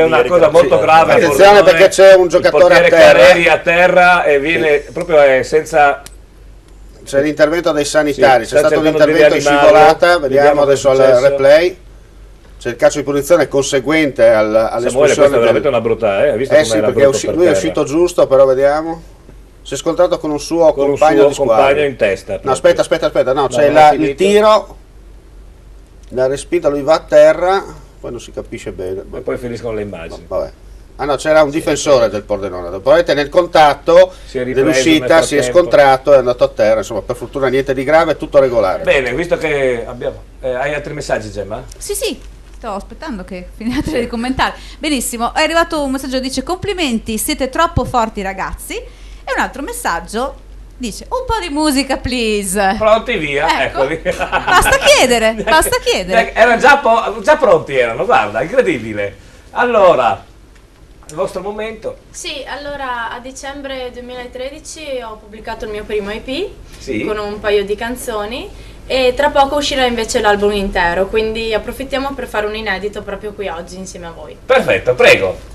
una cosa molto grave. Attenzione, perché c'è un giocatore a terra. Carreri a terra e viene proprio senza... C'è l'intervento dei sanitari, Sì, c'è stato un intervento in scivolata, vediamo adesso al replay. C'è il calcio di punizione conseguente all'espulsione. È veramente una brutta, hai visto sì, perché lui è uscito giusto, però vediamo. Si è scontrato con un suo compagno di squadra. Compagno in testa. No, aspetta, no, c'è il tiro, la respinta, lui va a terra, poi non si capisce bene. E poi finiscono le immagini. Vabbè. Ah no, c'era un difensore del Pordenone, probabilmente nel contatto dell'uscita si è scontrato e è andato a terra, insomma per fortuna niente di grave, tutto regolare. Bene, visto che abbiamo... hai altri messaggi, Gemma? Sì, sto aspettando che finiate di commentare. Benissimo, è arrivato un messaggio che dice: complimenti, siete troppo forti ragazzi. E un altro messaggio dice: un po' di musica please. Pronti, via, eccoli. Basta chiedere. Erano già pronti, guarda, incredibile. Allora, il vostro momento. Sì, allora a dicembre 2013 ho pubblicato il mio primo EP con un paio di canzoni e tra poco uscirà invece l'album intero, quindi approfittiamo per fare un inedito proprio qui oggi insieme a voi. Perfetto, prego.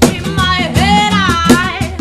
In my head I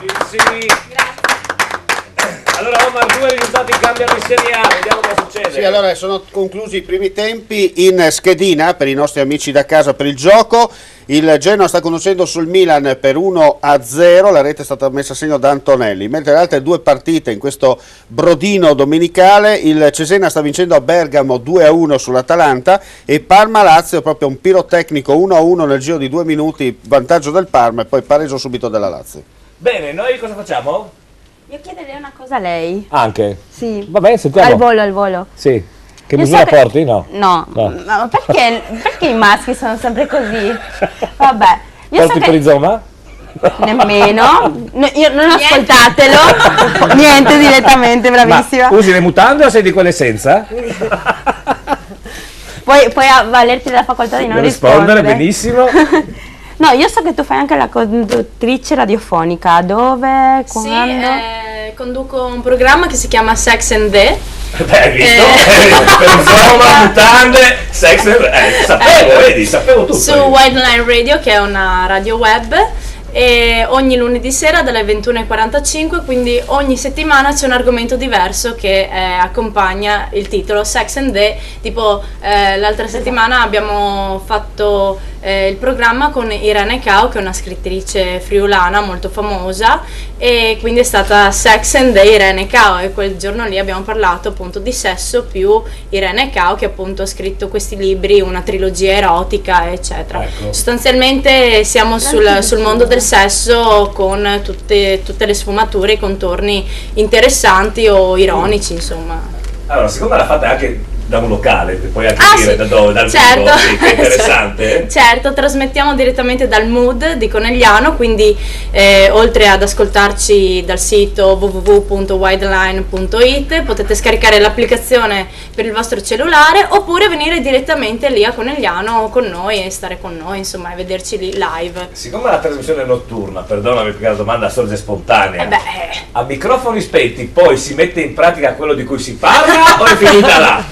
bravissimi. Allora Omar, 2 risultati cambiano in Serie A, vediamo cosa succede. Sì, allora sono conclusi i primi tempi in schedina per i nostri amici da casa per il gioco. Il Genoa sta conducendo sul Milan per 1-0, la rete è stata messa a segno da Antonelli, mentre le altre 2 partite in questo brodino domenicale, il Cesena sta vincendo a Bergamo 2-1 sull'Atalanta e Parma-Lazio proprio un pirotecnico 1-1 nel giro di 2 minuti, vantaggio del Parma e poi pareggio subito della Lazio. Bene, noi cosa facciamo? Io chiederei una cosa a lei. Anche? Sì. Vabbè, sentiamo. Al volo. Sì. Che Io misura so che- porti? No. No, ma perché i maschi sono sempre così? Vabbè. Io Porti so per che... Izoma? Nemmeno. Io non ascoltatelo. Niente, direttamente, bravissima. Ma usi le mutande o sei di quelle senza? Puoi avvalerti della facoltà di non rispondere, rispondere. benissimo. No, io so che tu fai anche la conduttrice radiofonica. Dove? Sì, Quando? conduco un programma che si chiama Sex and The. Beh, hai visto? Per Izoma, mutande, sex sapevo, vedi, sapevo tutto. Su Wildline Radio, che è una radio web, e ogni lunedì sera dalle 21:45, quindi ogni settimana c'è un argomento diverso che accompagna il titolo Sex and The. Tipo l'altra settimana abbiamo fatto il programma con Irene Cao, che è una scrittrice friulana molto famosa, e quindi è stata Sex and The Irene Cao, e quel giorno lì abbiamo parlato appunto di sesso più Irene Cao, che appunto ha scritto questi libri, una trilogia erotica eccetera. Ecco. Sostanzialmente siamo sul mondo del sesso con tutte le sfumature, i contorni interessanti o ironici, insomma. Allora, secondo me l'ha fatta anche da un locale, puoi anche dire sì, da dove, dal certo. vivo, sì, che è interessante. Certo, trasmettiamo direttamente dal Mood di Conegliano, quindi oltre ad ascoltarci dal sito www.wideline.it potete scaricare l'applicazione per il vostro cellulare, oppure venire direttamente lì a Conegliano con noi e stare con noi, insomma, e vederci lì live. Siccome la trasmissione è notturna, perdonami perché la domanda sorge spontanea, a microfoni spenti poi si mette in pratica quello di cui si parla o è finita là?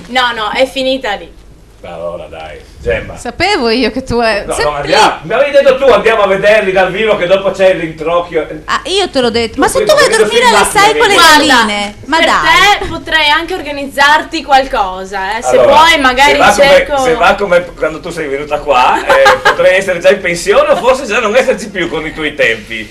No, è finita lì. Allora dai, Gemma. Sapevo io che tu è. No, andiamo, mi avevi detto tu, andiamo a vederli dal vivo che dopo c'è l'introcchio. Ah, io te l'ho detto. Ma se prima tu vai a vedo dormire alle filmati, 6 con le Guarda, galline, ma per dai. te potrei anche organizzarti qualcosa, se Allora, vuoi magari cerco. se va come quando tu sei venuta qua, potrei essere già in pensione o forse già non esserci più con i tuoi tempi.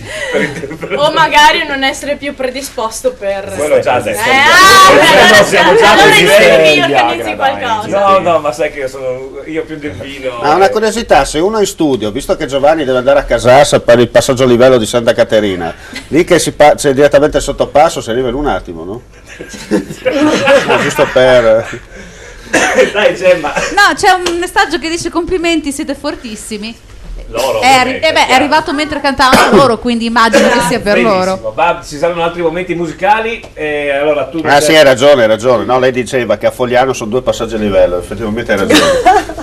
O magari non essere più predisposto per. Quello già adesso. Allora siamo già direi che organizzi qualcosa. No, ma sai che io più del vino. Ma una curiosità, se uno è in studio, visto che Giovanni deve andare a Casassa per il passaggio a livello di Santa Caterina, lì che c'è direttamente il sottopasso, si arriva in un attimo, no? No, giusto per... Dai Gemma. No, c'è un messaggio che dice complimenti, siete fortissimi. Loro, È arrivato mentre cantavano loro, quindi immagino che sia per loro. Ma ci saranno altri momenti musicali e allora tu... sì, hai ragione. No, lei diceva che a Fogliano sono 2 passaggi a livello, effettivamente hai ragione.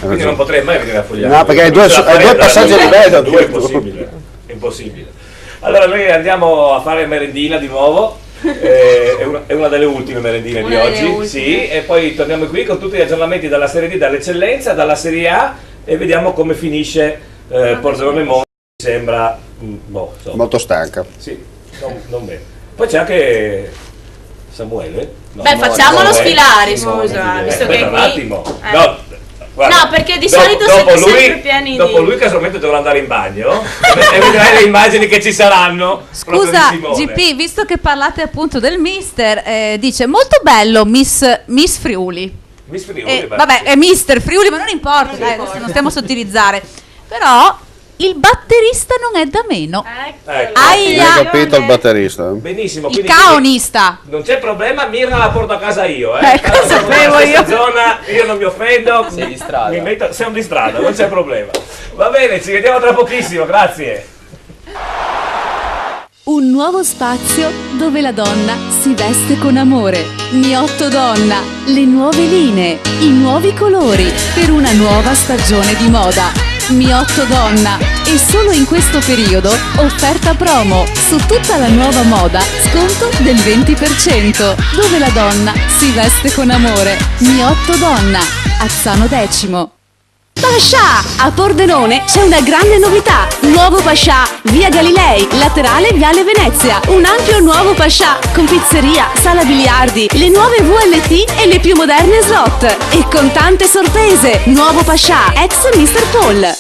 Quindi non potrei mai venire a Fogliano. No, perché hai due passaggi a livello. Due è impossibile. Allora noi andiamo a fare merendina di nuovo. È una delle ultime merendine di oggi, sì, e poi torniamo qui con tutti gli aggiornamenti dalla Serie D, dall'eccellenza, dalla Serie A, e vediamo come finisce Pordenone Monza. Mi sembra molto stanca. Sì, non bene. Poi c'è anche Samuele. Facciamolo sfilare, scusa, visto che è un qui. attimo. No, guarda, no, perché di solito siete sempre pieni dopo di... lui casualmente dovrà andare in bagno e vedrai le immagini che ci saranno. Scusa GP, visto che parlate appunto del mister, dice molto bello Miss Friuli. Miss Friuli, vabbè, è Mister Friuli, ma non importa, dai, adesso non stiamo a sottilizzare. Però il batterista non è da meno. Hai capito il batterista? Benissimo, il caonista. Non c'è problema, Mirna la porto a casa io. Sapevo io. Zona, io non mi offendo. Sei di strada. Siamo di strada, non c'è problema. Va bene, ci vediamo tra pochissimo, grazie. Un nuovo spazio dove la donna si veste con amore. Miotto Donna, le nuove linee, i nuovi colori per una nuova stagione di moda. Miotto Donna, e solo in questo periodo offerta promo su tutta la nuova moda, sconto del 20%, dove la donna si veste con amore. Miotto Donna, Azzano Decimo. Pascià! A Pordenone c'è una grande novità. Nuovo Pascià, via Galilei, laterale viale Venezia. Un ampio nuovo Pascià con pizzeria, sala biliardi, le nuove VLT e le più moderne slot. E con tante sorprese. Nuovo Pascià, ex Mr. Paul.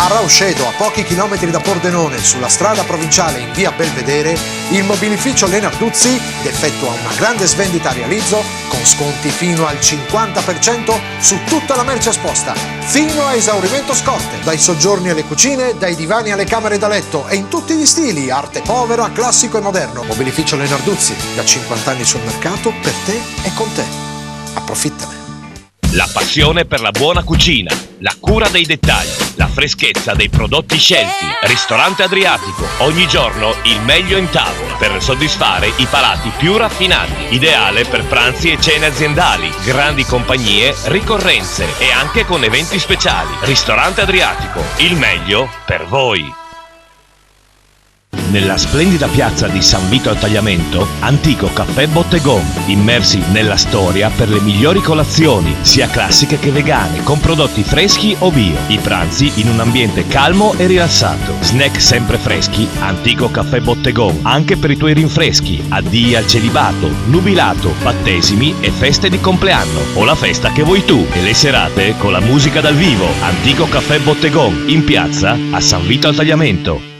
A Rauscedo, a pochi chilometri da Pordenone, sulla strada provinciale in via Belvedere, il mobilificio Lenarduzzi effettua una grande svendita a realizzo con sconti fino al 50% su tutta la merce esposta, fino a esaurimento scorte, dai soggiorni alle cucine, dai divani alle camere da letto e in tutti gli stili, arte povera, classico e moderno. Mobilificio Lenarduzzi, da 50 anni sul mercato, per te e con te. Approfittane. La passione per la buona cucina, la cura dei dettagli, la freschezza dei prodotti scelti. Ristorante Adriatico, ogni giorno il meglio in tavola per soddisfare i palati più raffinati. Ideale per pranzi e cene aziendali, grandi compagnie, ricorrenze e anche con eventi speciali. Ristorante Adriatico, il meglio per voi. Nella splendida piazza di San Vito al Tagliamento, antico caffè Bottegon, immersi nella storia per le migliori colazioni, sia classiche che vegane, con prodotti freschi o bio. I pranzi in un ambiente calmo e rilassato. Snack sempre freschi, antico caffè Bottegon, anche per i tuoi rinfreschi, addii al celibato, nubilato, battesimi e feste di compleanno, o la festa che vuoi tu, e le serate con la musica dal vivo. Antico caffè Bottegon, in piazza a San Vito al Tagliamento.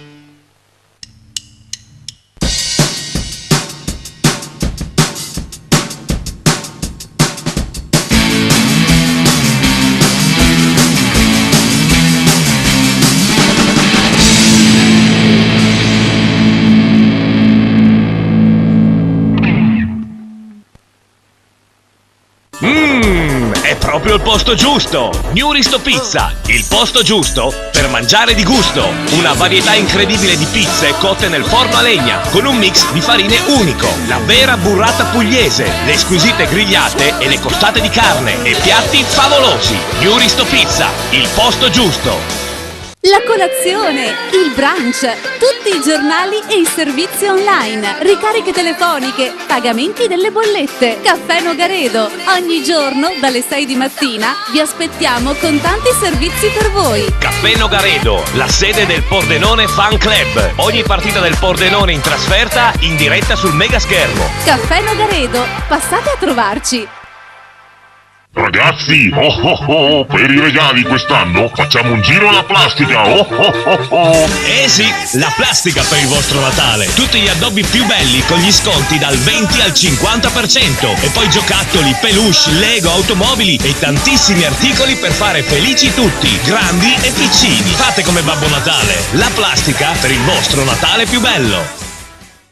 È proprio il posto giusto! New Risto Pizza, il posto giusto per mangiare di gusto. Una varietà incredibile di pizze cotte nel forno a legna, con un mix di farine unico. La vera burrata pugliese, le squisite grigliate e le costate di carne e piatti favolosi. New Risto Pizza, il posto giusto. La colazione, il brunch, tutti i giornali e i servizi online, ricariche telefoniche, pagamenti delle bollette, Caffè Nogaredo. Ogni giorno dalle 6 di mattina vi aspettiamo con tanti servizi per voi. Caffè Nogaredo, la sede del Pordenone Fan Club. Ogni partita del Pordenone in trasferta in diretta sul mega schermo. Caffè Nogaredo, passate a trovarci. Ragazzi, per i regali quest'anno facciamo un giro alla plastica. Eh sì, la plastica per il vostro Natale. Tutti gli addobbi più belli con gli sconti dal 20 al 50%. E poi giocattoli, peluche, Lego, automobili e tantissimi articoli per fare felici tutti, grandi e piccini. Fate come Babbo Natale, la plastica per il vostro Natale più bello.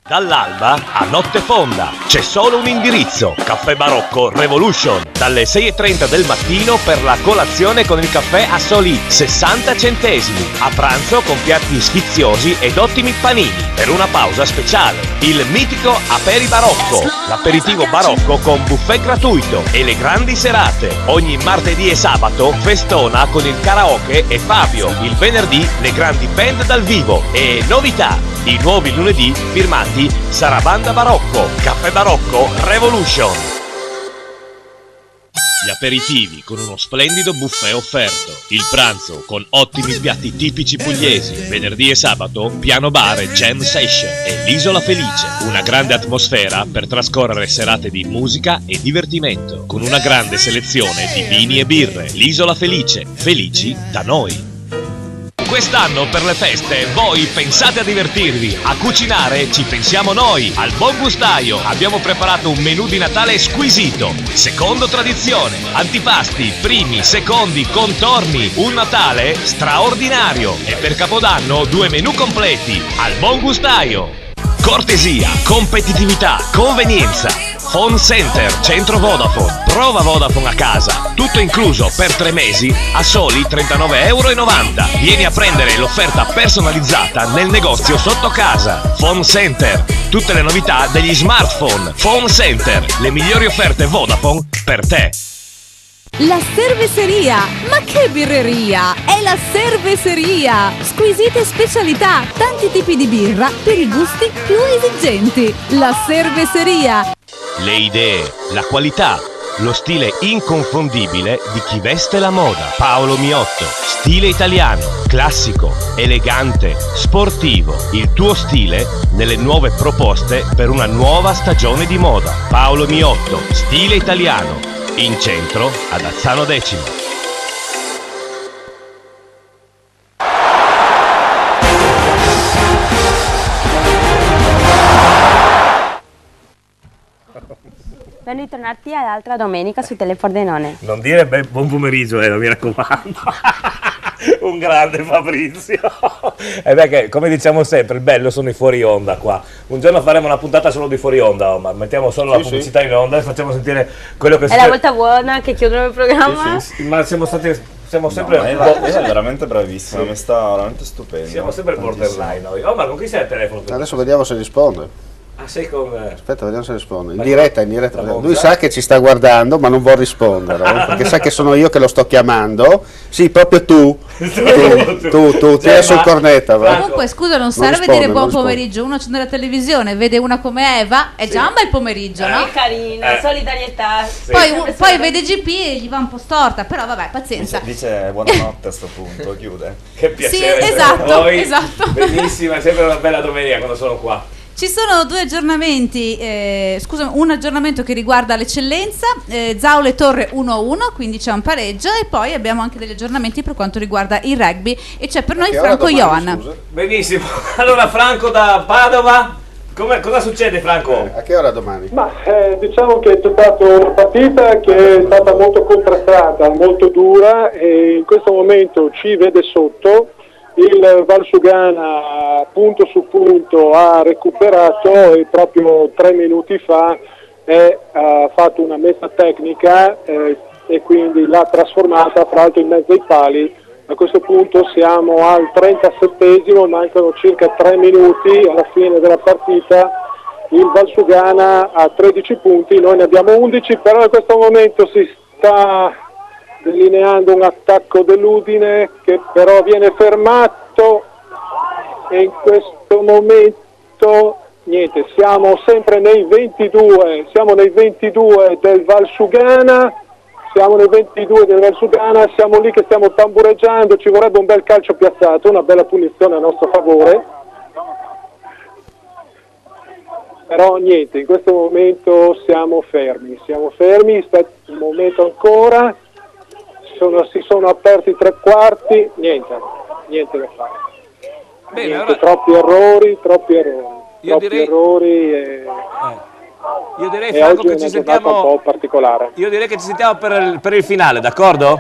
Dall'alba a notte fonda c'è solo un indirizzo: Caffè Barocco Revolution, dalle 6:30 del mattino per la colazione con il caffè a soli 60 centesimi, a pranzo con piatti sfiziosi ed ottimi panini, per una pausa speciale il mitico Aperi Barocco, l'aperitivo barocco con buffet gratuito, e le grandi serate. Ogni martedì e sabato festona con il karaoke e Fabio, il venerdì le grandi band dal vivo e novità: i nuovi lunedì firmati Sarabanda Barocco, Caffè Barocco Revolution. Gli aperitivi con uno splendido buffet offerto, il pranzo con ottimi piatti tipici pugliesi, venerdì e sabato piano bar e jam session, e l'Isola Felice, una grande atmosfera per trascorrere serate di musica e divertimento, con una grande selezione di vini e birre. L'Isola Felice, felici da noi. Quest'anno per le feste voi pensate a divertirvi, a cucinare ci pensiamo noi. Al Buon Gustaio abbiamo preparato un menù di Natale squisito, secondo tradizione, antipasti, primi, secondi, contorni, un Natale straordinario. E per Capodanno 2 menù completi. Al Buon Gustaio. Cortesia, competitività, convenienza. Phone Center, centro Vodafone. Prova Vodafone a casa. Tutto incluso per 3 mesi a soli €39,90. Vieni a prendere l'offerta personalizzata nel negozio sotto casa. Phone Center. Tutte le novità degli smartphone. Phone Center. Le migliori offerte Vodafone per te. La cerveseria! Ma che birreria! È la cerveseria! Squisite specialità, tanti tipi di birra per i gusti più esigenti. La cerveseria! Le idee, la qualità, lo stile inconfondibile di chi veste la moda. Paolo Miotto, stile italiano, classico, elegante, sportivo. Il tuo stile nelle nuove proposte per una nuova stagione di moda. Paolo Miotto, stile italiano, in centro ad Azzano Decimo. Ben ritornati all'altra domenica su Telepordenone. Non dire buon pomeriggio, mi raccomando. Un grande Fabrizio. E beh, che, come diciamo sempre, il bello sono i fuori onda qua. Un giorno faremo una puntata solo di fuori onda, Omar. Mettiamo solo la pubblicità in onda e facciamo sentire quello che è la volta buona che chiudono il programma. Sì, ma siamo sempre Eva è veramente bravissima, mi sta veramente stupendo. Siamo sempre borderline noi. Omar, con chi sei al telefono? Adesso vediamo se risponde. Ah, sei con... Aspetta, vediamo se risponde. In diretta. Lui sa che ci sta guardando, ma non vuol rispondere, perché sa che sono io che lo sto chiamando. Sì, proprio tu tira sul cornetta. Comunque, scusa, non serve dire buon pomeriggio. Uno accende la televisione, vede una come Eva, è già un bel pomeriggio, no? È carina, solidarietà. Sì. Poi vede GP e gli va un po' storta, però vabbè, pazienza. Dice buonanotte a sto punto, chiude. Che piacere. Sì, esatto. Bellissima, è sempre una bella domenica quando sono qua. Ci sono due aggiornamenti, un aggiornamento che riguarda l'eccellenza, Zaule Torre 1-1, quindi c'è un pareggio, e poi abbiamo anche degli aggiornamenti per quanto riguarda il rugby, e c'è per noi Franco Ioan. Benissimo, allora Franco da Padova, cosa succede Franco? A che ora domani? Ma diciamo che c'è stata una partita che è stata molto contrastata, molto dura, e in questo momento ci vede sotto. Il Valsugana punto su punto ha recuperato e proprio 3 minuti fa ha fatto una messa tecnica e quindi l'ha trasformata fra l'altro in mezzo ai pali. A questo punto siamo al 37esimo, mancano circa 3 minuti alla fine della partita. Il Valsugana ha 13 punti, noi ne abbiamo 11, però in questo momento si sta delineando un attacco dell'Udine che però viene fermato, e in questo momento niente, siamo sempre nei 22, del Valsugana, siamo lì che stiamo tambureggiando, ci vorrebbe un bel calcio piazzato, una bella punizione a nostro favore, però niente, in questo momento siamo fermi, aspetta un momento ancora. Si sono aperti 3 quarti, niente da fare. Bene, niente, allora... troppi errori. Io direi Franco che ci sentiamo un po' particolare. Io direi che ci sentiamo per il finale, d'accordo?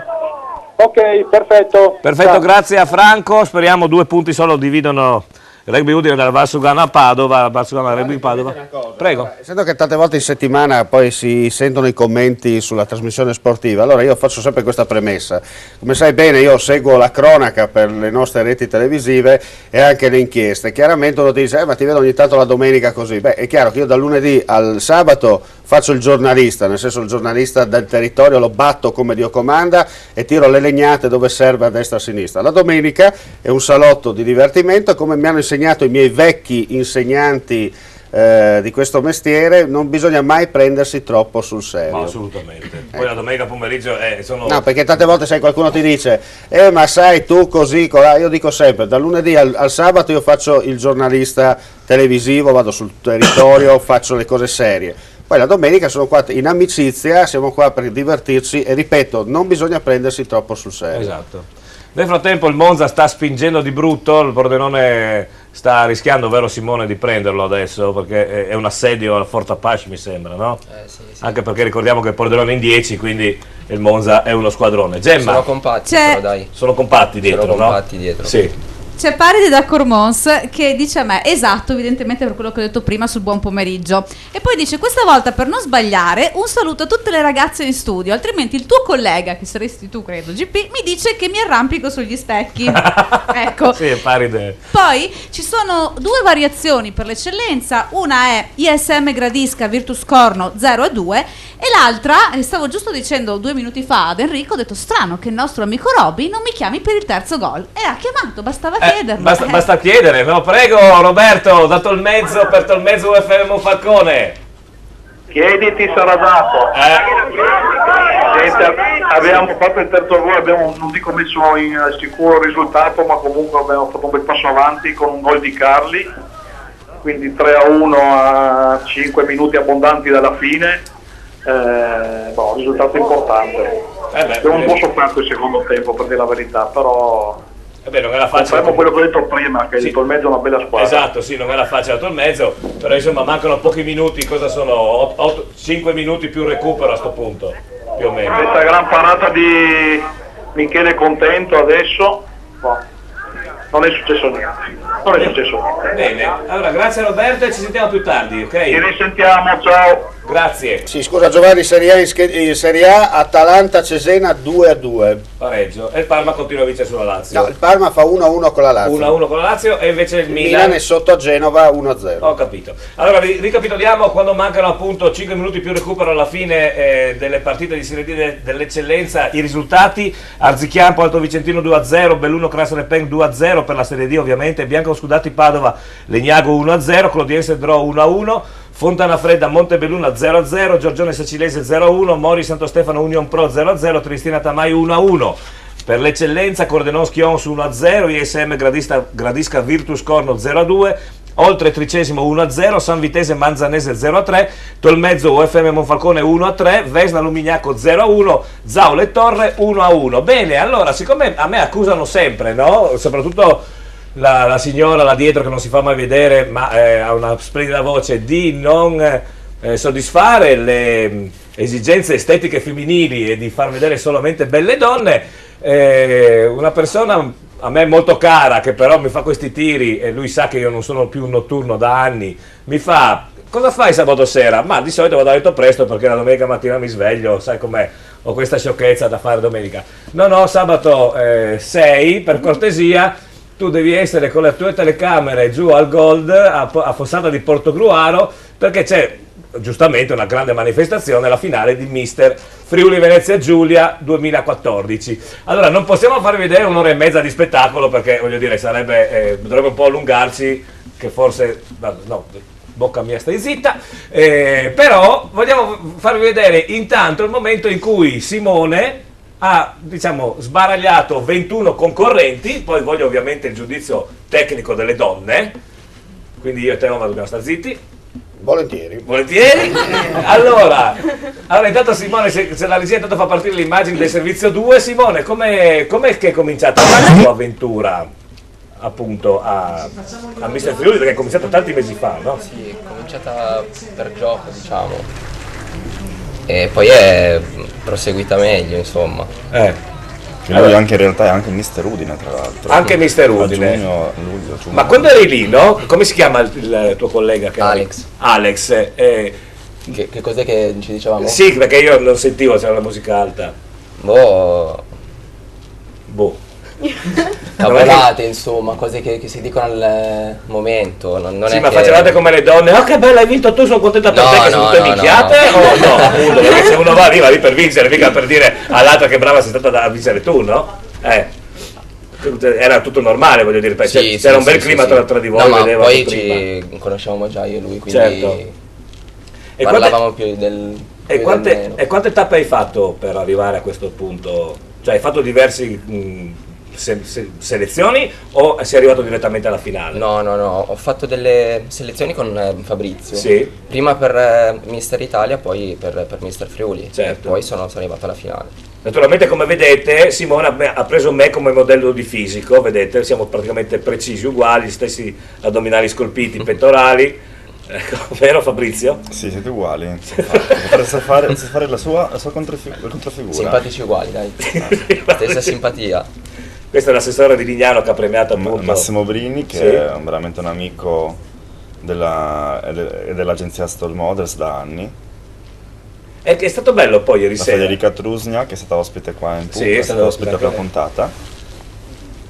Ok, perfetto. Perfetto, grazie a Franco. Speriamo 2 punti solo dividono il Rugby Udine dal Valsugana a Padova, Valsugana Rugby Padova. Prego. Essendo che tante volte in settimana poi si sentono i commenti sulla trasmissione sportiva, allora io faccio sempre questa premessa. Come sai bene, io seguo la cronaca per le nostre reti televisive e anche le inchieste. Chiaramente uno ti dice, ma ti vedo ogni tanto la domenica così. Beh, è chiaro che io dal lunedì al sabato faccio il giornalista, nel senso il giornalista del territorio, lo batto come Dio comanda e tiro le legnate dove serve a destra e a sinistra. La domenica è un salotto di divertimento, come mi hanno insegnato i miei vecchi insegnanti di questo mestiere, non bisogna mai prendersi troppo sul serio. No, assolutamente. Poi la domenica pomeriggio sono... No, perché tante volte sai, qualcuno ti dice ma sai tu così, io dico sempre, dal lunedì al sabato io faccio il giornalista televisivo, vado sul territorio, faccio le cose serie. Poi la domenica sono qua in amicizia, siamo qua per divertirci e ripeto, non bisogna prendersi troppo sul serio. Esatto. Nel frattempo il Monza sta spingendo di brutto, il Pordenone sta rischiando, vero Simone, di prenderlo adesso, perché è un assedio alla Forte Apache, mi sembra, no? Sì. Anche perché ricordiamo che il Pordenone è in 10, quindi il Monza è uno squadrone. Gemma, sono compatti, però, dai. Sono compatti dietro, no? Sì. C'è Paride da Cormons che dice a me, esatto, evidentemente per quello che ho detto prima sul buon pomeriggio, e poi dice, questa volta per non sbagliare un saluto a tutte le ragazze in studio, altrimenti il tuo collega, che saresti tu credo GP, mi dice che mi arrampico sugli specchi. Ecco. Sì, è Paride. Poi ci sono 2 variazioni per l'eccellenza, una è ISM Gradisca Virtus Corno 0-2 e l'altra, stavo giusto dicendo 2 minuti fa ad Enrico, ho detto strano che il nostro amico Robby non mi chiami per il terzo gol, e ha chiamato, bastava chiederlo. Basta chiedere, no? Prego Roberto, dato il mezzo per il mezzo UFM Falcone. Chiediti sarà dato. Abbiamo fatto il terzo gol, abbiamo non dico messo in sicuro il risultato, ma comunque abbiamo fatto un bel passo avanti con un gol di Carli, quindi 3-1 a 5 minuti abbondanti dalla fine, risultato importante. Abbiamo un po' sofferto il secondo tempo, per dire la verità, però non era facile. Confermo quello che ho detto prima, che il Tolmezzo è una bella squadra. Esatto, sì, non era facile a Tolmezzo, però insomma mancano pochi minuti, cosa sono? 5 minuti più recupero a sto punto, più o meno. Questa gran parata di Michele Contento adesso, non è successo niente. Bene, allora grazie Roberto e ci sentiamo più tardi, ok? Ci risentiamo, ciao. Grazie. Sì, scusa Giovanni, in Serie A Atalanta-Cesena 2-2. Pareggio. E il Parma continua a vincere sulla Lazio. No, il Parma fa 1-1 con la Lazio. 1-1 con la Lazio e invece il Milan è sotto a Genova 1-0. Ho capito. Allora ricapitoliamo quando mancano appunto 5 minuti più recupero alla fine delle partite di Serie D dell'eccellenza, i risultati: Arzichiampo Alto Vicentino 2-0, Belluno Crassone Peng 2-0 per la Serie D ovviamente, Bianco Scudati Padova Legnago 1-0, Clodiense Draw 1-1, Fontana Fredda Montebelluna 0-0, Giorgione Sacilese 0-1, Mori Santo Stefano Union Pro 0-0, Triestina Tamai 1-1. Per l'eccellenza Cordenowski Ons 1-0, ISM Gradisca Virtus Corno 0-2, Oltre Tricesimo 1-0, San Vitese Manzanese 0-3, Tolmezzo UFM Monfalcone 1-3, Vesna Lumignaco 0-1, Zaule Torre 1-1. Bene, allora siccome a me accusano sempre, no? Soprattutto la signora là dietro che non si fa mai vedere ma ha una splendida voce, di non soddisfare le esigenze estetiche femminili e di far vedere solamente belle donne, una persona a me molto cara che però mi fa questi tiri, e lui sa che io non sono più un notturno da anni, mi fa: cosa fai sabato sera? Ma di solito vado a letto presto perché la domenica mattina mi sveglio, sai com'è, ho questa sciocchezza da fare domenica. No, sabato 6, per cortesia, tu devi essere con le tue telecamere giù al Gold a Fossata di Portogruaro, perché c'è giustamente una grande manifestazione, la finale di Mister Friuli Venezia Giulia 2014. Allora non possiamo farvi vedere un'ora e mezza di spettacolo perché voglio dire dovrebbe un po' allungarci, che forse no, bocca mia stai zitta, però vogliamo farvi vedere intanto il momento in cui Simone ha, diciamo, sbaragliato 21 concorrenti. Poi voglio ovviamente il giudizio tecnico delle donne, quindi io e te dobbiamo stare zitti. Volentieri. Allora intanto Simone, se la regia intanto fa partire le immagini del servizio 2, Simone, com'è che è cominciata la tua avventura appunto a Mister Friuli, perché è cominciata tanti mesi fa, no? Sì, è cominciata per gioco, diciamo, e poi è proseguita meglio, insomma. Lui anche in realtà è anche Mister Udine, tra l'altro. Anche Mister Udine. Giugno. Ma quando eri lì, no? Come si chiama il tuo collega? Alex. Che cos'è che ci dicevamo? Sì, perché io non sentivo, c'era la musica alta. Boh. Cavolate, insomma, cose che si dicono al momento. Non sì, è ma che... facevate come le donne: oh che bella, hai vinto tu, sono contenta per te, che sono tutte minchiate? O no, appunto, perché se uno va lì per vincere, mica per dire all'altra che brava sei stata a vincere tu, no? Era tutto normale, voglio dire, c'era un bel clima tra di voi, ma vedevo poi prima. ci conoscevamo già io e lui, quindi certo. parlavamo più del E quante tappe hai fatto per arrivare a questo punto? Cioè hai fatto diversi selezioni o sei arrivato direttamente alla finale? No, ho fatto delle selezioni con Fabrizio. Sì. Prima per Mister Italia, poi per Mister Friuli. Certo. E poi sono arrivato alla finale. Naturalmente, come vedete, Simone ha preso me come modello di fisico, vedete, siamo praticamente precisi, uguali, stessi addominali scolpiti, pettorali. Ecco, vero Fabrizio? Sì, siete uguali. Potreste fare la sua controfigura. Simpatici uguali, dai. Stessa simpatia. Questo è l'assessore di Lignano che ha premiato appunto Massimo Brini, che è veramente un amico dell'agenzia Astol Models da anni. È stato bello poi ieri sera. Federica Trusnia, che è stata ospite qua in Puglia, è stata ospite per la puntata.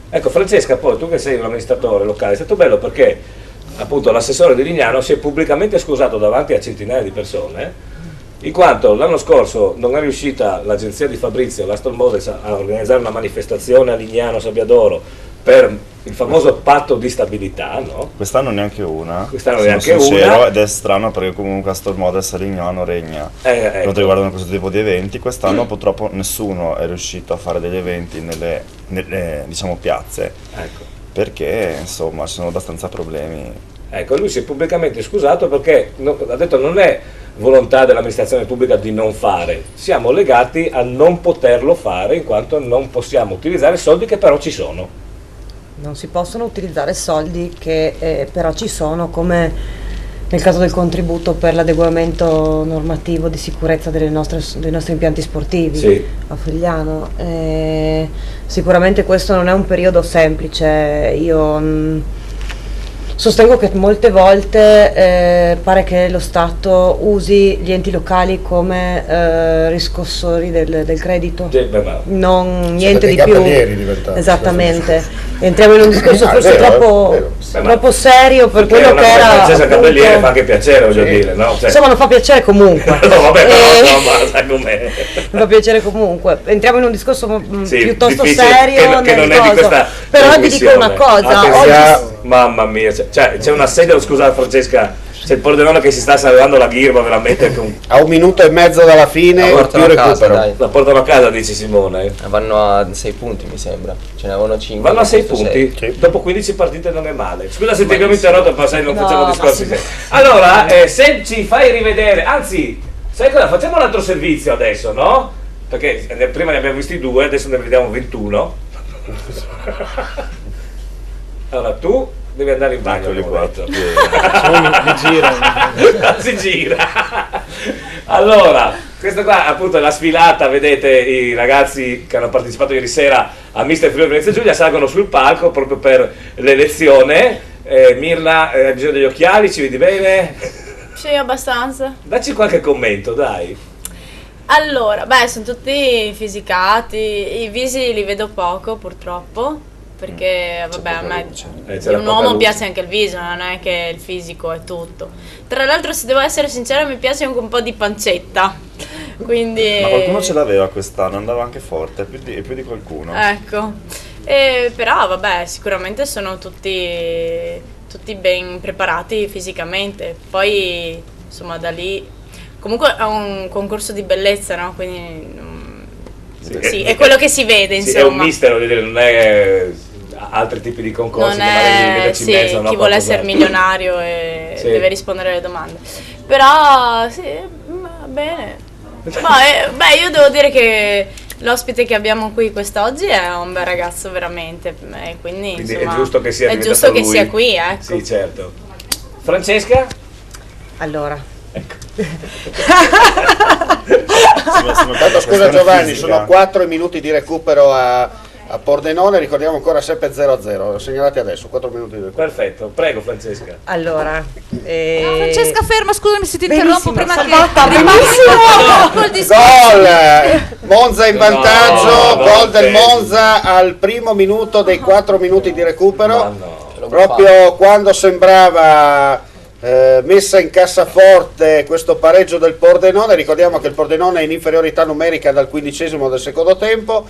Ecco, Francesca, poi tu che sei un amministratore locale, è stato bello perché appunto l'assessore di Lignano si è pubblicamente scusato davanti a centinaia di persone, in quanto l'anno scorso non è riuscita l'agenzia di Fabrizio, l'Aston Models, a organizzare una manifestazione a Lignano Sabbiadoro per il famoso patto di stabilità, no? Quest'anno neanche una. Quest'anno Sono neanche sincero, una. ed è strano perché comunque Astor Models a Lignano regna per ecco. quanto riguardano questo tipo di eventi. Quest'anno purtroppo nessuno è riuscito a fare degli eventi nelle diciamo piazze, ecco. Perché insomma ci sono abbastanza problemi. Ecco, lui si è pubblicamente scusato perché ha detto non è volontà dell'amministrazione pubblica di non fare, siamo legati a non poterlo fare in quanto non possiamo utilizzare soldi che però ci sono. Non si possono utilizzare soldi che però ci sono, come nel caso del contributo per l'adeguamento normativo di sicurezza dei nostri impianti sportivi a Fogliano. Sicuramente questo non è un periodo semplice. Io sostengo che molte volte pare che lo Stato usi gli enti locali come riscossori del credito, niente di più. Esattamente. Entriamo in un discorso forse troppo serio per quello che era. Francesca Capelliere fa anche piacere, voglio dire, no? Cioè... Insomma, non fa piacere comunque. No, vabbè, però insomma, sai com'è. Non fa piacere comunque. Entriamo in un discorso piuttosto difficile, serio. che non è di questa però vi dico una cosa. Mamma mia, cioè, c'è un assedio, scusa Francesca. C'è il Pordenone che si sta salvando la ghirba veramente a 1 minuto e mezzo dalla fine più recupero. La portano a casa, dice Simone. Vanno a 6 punti mi sembra, ce ne avevano 5. Vanno a 6 punti? Sì. Dopo 15 partite non è male. Scusa se ti abbiamo interrotto, ma sai, non facciamo discorsi. Allora, se ci fai rivedere, anzi, sai cosa? Facciamo un altro servizio adesso, no? Perché prima ne abbiamo visti 2, adesso ne vediamo 21. Allora tu devi andare in bagno, si gira. Allora, questa qua appunto è la sfilata, vedete i ragazzi che hanno partecipato ieri sera a Mister Friuli Venezia Giulia salgono sul palco proprio per l'elezione. Mirna, hai bisogno degli occhiali, ci vedi bene? Sì, abbastanza. Dacci qualche commento, dai. Allora, sono tutti fisicati, i visi li vedo poco purtroppo. Perché vabbè, a me di un uomo piace anche il viso, non è che il fisico è tutto. Tra l'altro, se devo essere sincera, mi piace anche un po' di pancetta. Quindi ma qualcuno ce l'aveva quest'anno, andava anche forte, più di qualcuno. Ecco. Però vabbè, sicuramente sono tutti ben preparati fisicamente. Poi insomma da lì comunque è un concorso di bellezza, no? Quindi sì, è quello che si vede, insomma. È un mistero, non è altri tipi di concorsi. Non è in mezzo, chi vuole essere milionario e deve rispondere alle domande. Però sì, bene. Io devo dire che l'ospite che abbiamo qui quest'oggi è un bel ragazzo veramente, quindi insomma, è giusto che sia qui, ecco. Sì, certo. Francesca? Allora, scusa Giovanni, sono 4 minuti di recupero a Pordenone, ricordiamo ancora sempre 0-0, segnalate adesso 4 minuti di recupero. Perfetto, prego Francesca. Allora, Francesca ferma, scusami se ti interrompo prima che gol! Monza in vantaggio, gol del Monza al primo minuto dei 4 minuti di recupero, proprio quando sembrava messa in cassaforte questo pareggio del Pordenone. Ricordiamo che il Pordenone è in inferiorità numerica dal 15° del secondo tempo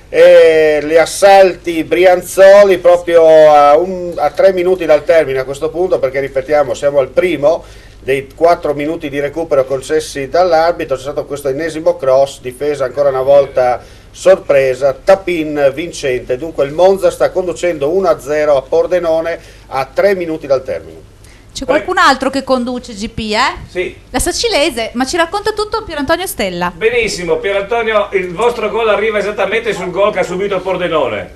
e gli assalti Brianzoli proprio a 3 minuti dal termine a questo punto, perché ripetiamo siamo al primo dei 4 minuti di recupero concessi dall'arbitro. C'è stato questo ennesimo cross, difesa ancora una volta sorpresa, tap-in vincente. Dunque il Monza sta conducendo 1-0 a Pordenone a 3 minuti dal termine. C'è qualcun altro che conduce GP, Sì. La Sacilese, ma ci racconta tutto Pierantonio Stella. Benissimo, Pierantonio, il vostro gol arriva esattamente sul gol che ha subito il Pordenone.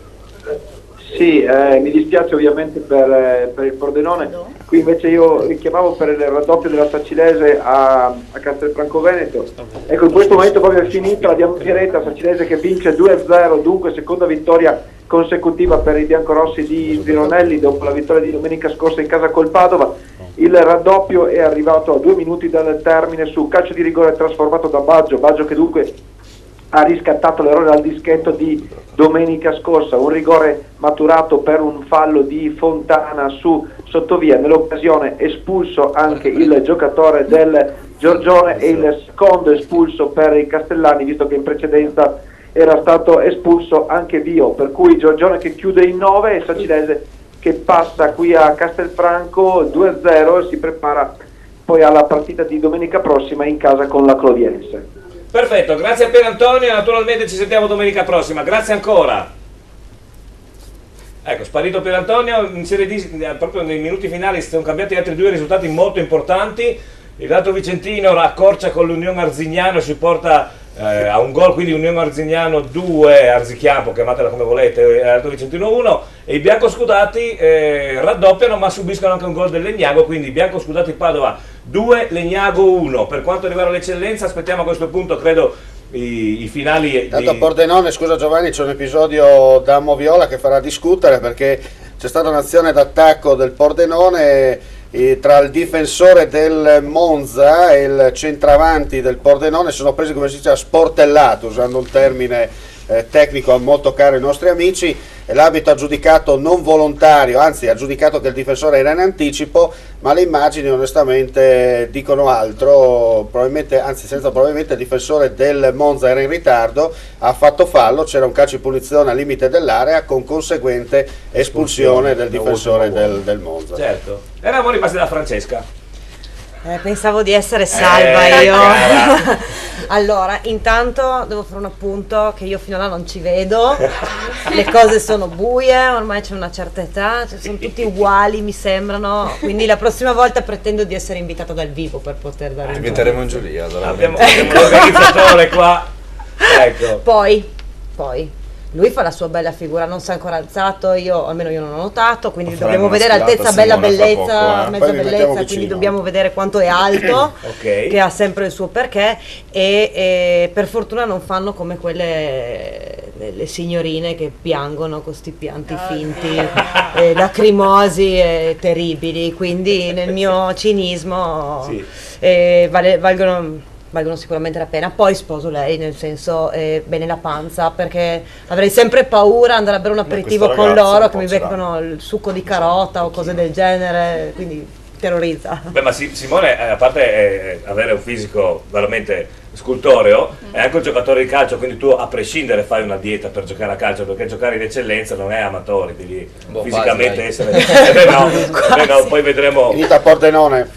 Sì, mi dispiace ovviamente per il Pordenone. Qui invece io richiamavo per il raddoppio della Sacilese a Castelfranco Veneto. Ecco, in questo momento proprio è finita, l'abbiamo in diretta, Sacilese che vince 2-0, dunque seconda vittoria consecutiva per i biancorossi di Vironelli dopo la vittoria di domenica scorsa in casa col Padova. Il raddoppio è arrivato a 2 minuti dal termine su calcio di rigore trasformato da Baggio che dunque ha riscattato l'errore al dischetto di domenica scorsa, un rigore maturato per un fallo di Fontana su Sottovia. Nell'occasione espulso anche il giocatore del Giorgione e il secondo espulso per i Castellani, visto che in precedenza era stato espulso anche Dio, per cui Giorgione che chiude in 9 e Sacilese che passa qui a Castelfranco 2-0 e si prepara poi alla partita di domenica prossima in casa con la Clodiense. Perfetto, grazie a Pier Antonio, naturalmente ci sentiamo domenica prossima, grazie ancora. Ecco, sparito Pier Antonio, in Serie D proprio nei minuti finali sono cambiati altri due risultati molto importanti. Il Lato Vicentino accorcia con l'Unione Arzignano e si porta a un gol, quindi Unione Arzignano 2, Arzichiampo, chiamatela come volete, Lato Vicentino 1, e i biancoscudati raddoppiano ma subiscono anche un gol del Legnago, quindi biancoscudati Padova 2, Legnago 1. Per quanto riguarda l'eccellenza aspettiamo a questo punto, credo, i finali. Tanto a Pordenone, scusa Giovanni, c'è un episodio da Moviola che farà discutere, perché c'è stata un'azione d'attacco del Pordenone tra il difensore del Monza e il centravanti del Pordenone. Sono presi, come si dice, a sportellato, usando un termine tecnico molto caro ai nostri amici, e l'arbitro ha giudicato non volontario, anzi ha giudicato che il difensore era in anticipo, ma le immagini onestamente dicono altro. Probabilmente, anzi senza probabilmente, il difensore del Monza era in ritardo, ha fatto fallo, c'era un calcio di punizione al limite dell'area con conseguente espulsione del difensore del Monza. Certo, eravamo rimasti da Francesca. Pensavo di essere salva io. Allora, intanto devo fare un appunto che io finora non ci vedo, le cose sono buie, ormai c'è una certa età, sono tutti uguali mi sembrano, quindi la prossima volta pretendo di essere invitata dal vivo per poter dare Ti inviteremo in giuria, allora. Abbiamo l'organizzatore qua. Ecco. Poi lui fa la sua bella figura, non si è ancora alzato, almeno io non ho notato, quindi dobbiamo vedere altezza, bella bellezza, mezza bellezza, quindi dobbiamo vedere quanto è alto, che ha sempre il suo perché, e per fortuna non fanno come le signorine che piangono con sti pianti finti, lacrimosi e terribili, quindi nel mio cinismo valgono sicuramente la pena. Poi sposo lei, nel senso, bene la panza, perché avrei sempre paura andare a bere un aperitivo con loro che mi beccano il succo di carota o cose del genere, quindi terrorizza. Beh, ma Simone, a parte avere un fisico veramente scultoreo, è anche un giocatore di calcio, quindi tu a prescindere fai una dieta per giocare a calcio, perché giocare in eccellenza non è amatori, devi fisicamente essere no, poi vedremo. Finita a Pordenone,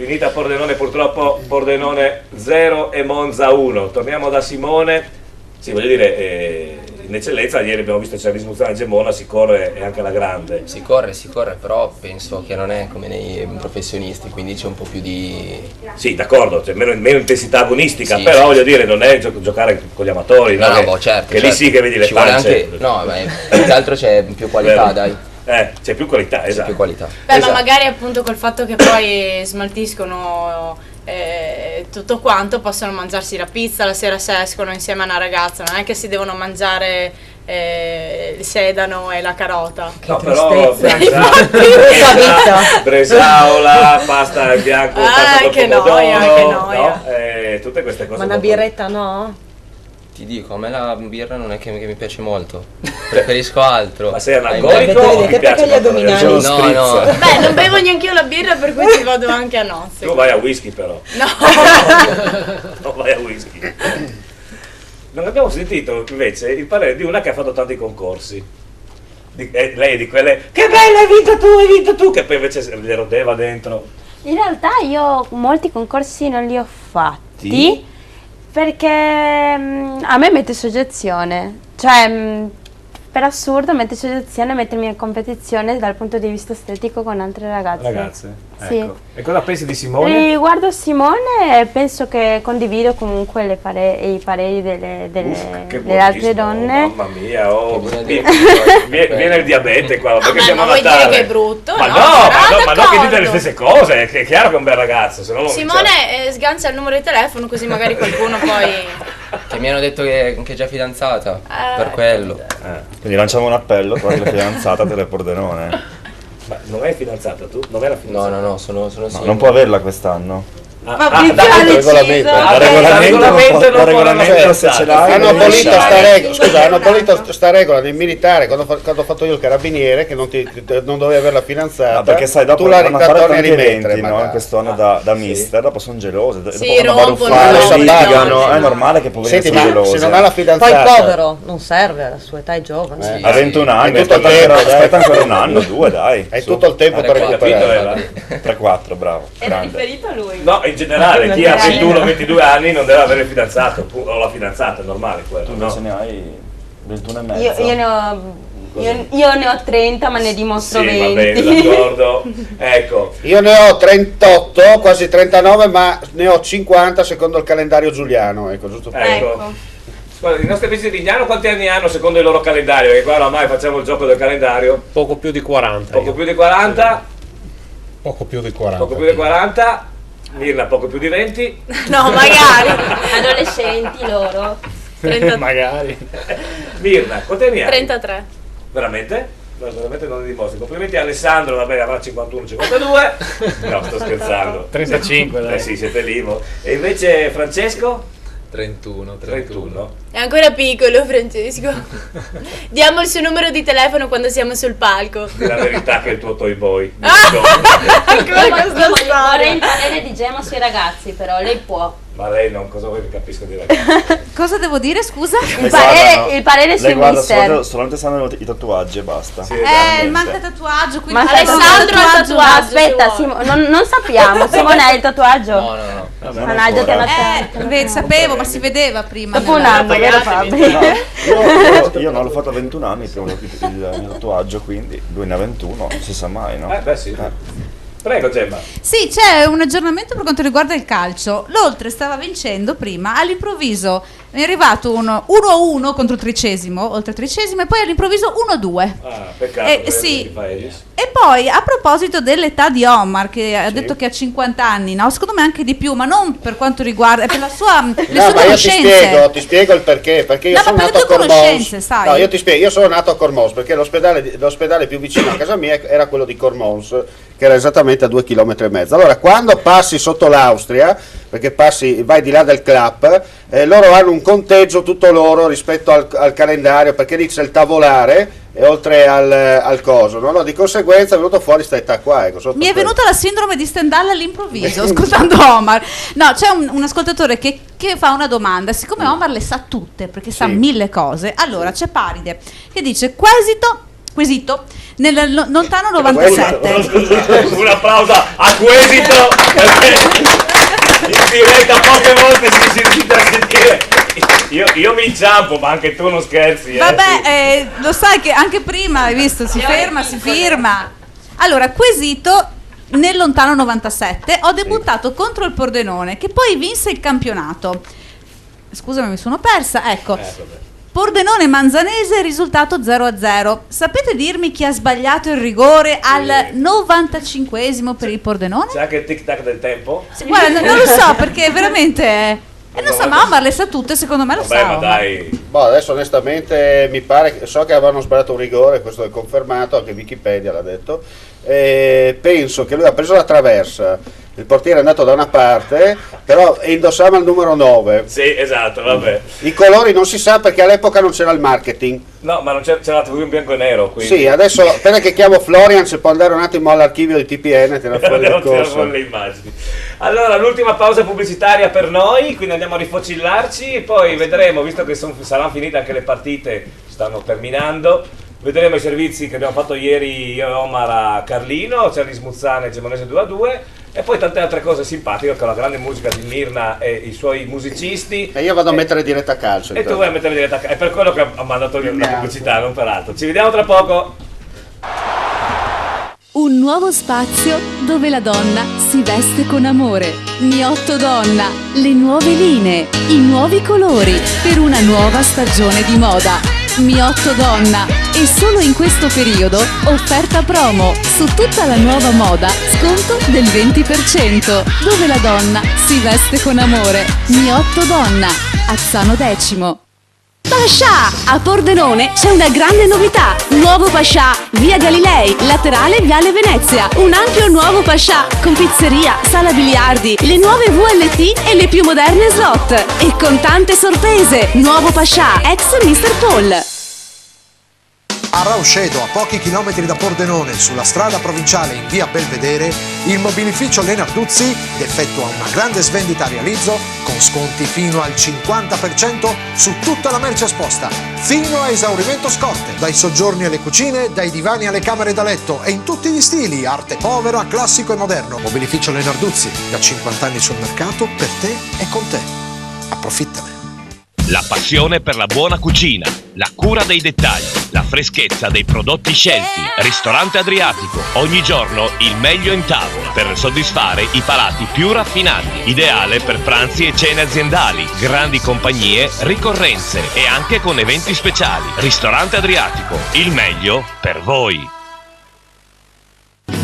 purtroppo Pordenone 0 e Monza 1. Torniamo da Simone. Sì, voglio dire, in eccellenza ieri abbiamo visto c'è l'Ismuzione a Gemona, si corre e anche alla grande. Si corre, però penso che non è come nei professionisti, quindi c'è un po' più di... Sì, d'accordo, c'è meno intensità agonistica, sì, però voglio dire, non è giocare con gli amatori, no? Certo, lì sì che vedi le pance. No, ma più che altro c'è più qualità, dai. C'è più qualità, esatto. Più qualità. Beh, ma magari appunto col fatto che poi smaltiscono tutto quanto, possono mangiarsi la pizza la sera se escono insieme a una ragazza, non è che si devono mangiare il sedano e la carota. No, però bresaola, pasta bianco, pasta che noia, no? Tutte queste cose. Ma una birretta no? Ti dico, a me la birra non è che mi piace molto, preferisco altro. Ma sei analcolico o ti piace? Perché gli addominali? No. Beh, non bevo neanche io la birra, per cui ci vado anche a nozze. Tu vai a whisky però. No. Non vai a whisky. Non abbiamo sentito invece il parere di una che ha fatto tanti concorsi. Lei è di quelle, che bello, hai vinto tu, che poi invece le rodeva dentro. In realtà io molti concorsi non li ho fatti. Perché a me mette soggezione, cioè per assurdo mette soggezione mettermi in competizione dal punto di vista estetico con altre ragazze. Sì. Ecco. E cosa pensi di Simone? Riguardo Simone penso che condivido comunque i pareri delle altre donne. Mamma mia, viene il diabete qua, perché siamo a Natale. Ma vuoi dire che è brutto? Ma non che dite le stesse cose, è chiaro che è un bel ragazzo. Se no Simone sgancia il numero di telefono così magari qualcuno poi... Che mi hanno detto che è già fidanzata, per quello. Quindi lanciamo un appello, tra la fidanzata delle Pordenone. Ma non è fidanzata tu? Non era fidanzata? No, sono no, non può averla quest'anno. regolamento se ce l'hai. Hanno abolito sta regola nei militari quando ho fatto io il carabiniere, che non dovevi avere la fidanzata. No, perché sai, dopo tu la torni a rimettere in quest'anno da mister, dopo sono gelose, sì, dopo litigano, è normale che poverino siano gelose. Se non ha la fidanzata, poi povero, non serve, la sua età è giovane. A 21 anni, aspetta ancora un anno, 2, dai. Hai tutto il tempo per recuperare. 3-4, bravo. Era riferito a lui? No, in generale chi ha 21-22 anni non deve avere il fidanzato o la fidanzata, è normale quello. Tu invece ne hai 21 e mezzo. Io ne ho 30, ma ne dimostro 20. Va bene, d'accordo. Ecco. Io ne ho 38, quasi 39, ma ne ho 50 secondo il calendario giuliano. Ecco, giusto per Guarda, i nostri amici di Lignano quanti anni hanno secondo il loro calendario? Perché qua ormai facciamo il gioco del calendario. Poco più di 40. Poco più di 40. Poco più di 40. Poco più di 40. Mirna poco più di 20. No, magari. Adolescenti loro. 30. Magari. Mirna, quanti anni hai? 33. Veramente? No, veramente non li dimostri. Complimenti a Alessandro, vabbè, avrà 51-52. No, sto scherzando. 35, dai. Sì, siete lì. E invece Francesco? 31. È ancora piccolo Francesco. Diamo il suo numero di telefono quando siamo sul palco. Di la verità che è il tuo toy boy. Ancora questa storia. Vorrei imparare di Gemma sui ragazzi, però lei può. Ma lei non, cosa vuoi che capisco di ragazzi? Cosa devo dire, scusa? Il parere sul mister. Solamente sanno i tatuaggi e basta. Sì, manca tatuaggio, quindi Alessandro ha tatuaggio. Aspetta, non sappiamo. Simone ha il tatuaggio? No. Mannaggia, te sapevo, ma si vedeva prima. Dopo un anno, vero Fabio? Io non l'ho fatto a 21 anni il mio tatuaggio, quindi lui ne ha 21, non si sa mai, no? Beh sì. Prego Gemma. Sì, c'è un aggiornamento per quanto riguarda il calcio. L'Oltre stava vincendo prima, all'improvviso è arrivato un 1-1 contro il Tricesimo, oltre il Tricesimo, e poi all'improvviso 1-2. Ah, peccato. Sì. E poi a proposito dell'età di Omar, che ha detto che ha 50 anni, no? Secondo me anche di più, ma non per quanto riguarda, per la sua le sue conoscenze. Ti spiego il perché io sono nato a Cormons. Sai? No, io ti spiego, io sono nato a Cormons perché l'ospedale più vicino a casa mia era quello di Cormons, che era esattamente a 2,5 km. Allora, quando passi sotto l'Austria, perché vai di là del club, loro hanno un conteggio tutto loro rispetto al calendario, perché lì c'è il tavolare e oltre al coso, no? Di conseguenza è venuto fuori questa età qua. Ecco, mi è venuta la sindrome di Stendhal all'improvviso ascoltando Omar. No, c'è un ascoltatore che fa una domanda, siccome Omar le sa tutte perché sa 1000 cose, allora c'è Paride che dice quesito nel lontano 97. Un applauso a Quesito, in diretta poche volte si riuscita a sentire. Io mi inciampo, ma anche tu non scherzi. Vabbè, lo sai che anche prima, hai visto, si ferma, si firma. Allora, quesito, nel lontano 97 ho debuttato contro il Pordenone, che poi vinse il campionato. Scusami, mi sono persa, ecco. Pordenone Manzanese, risultato 0-0. Sapete dirmi chi ha sbagliato il rigore al 95esimo per il Pordenone? C'è anche il tic tac del tempo? Guarda, non lo so, perché veramente... non so, ma Omar le sa tutte, secondo me lo sa. Ma dai. Boh, adesso onestamente mi pare, so che avevano sbagliato un rigore, questo è confermato, anche Wikipedia l'ha detto. Penso che lui ha preso la traversa, il portiere è andato da una parte, però indossava il numero 9. Sì, esatto, vabbè. I colori non si sa perché all'epoca non c'era il marketing. No, ma non c'era la TV in bianco e nero. Quindi. Sì, adesso appena che chiamo Florian, se può andare un attimo all'archivio di TPN, tira fuori le cose. Le immagini. Allora, l'ultima pausa pubblicitaria per noi, quindi andiamo a rifocillarci e poi vedremo, visto che saranno finite anche le partite, stanno terminando, vedremo i servizi che abbiamo fatto ieri io e Omar a Carlino, Cerri Smuzzane e Gemonese 2-2 e poi tante altre cose simpatiche con la grande musica di Mirna e i suoi musicisti. E io vado a mettere diretta a calcio. E tu vai a mettere diretta a calcio, è per quello che ho mandato la pubblicità, non per altro. Ci vediamo tra poco. Un nuovo spazio dove la donna si veste con amore. Miotto Donna, le nuove linee, i nuovi colori per una nuova stagione di moda. Miotto Donna, e solo in questo periodo offerta promo su tutta la nuova moda, sconto del 20%, dove la donna si veste con amore. Miotto Donna, Azzano X. Pascià! A Pordenone c'è una grande novità. Nuovo Pascià, via Galilei, laterale Viale Venezia. Un ampio nuovo Pascià con pizzeria, sala biliardi, le nuove VLT e le più moderne slot. E con tante sorprese. Nuovo Pascià, ex Mr. Paul. A Rauscedo, a pochi chilometri da Pordenone, sulla strada provinciale in via Belvedere, il mobilificio Lenarduzzi effettua una grande svendita a realizzo con sconti fino al 50% su tutta la merce esposta, fino a esaurimento scorte, dai soggiorni alle cucine, dai divani alle camere da letto e in tutti gli stili, arte povera, classico e moderno. Mobilificio Lenarduzzi, da 50 anni sul mercato, per te e con te. Approfittane. La passione per la buona cucina, la cura dei dettagli, la freschezza dei prodotti scelti. Ristorante Adriatico, ogni giorno il meglio in tavola per soddisfare i palati più raffinati. Ideale per pranzi e cene aziendali, grandi compagnie, ricorrenze e anche con eventi speciali. Ristorante Adriatico, il meglio per voi.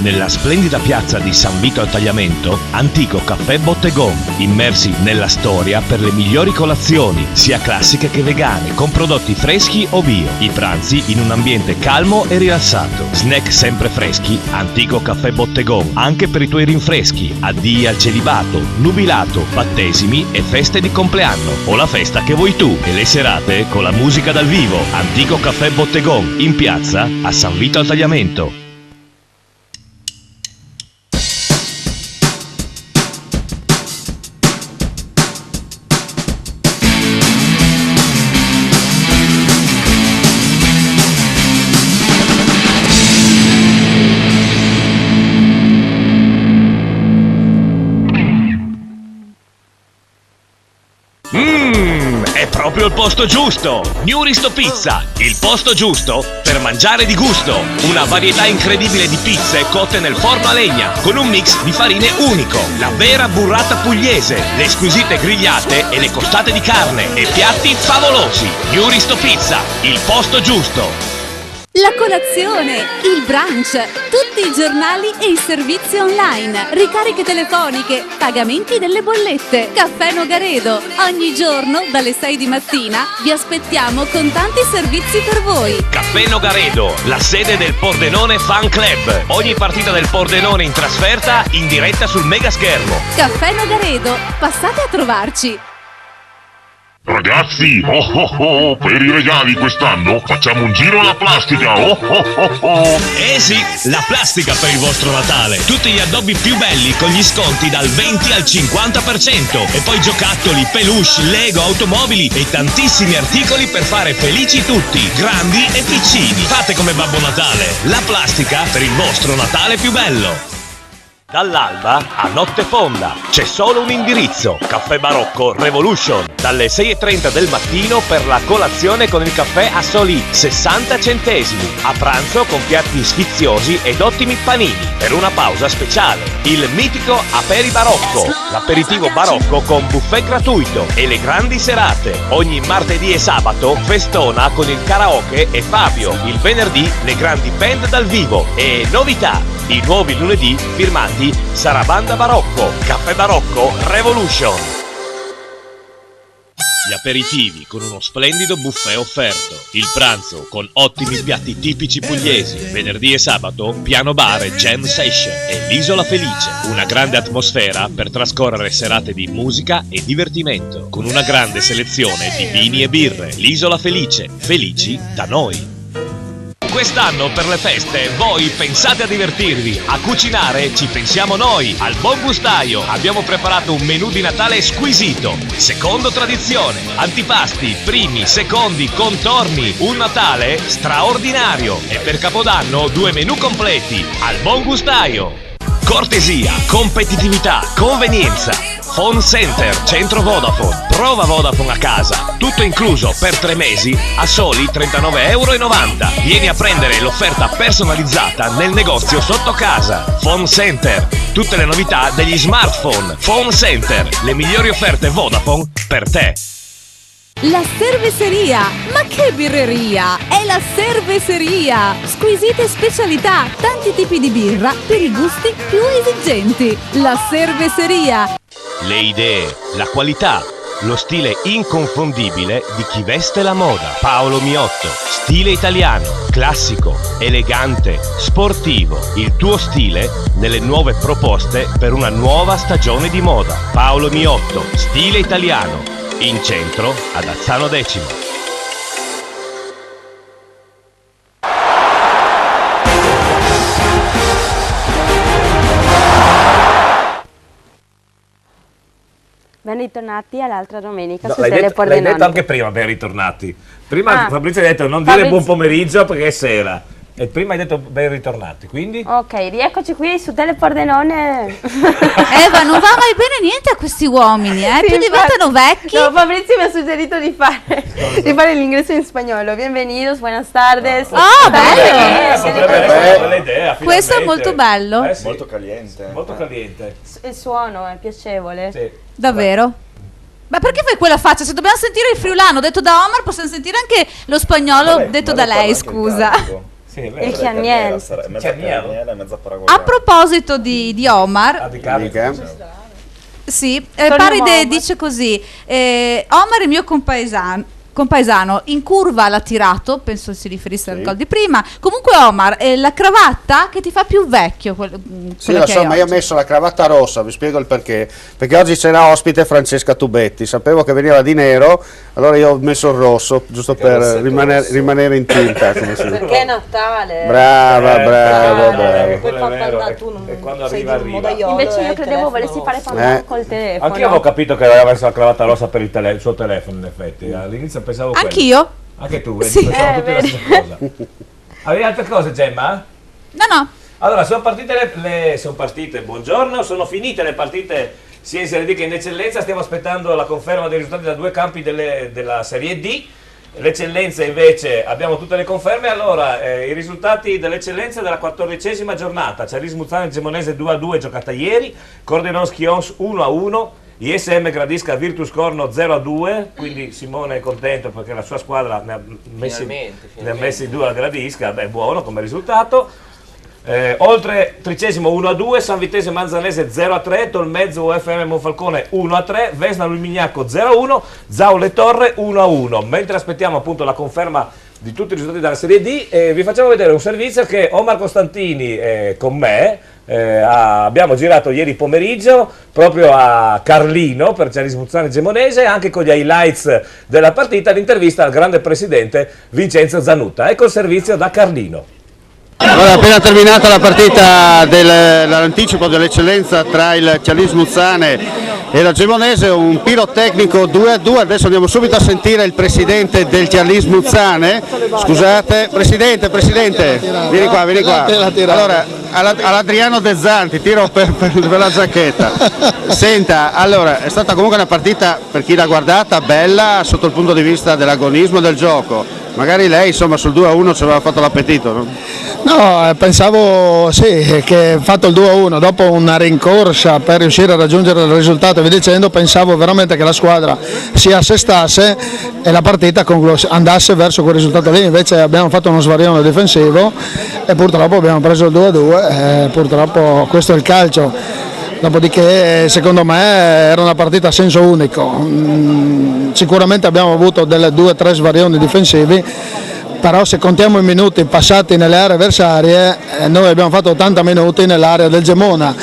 Nella splendida piazza di San Vito al Tagliamento, antico caffè Bottegon, immersi nella storia per le migliori colazioni, sia classiche che vegane, con prodotti freschi o bio. I pranzi in un ambiente calmo e rilassato. Snack sempre freschi, antico caffè Bottegon, anche per i tuoi rinfreschi, addii al celibato, nubilato, battesimi e feste di compleanno, o la festa che vuoi tu, e le serate con la musica dal vivo. Antico caffè Bottegon, in piazza a San Vito al Tagliamento. È proprio il posto giusto! New Risto Pizza, il posto giusto per mangiare di gusto. Una varietà incredibile di pizze cotte nel forno a legna, con un mix di farine unico. La vera burrata pugliese, le squisite grigliate e le costate di carne e piatti favolosi. New Risto Pizza, il posto giusto. La colazione, il brunch, tutti i giornali e i servizi online, ricariche telefoniche, pagamenti delle bollette, Caffè Nogaredo. Ogni giorno dalle 6 di mattina vi aspettiamo con tanti servizi per voi. Caffè Nogaredo, la sede del Pordenone Fan Club. Ogni partita del Pordenone in trasferta in diretta sul mega schermo. Caffè Nogaredo, passate a trovarci. Ragazzi, per i regali quest'anno facciamo un giro alla plastica. Eh sì, la plastica per il vostro Natale. Tutti gli addobbi più belli con gli sconti dal 20 al 50%. E poi giocattoli, peluche, Lego, automobili e tantissimi articoli per fare felici tutti, grandi e piccini. Fate come Babbo Natale, la plastica per il vostro Natale più bello. Dall'alba a notte fonda c'è solo un indirizzo: Caffè Barocco Revolution, dalle 6:30 del mattino per la colazione con il caffè a soli 60 centesimi, a pranzo con piatti sfiziosi ed ottimi panini, per una pausa speciale il mitico Aperi Barocco, l'aperitivo barocco con buffet gratuito, e le grandi serate ogni martedì e sabato festona con il karaoke e Fabio, il venerdì le grandi band dal vivo e novità, i nuovi lunedì firmati Sarabanda Barocco, Caffè Barocco Revolution. Gli aperitivi con uno splendido buffet offerto, il pranzo con ottimi piatti tipici pugliesi, venerdì e sabato piano bar e jam session, e l'Isola Felice, una grande atmosfera per trascorrere serate di musica e divertimento, con una grande selezione di vini e birre. L'Isola Felice, felici da noi. Quest'anno per le feste voi pensate a divertirvi, a cucinare ci pensiamo noi. Al Buon Gustaio abbiamo preparato un menù di Natale squisito, secondo tradizione, antipasti, primi, secondi, contorni, un Natale straordinario, e per Capodanno 2 menù completi. Al Buon Gustaio. Cortesia, competitività, convenienza. Phone Center, centro Vodafone. Prova Vodafone a casa. Tutto incluso per 3 mesi a soli €39,90. Vieni a prendere l'offerta personalizzata nel negozio sotto casa. Phone Center. Tutte le novità degli smartphone. Phone Center. Le migliori offerte Vodafone per te. La cerveseria, ma che birreria! È la cerveseria! Squisite specialità, tanti tipi di birra per i gusti più esigenti. La cerveseria. Le idee, la qualità, lo stile inconfondibile di chi veste la moda. Paolo Miotto, stile italiano, classico, elegante, sportivo. Il tuo stile nelle nuove proposte per una nuova stagione di moda. Paolo Miotto, stile italiano, in centro ad Azzano Decimo. Ben ritornati all'altra domenica No, su l'hai Telepordenone. detto anche prima, ben ritornati. Prima Ah. Fabrizio ha detto non dire buon pomeriggio perché è sera. E prima hai detto ben ritornati, quindi? Ok, rieccoci qui su Telepordenone. Eva, non va mai bene niente a questi uomini, più diventano vecchi. No, Fabrizio mi ha suggerito di fare l'ingresso in spagnolo. Bienvenidos, buenas tardes. Bella idea. Questo è finalmente. molto bello. Sì. Molto caliente. Molto caliente. Il suono è piacevole. Sì. Davvero? Ma perché fai quella faccia? Se dobbiamo sentire il friulano detto da Omar, possiamo sentire anche lo spagnolo detto da lei, scusa. Sì, è Il chianiel. Mezza carniera e mezza A paraguayana. proposito di Omar, sì, Paride dice così, Omar è il mio compaesano, in curva l'ha tirato, penso si riferisse al gol di prima. Comunque Omar, la cravatta che ti fa più vecchio, Sì, lo so, ma io ho messo la cravatta rossa, vi spiego il perché. Perché oggi c'era ospite Francesca Tubetti, sapevo che veniva di nero, allora io ho messo il rosso, giusto per rimanere in tinta. Come si dice. Perché è Natale. Brava. Poi quando arriva. Invece io credevo volessi fare pandan col telefono. Anche io avevo capito che aveva messo la cravatta rossa per il suo telefono, in effetti. All'inizio pensavo quello. Anch'io. Anche tu, vedi, Sì. pensavo tutti la stessa cosa. Avevi altre cose, Gemma? No. Allora, sono partite, buongiorno, sono finite le partite sia in Serie D che in Eccellenza, stiamo aspettando la conferma dei risultati da due campi della Serie D. L'Eccellenza invece abbiamo tutte le conferme. Allora, i risultati dell'Eccellenza della 14ª giornata: Cialis Muzzano e Gemonese 2-2 giocata ieri, Cordenonski Ons 1-1, ISM Gradisca Virtus Corno 0-2, quindi Simone è contento perché la sua squadra ne ha messi due a Gradisca, beh, buono come risultato. Oltre Tricesimo 1-2, San Vitese Manzanese 0-3, Tolmezzo UFM Monfalcone 1-3, Vesna Lumignacco 0-1, Zau Le Torre 1-1. Mentre aspettiamo appunto la conferma di tutti i risultati della Serie D, vi facciamo vedere un servizio che Omar Costantini con me abbiamo girato ieri pomeriggio proprio a Carlino per Cialis Muzzano e Gemonese, anche con gli highlights della partita, l'intervista al grande presidente Vincenzo Zanutta. Ecco il servizio da Carlino. Allora, appena terminata la partita dell'anticipo dell'Eccellenza tra il Cialis Muzzane e la Gemonese, un pirotecnico 2-2, adesso andiamo subito a sentire il presidente del Cialis Muzzane. Scusate, presidente, vieni qua. Allora, all'Adriano De Zanti, tiro per la giacchetta. Senta, allora, è stata comunque una partita, per chi l'ha guardata, bella sotto il punto di vista dell'agonismo del gioco. Magari lei, insomma, sul 2-1 ci aveva fatto l'appetito, no? No, pensavo sì, che fatto il 2-1 dopo una rincorsa per riuscire a raggiungere il risultato e via dicendo, pensavo veramente che la squadra si assestasse e la partita andasse verso quel risultato lì. Invece abbiamo fatto uno svarione difensivo e purtroppo abbiamo preso il 2-2, purtroppo questo è il calcio. Dopodiché secondo me era una partita a senso unico, sicuramente abbiamo avuto delle 2 o 3 svarioni difensivi, però se contiamo i minuti passati nelle aree avversarie, noi abbiamo fatto 80 minuti nell'area del Gemona,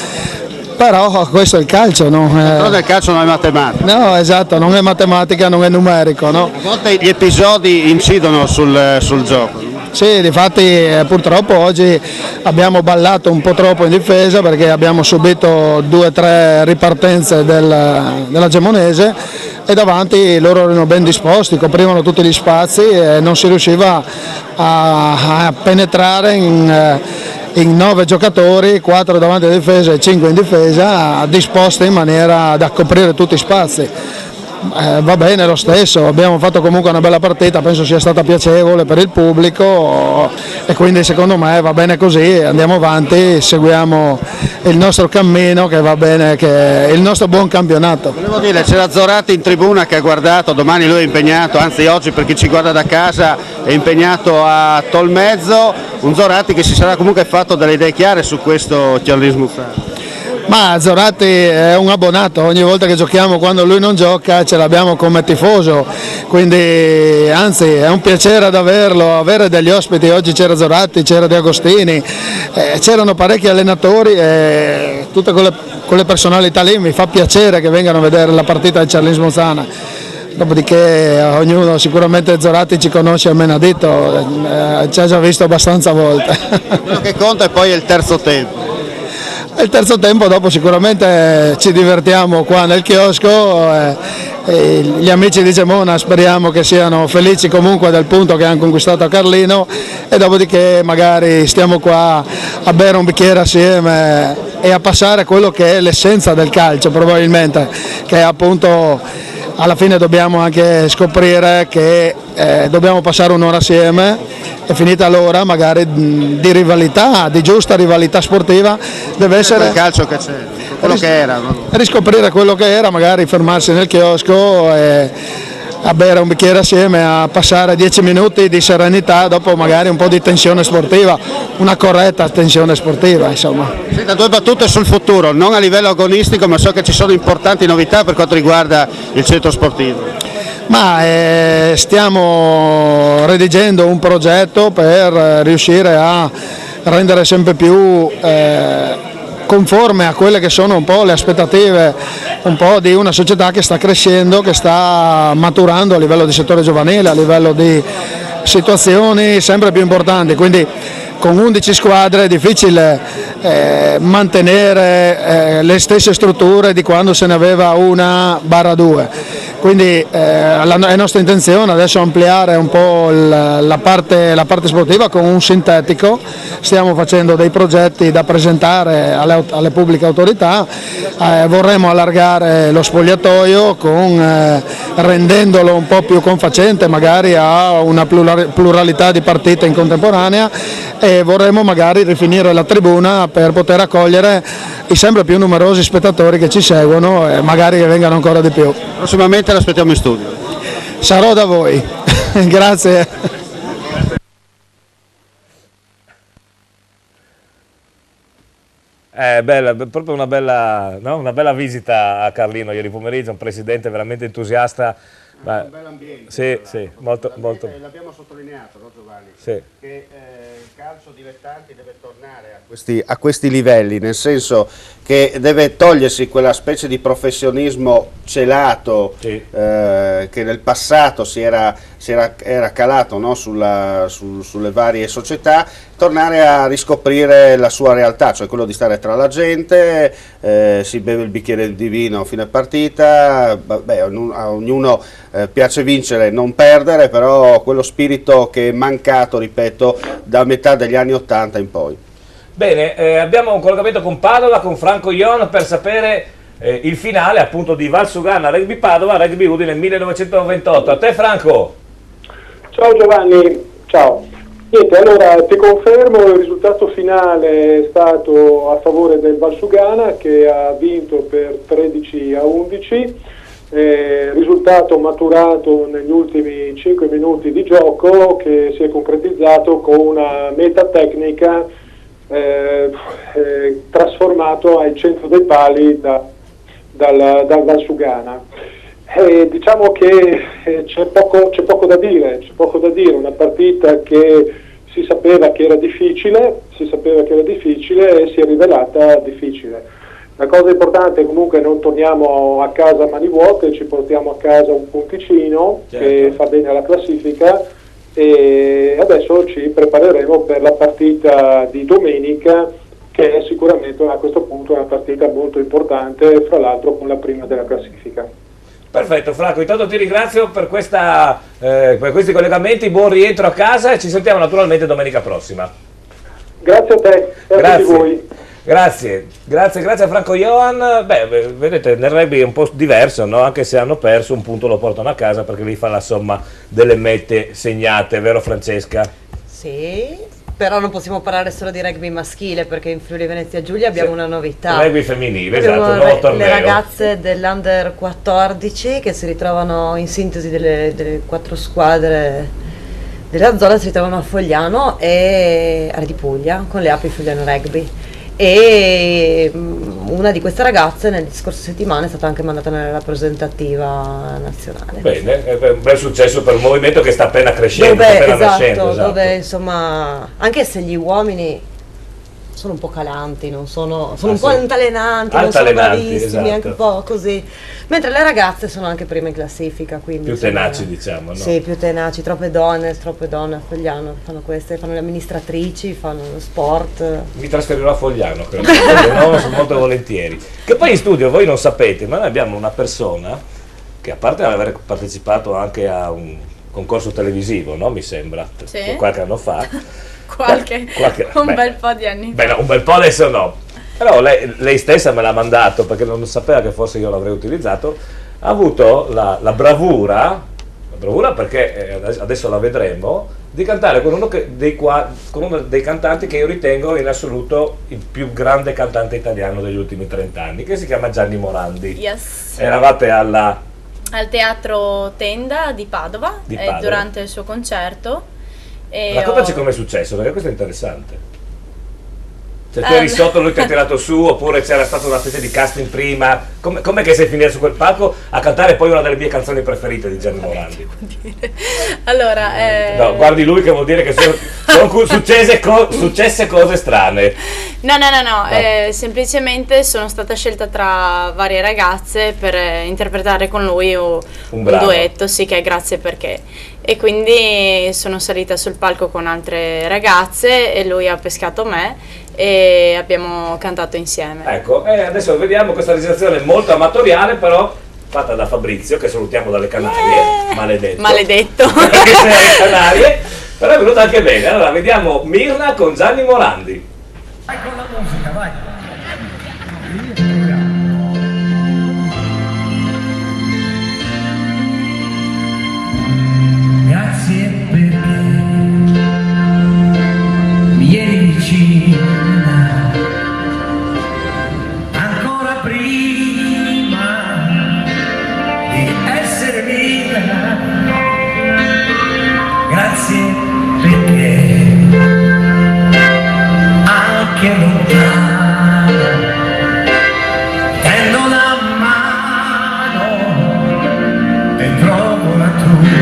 però questo è il calcio, no? Però del calcio non è matematica. No, esatto, non è matematica, non è numerico, no? A volte gli episodi incidono sul gioco. Sì, difatti purtroppo oggi abbiamo ballato un po' troppo in difesa perché abbiamo subito 2 o 3 ripartenze della Gemonese e davanti loro erano ben disposti, coprivano tutti gli spazi e non si riusciva a penetrare in 9 giocatori, 4 davanti alla difesa e 5 in difesa, disposti in maniera da coprire tutti i spazi. Va bene lo stesso, abbiamo fatto comunque una bella partita, penso sia stata piacevole per il pubblico e quindi secondo me va bene così, andiamo avanti, seguiamo il nostro cammino che va bene, che è il nostro buon campionato. Volevo dire, c'era Zorati in tribuna che ha guardato, domani lui è impegnato, anzi oggi per chi ci guarda da casa è impegnato a Tolmezzo, un Zorati che si sarà comunque fatto delle idee chiare su questo Cialis Muzzano. Ma Zoratti è un abbonato, ogni volta che giochiamo, quando lui non gioca ce l'abbiamo come tifoso, quindi anzi è un piacere ad averlo, avere degli ospiti. Oggi c'era Zoratti, c'era De Agostini, c'erano parecchi allenatori e tutte quelle personalità lì, mi fa piacere che vengano a vedere la partita del Cerlins Mozzana. Dopodiché ognuno, sicuramente Zoratti ci conosce a menadito, ci ha già visto abbastanza volte. Quello che conta è poi il terzo tempo. Il terzo tempo dopo sicuramente ci divertiamo qua nel chiosco, gli amici di Gemona speriamo che siano felici comunque del punto che hanno conquistato a Carlino, e dopodiché magari stiamo qua a bere un bicchiere assieme e a passare quello che è l'essenza del calcio probabilmente, che è appunto alla fine dobbiamo anche scoprire che dobbiamo passare un'ora assieme, e finita l'ora magari di rivalità, di giusta rivalità sportiva, deve essere il calcio che c'è, quello che era, no? Riscoprire quello che era, magari fermarsi nel chiosco e a bere un bicchiere assieme, a passare 10 minuti di serenità, dopo magari un po' di tensione sportiva, una corretta tensione sportiva, insomma. Senta, due battute sul futuro, non a livello agonistico, ma so che ci sono importanti novità per quanto riguarda il centro sportivo. Ma stiamo redigendo un progetto per riuscire a rendere sempre più conforme a quelle che sono un po' le aspettative un po' di una società che sta crescendo, che sta maturando a livello di settore giovanile, a livello di situazioni sempre più importanti, quindi con 11 squadre è difficile mantenere le stesse strutture di quando se ne aveva 1/2. Quindi è nostra intenzione adesso ampliare un po' la parte sportiva con un sintetico. Stiamo facendo dei progetti da presentare alle pubbliche autorità, vorremmo allargare lo spogliatoio rendendolo un po' più confacente magari a una pluralità di partite in contemporanea, e vorremmo magari rifinire la tribuna per poter accogliere i sempre più numerosi spettatori che ci seguono e magari che vengano ancora di più. Prossimamente l'aspettiamo in studio. Sarò da voi. Grazie. Bella, proprio una bella visita a Carlino ieri pomeriggio, un presidente veramente entusiasta. Un bel ambiente. Sì, molto. L'abbiamo sottolineato, no, Giovanni? Sì. Che il calcio dilettanti deve tornare a questi livelli, nel senso che deve togliersi quella specie di professionismo celato, sì, che nel passato era calato, no, sulle varie società, tornare a riscoprire la sua realtà, cioè quello di stare tra la gente, si beve il bicchiere di vino a fine partita, a ognuno piace vincere e non perdere, però quello spirito che è mancato, ripeto, da metà degli anni '80 in poi. Bene, abbiamo un collegamento con Padova, con Franco Ion, per sapere il finale appunto di Valsugana Rugby Padova, Rugby Udine 1928. A te Franco! Ciao Giovanni, ciao. Niente, allora ti confermo, il risultato finale è stato a favore del Valsugana, che ha vinto per 13-11, risultato maturato negli ultimi 5 minuti di gioco, che si è concretizzato con una meta tecnica trasformato al centro dei pali dal Valsugana. Diciamo che c'è poco da dire, una partita che si sapeva che era difficile e si è rivelata difficile. La cosa importante è comunque non torniamo a casa a mani vuote, ci portiamo a casa un punticino, certo, che fa bene alla classifica, e adesso ci prepareremo per la partita di domenica, che è sicuramente a questo punto una partita molto importante, fra l'altro con la prima della classifica. Perfetto Franco, intanto ti ringrazio per questi collegamenti, buon rientro a casa e ci sentiamo naturalmente domenica prossima. Grazie a te e a tutti voi. Grazie a Franco Johan. Beh, vedete, nel rugby è un po' diverso, no? Anche se hanno perso, un punto lo portano a casa perché lì fa la somma delle mete segnate, vero Francesca? Sì, però non possiamo parlare solo di rugby maschile, perché in Friuli Venezia Giulia abbiamo una novità. Rugby femminile, esatto, un nuovo torneo. Le ragazze dell'Under 14 che si ritrovano in sintesi delle 4 squadre della zona, si ritrovano a Fogliano e a Redipuglia con le Api Fogliano Rugby. e una di queste ragazze nelle scorse settimane è stata anche mandata nella rappresentativa nazionale. Bene, è un bel successo per un movimento che sta appena crescendo, Esatto. Dove insomma, anche se gli uomini sono un po' calanti, sono un po' altalenanti, non sono bravissimi, esatto. Anche un po' così, mentre le ragazze sono anche prime in classifica, quindi più tenaci, diciamo, no? Sì, più tenaci, troppe donne a Fogliano fanno queste, fanno le amministratrici, fanno lo sport. Mi trasferirò a Fogliano, credo. No, sono molto volentieri. Che poi in studio voi non sapete, ma noi abbiamo una persona che, a parte aver partecipato anche a un concorso televisivo, no? Mi sembra, Sì. qualche anno fa. Un bel po' di anni fa. Beh, no, un bel po' adesso no. Però lei stessa me l'ha mandato, perché non sapeva che forse io l'avrei utilizzato. Ha avuto la bravura perché adesso la vedremo, di cantare con uno dei cantanti che io ritengo in assoluto il più grande cantante italiano degli ultimi 30 anni, che si chiama Gianni Morandi. Yes. Eravate al Teatro Tenda di Padova, durante il suo concerto. Raccontaci com'è successo, perché questo è interessante. Cioè, tu eri sotto, lui ti ha tirato su, oppure c'era stata una specie di casting prima? Com'è che sei finita su quel palco a cantare poi una delle mie canzoni preferite di Gianni Morandi? Allora, no, guardi lui, che vuol dire che sono successe cose strane. No. Semplicemente sono stata scelta tra varie ragazze per interpretare con lui un duetto, sì, che è Grazie perché. E quindi sono salita sul palco con altre ragazze e lui ha pescato me e abbiamo cantato insieme. Ecco, adesso vediamo questa registrazione molto amatoriale, però fatta da Fabrizio, che salutiamo dalle Canarie. Maledetto. Che sei alle Canarie, però è venuto anche bene. Allora vediamo Mirna con Gianni Morandi. Vai con la musica, vai. Grazie perché mi eri vicina ancora prima di essere mia. Grazie perché anche lontano tendo la mano e trovo la tua.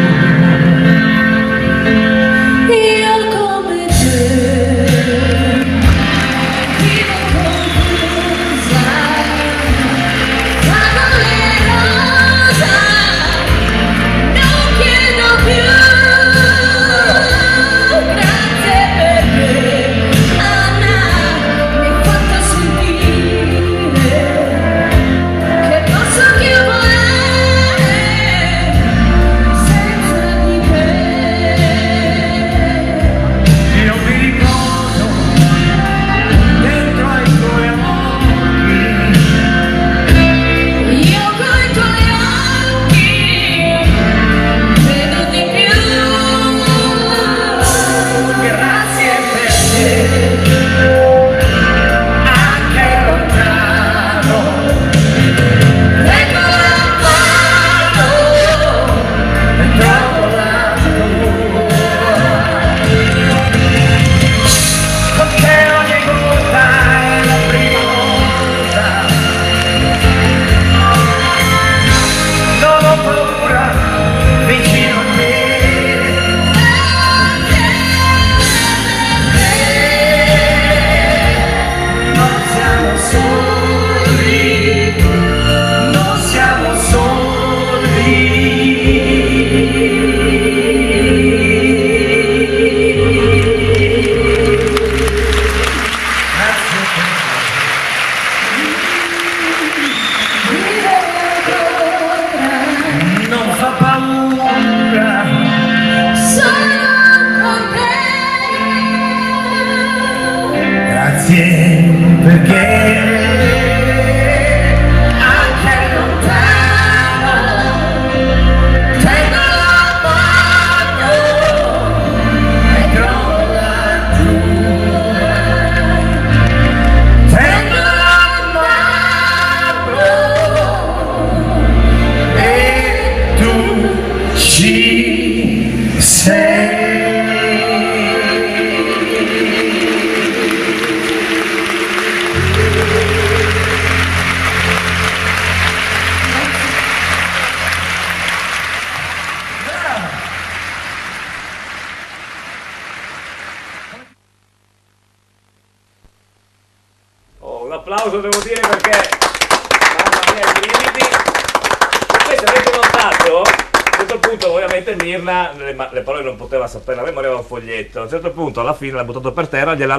applauso devo dire perché mamma mia, i brividi. E se avete notato, a un certo punto ovviamente Mirna le parole non poteva sapere, a me aveva un foglietto, a un certo punto alla fine l'ha buttato per terra, te l'ha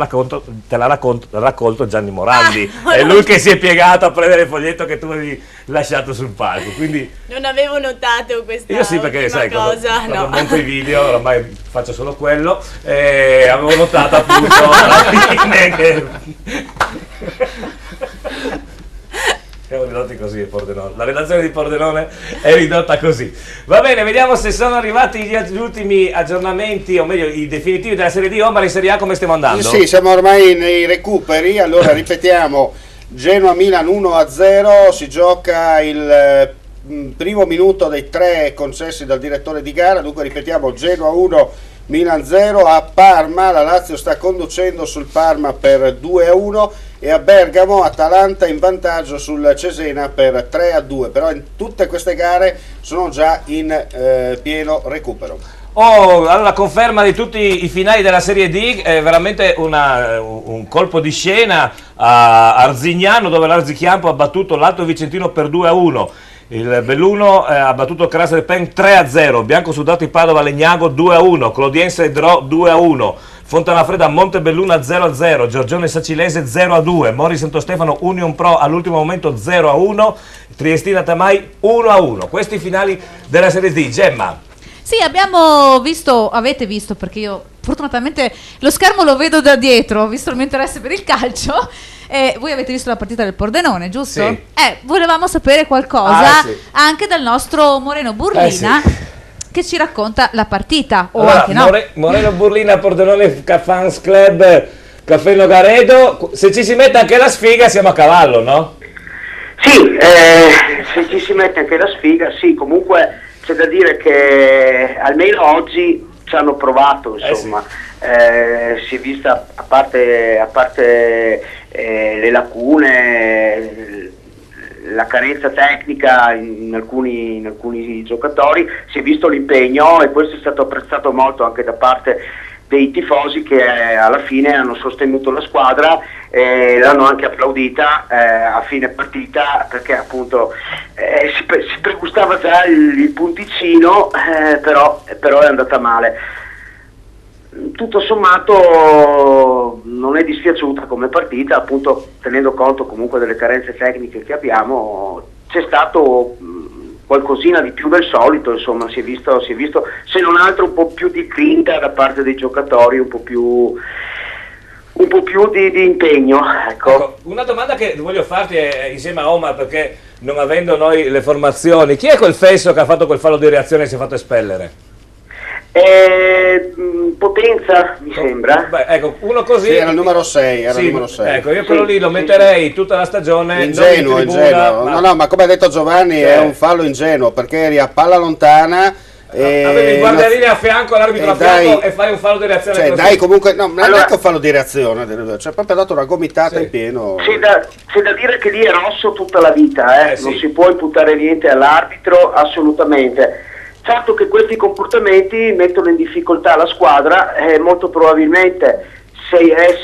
raccolto Gianni Morandi, è lui che si è piegato a prendere il foglietto che tu avevi lasciato sul palco, quindi Non avevo notato questa io sì, perché sai, cosa, quando monto i video, ormai faccio solo quello, avevo notato appunto alla fine che siamo ridotti così a Pordenone, la redazione di Pordenone è ridotta così. Va bene, vediamo se sono arrivati gli ultimi aggiornamenti, o meglio i definitivi della Serie D. Omar, in Serie A come stiamo andando? Sì, siamo ormai nei recuperi, allora ripetiamo, Genoa-Milan 1-0, si gioca il primo minuto dei 3 concessi dal direttore di gara, dunque ripetiamo Genoa 1, Milan 0. A Parma la Lazio sta conducendo sul Parma per 2-1 e a Bergamo Atalanta in vantaggio sul Cesena per 3-2, però in tutte queste gare sono già in pieno recupero. Allora, conferma di tutti i finali della Serie D, è veramente un colpo di scena a Arzignano, dove l'Arzichiampo ha battuto l'Alto Vicentino per 2-1. Il Belluno ha battuto Carrasco del Pen 3-0, Bianco Sudati Padova Legnago 2-1, Clodiense Dro 2-1, Fontanafredda Montebelluna 0-0, Giorgione Sacilese 0-2, Mori Santostefano Union Pro all'ultimo momento 0-1, Triestina Tamai 1-1. Questi i finali della Serie D. Gemma. Sì, abbiamo visto, avete visto, perché io fortunatamente lo schermo lo vedo da dietro, visto il mio interesse per il calcio. Voi avete visto la partita del Pordenone, giusto? Sì. Volevamo sapere qualcosa sì, anche dal nostro Moreno Burlina, sì, che ci racconta la partita. O allora, anche no. Moreno Burlina, Pordenone Fans Club, Caffè Nogaredo. Se ci si mette anche la sfiga siamo a cavallo, no? Sì, se ci si mette anche la sfiga, sì, comunque c'è da dire che almeno oggi ci hanno provato, insomma. Si è vista, a parte le lacune, la carenza tecnica in alcuni giocatori, si è visto l'impegno, e questo è stato apprezzato molto anche da parte dei tifosi, che alla fine hanno sostenuto la squadra e l'hanno anche applaudita a fine partita, perché appunto si pregustava già il punticino, però è andata male. Tutto sommato non è dispiaciuta come partita, appunto tenendo conto comunque delle carenze tecniche che abbiamo. C'è stato qualcosina di più del solito, insomma, si è visto se non altro un po' più di grinta da parte dei giocatori, un po' più di impegno, ecco. Una domanda che voglio farti insieme a Omar, perché non avendo noi le formazioni, chi è quel fesso che ha fatto quel fallo di reazione e si è fatto espellere? Potenza, mi sembra. Beh, ecco, uno così. Sì, era il numero 6. Ecco, io quello lì lo metterei tutta la stagione. Ingenuo. No, ma come ha detto Giovanni, è un fallo ingenuo, perché eri a palla lontana. Avevi il guardialine a fianco, l'arbitro a fianco, e fai un fallo di reazione. Cioè, così. dai, comunque, no, non è neanche un fallo di reazione, cioè proprio ha dato una gomitata in pieno. C'è da dire che lì è rosso tutta la vita, non si può imputare niente all'arbitro, assolutamente. Certo che questi comportamenti mettono in difficoltà la squadra, molto probabilmente se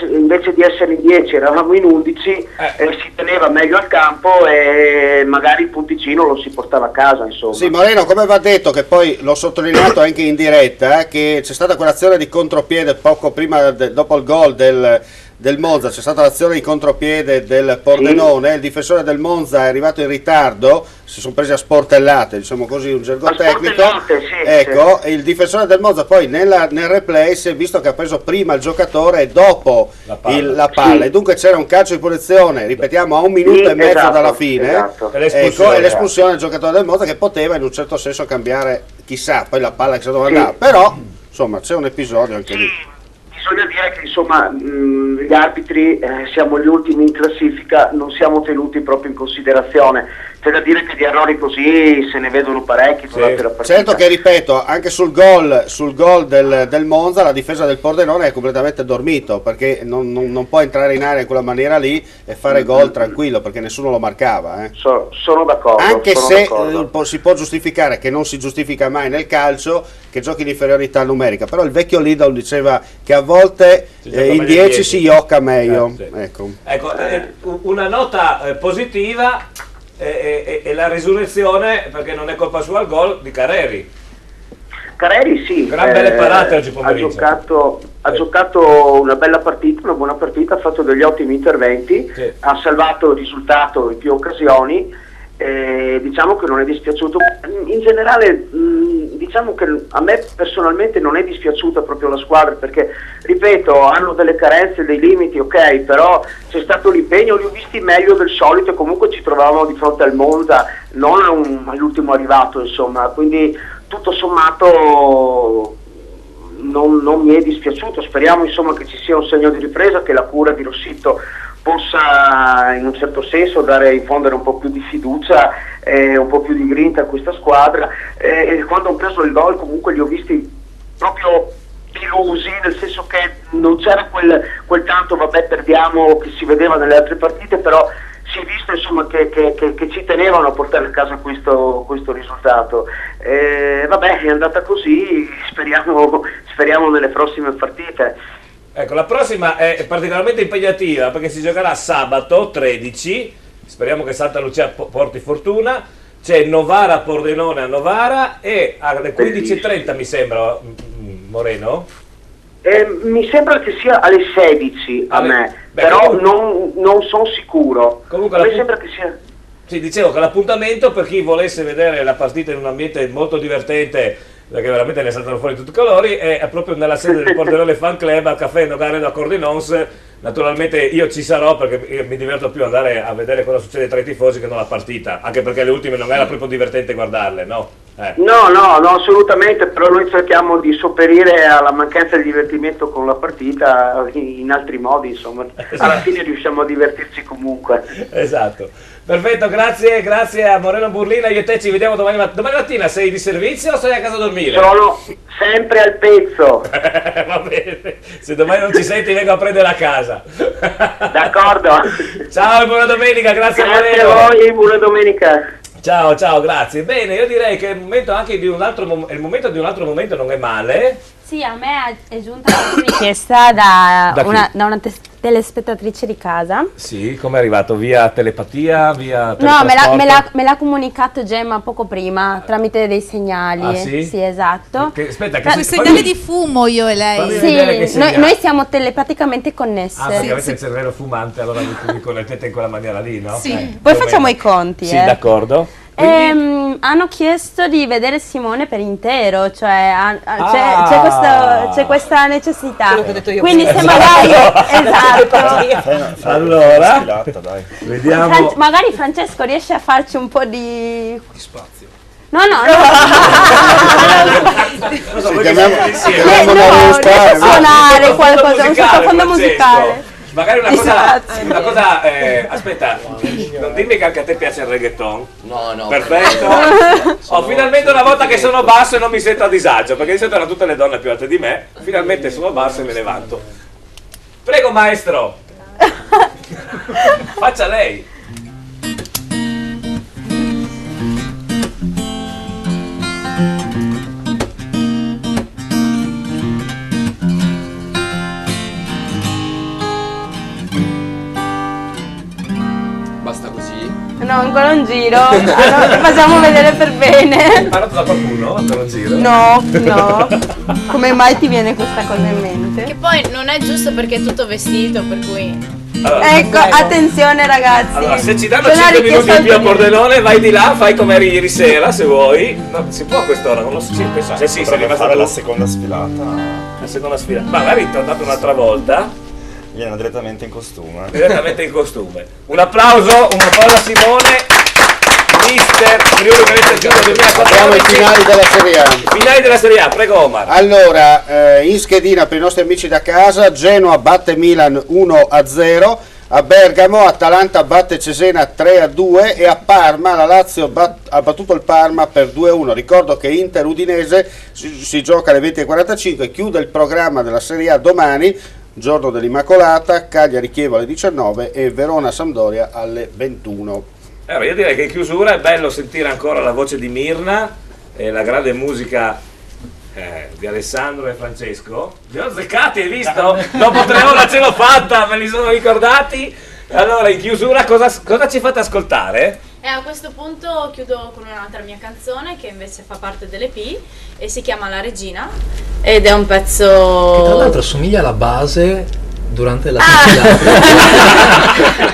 invece di essere in 10 eravamo in 11, si teneva meglio al campo e magari il punticino lo si portava a casa, insomma. Sì, Moreno, come va detto, che poi l'ho sottolineato anche in diretta, che c'è stata quell'azione di contropiede poco prima, dopo il gol del Monza, c'è stata l'azione di contropiede del Pordenone, il difensore del Monza è arrivato in ritardo, si sono presi a sportellate, diciamo così, un gergo tecnico, ecco, il difensore del Monza poi nel replay si è visto che ha preso prima il giocatore e dopo la palla, e dunque c'era un calcio di punizione, ripetiamo, a 1 minuto e mezzo dalla fine, ecco, e l'espulsione del giocatore del Monza, che poteva in un certo senso cambiare, chissà, poi la palla che si doveva andare, però insomma c'è un episodio anche lì. Bisogna dire che insomma gli arbitri, siamo gli ultimi in classifica, non siamo tenuti proprio in considerazione. C'è da dire che di errori così se ne vedono parecchi durante la partita. Certo che, ripeto, anche sul gol del Monza la difesa del Pordenone è completamente dormito, perché non può entrare in area in quella maniera lì e fare gol tranquillo, perché nessuno lo marcava. Sono d'accordo. Anche se si può giustificare, che non si giustifica mai nel calcio, che giochi di inferiorità numerica, però il vecchio Lidl diceva che a volte in 10 si gioca meglio. Sì. Ecco, una nota positiva è la risurrezione, perché non è colpa sua, il gol di Careri. Careri sì, gran belle parate oggi pomeriggio. Ha giocato una bella partita, una buona partita, ha fatto degli ottimi interventi, ha salvato il risultato in più occasioni, diciamo che non è dispiaciuto. In generale diciamo che a me personalmente non è dispiaciuta proprio la squadra, perché ripeto, hanno delle carenze, dei limiti, ok, però c'è stato l'impegno, li ho visti meglio del solito e comunque ci trovavamo di fronte al Monza, non all'ultimo arrivato, insomma, quindi tutto sommato non mi è dispiaciuto. Speriamo insomma che ci sia un segno di ripresa, che la cura di Rossitto possa in un certo senso infondere un po' più di fiducia e un po' più di grinta a questa squadra. Quando ho preso il gol comunque li ho visti proprio delusi, nel senso che non c'era quel tanto vabbè perdiamo che si vedeva nelle altre partite, però si è visto insomma che ci tenevano a portare a casa questo risultato. Vabbè, è andata così, speriamo nelle prossime partite. Ecco, la prossima è particolarmente impegnativa perché si giocherà sabato 13, speriamo che Santa Lucia porti fortuna. C'è Novara Pordenone a Novara e alle 15:30 mi sembra, Moreno? Mi sembra che sia alle 16 a me, però comunque, non sono sicuro. Comunque mi sembra che sia... Sì, dicevo che l'appuntamento per chi volesse vedere la partita in un ambiente molto divertente, perché veramente ne saltano fuori tutti i colori, è proprio nella sede del Pordenone Fan Club al Caffè Nogare da Cordinons. Naturalmente io ci sarò perché io mi diverto più andare a vedere cosa succede tra i tifosi che non la partita, anche perché le ultime non era proprio divertente guardarle, no? No, assolutamente, però noi cerchiamo di sopperire alla mancanza di divertimento con la partita in altri modi, insomma, alla fine riusciamo a divertirci comunque. Esatto, perfetto, grazie a Moreno Burlina. Io e te ci vediamo domani mattina. Sei di servizio o sei a casa a dormire? Sono sempre al pezzo. Va bene, se domani non ci senti vengo a prendere a casa. D'accordo. Ciao e buona domenica, grazie a voi, buona domenica. Ciao, grazie. Bene, io direi che è il momento anche di un altro momento, non è male. Sì, a me è giunta una richiesta da una telespettatrice di casa. Sì, come è arrivato? Via telepatia? Via no, me l'ha comunicato Gemma poco prima, tramite dei segnali. Ah, sì? Sì, esatto. Sui segnali di fumo io e lei. Sì, noi siamo telepaticamente connesse. Ah, perché avete il cervello fumante, allora vi connettete in quella maniera lì, no? Sì. Poi facciamo i conti. Sì, d'accordo. Hanno chiesto di vedere Simone per intero, cioè c'è questa necessità. Quindi se magari esatto. Allora, vediamo. Magari Francesco riesce a farci un po' di spazio. No. Riesce a suonare qualcosa, un sottofondo musicale. Magari una cosa aspetta, non dimmi che anche a te piace il reggaeton. No. Perfetto. Finalmente una volta che sono basso e non mi sento a disagio, perché di solito erano tutte le donne più alte di me, finalmente sono basso e me ne vanto. Prego maestro. Faccia lei. No, ancora un giro. Allora, facciamo vedere per bene. Hai parlato da qualcuno? Ancora un giro? No. Come mai ti viene questa cosa in mente? Che poi non è giusto perché è tutto vestito, per cui... Allora, ecco, attenzione ragazzi. Allora, se ci danno 5 minuti in più a Pordenone, vai di là, fai come eri ieri sera, se vuoi. No, si può a quest'ora, non lo so. Sì, penso. Sì, sei rimasto fare la seconda sfilata. La seconda sfilata. Magari tornato un'altra volta. Viene direttamente in costume. Un applauso a Simone, mister Friuli Venezia Giulia 2014. Abbiamo i finali della Serie A. Finali della Serie A, prego Omar. Allora, in schedina per i nostri amici da casa, Genoa batte Milan 1-0. A Bergamo Atalanta batte Cesena 3-2 e a Parma la Lazio ha battuto il Parma per 2-1. Ricordo che Inter Udinese si gioca alle 20:45 e chiude il programma della Serie A domani, giorno dell'Immacolata, Cagliari Chievo alle 19 e Verona Sampdoria alle 21. Allora, io direi che in chiusura è bello sentire ancora la voce di Mirna e la grande musica di Alessandro e Francesco. Li ho azzeccati, hai visto? Dopo 3 ore ce l'ho fatta, me li sono ricordati. Allora, in chiusura cosa ci fate ascoltare? E a questo punto chiudo con un'altra mia canzone che invece fa parte dell'EP e si chiama La Regina ed è un pezzo che tra l'altro assomiglia alla base durante la sfilata.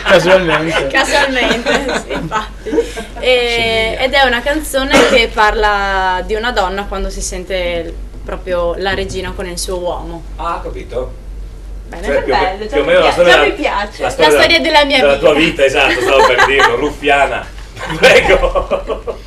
Casualmente, sì, infatti. Ed è una canzone che parla di una donna quando si sente proprio la regina con il suo uomo. Ah, capito. Bene, Cioè, bello, più o meno la storia, già mi piace. La storia storia della mia della vita. tua vita, esatto, stavo per dirlo, ruffiana. Prego.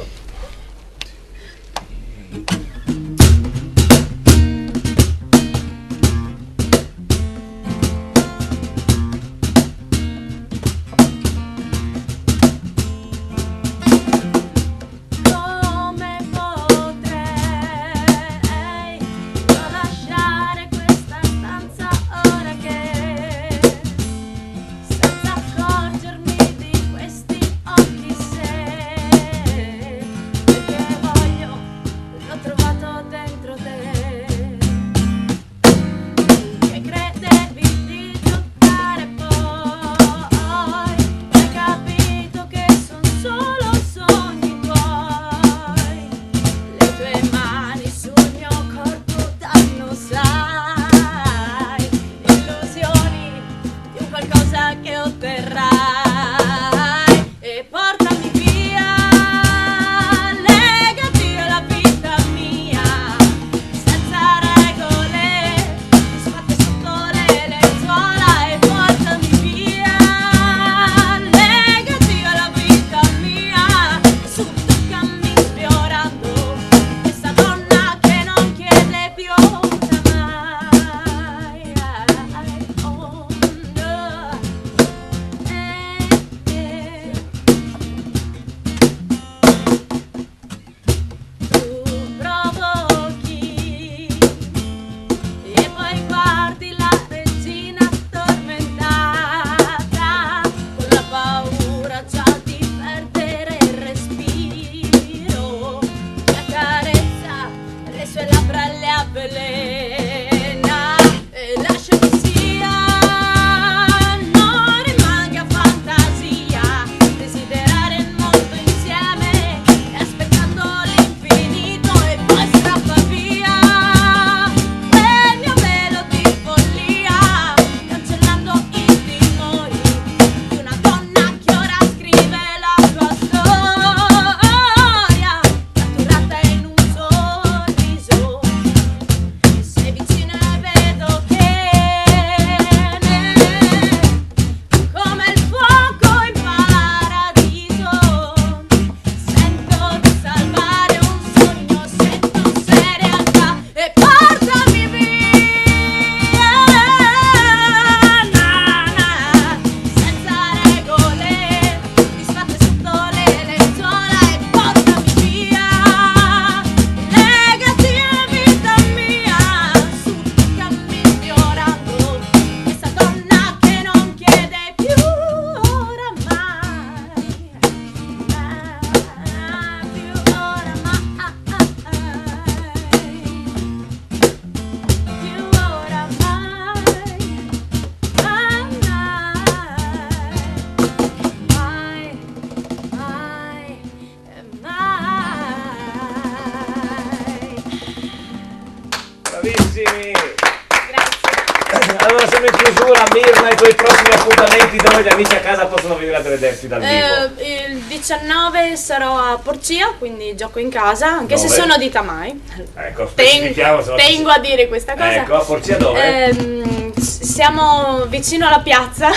Allora siamo in chiusura, Mirna, i tuoi prossimi appuntamenti dove gli amici a casa possono venire a vederti dal vivo? Il 19 sarò a Porcia, quindi gioco in casa, anche se sono di Tamai. Ecco, specifichiamo. Tengo a dire questa cosa. Ecco, a Porcia dove? Siamo vicino alla piazza.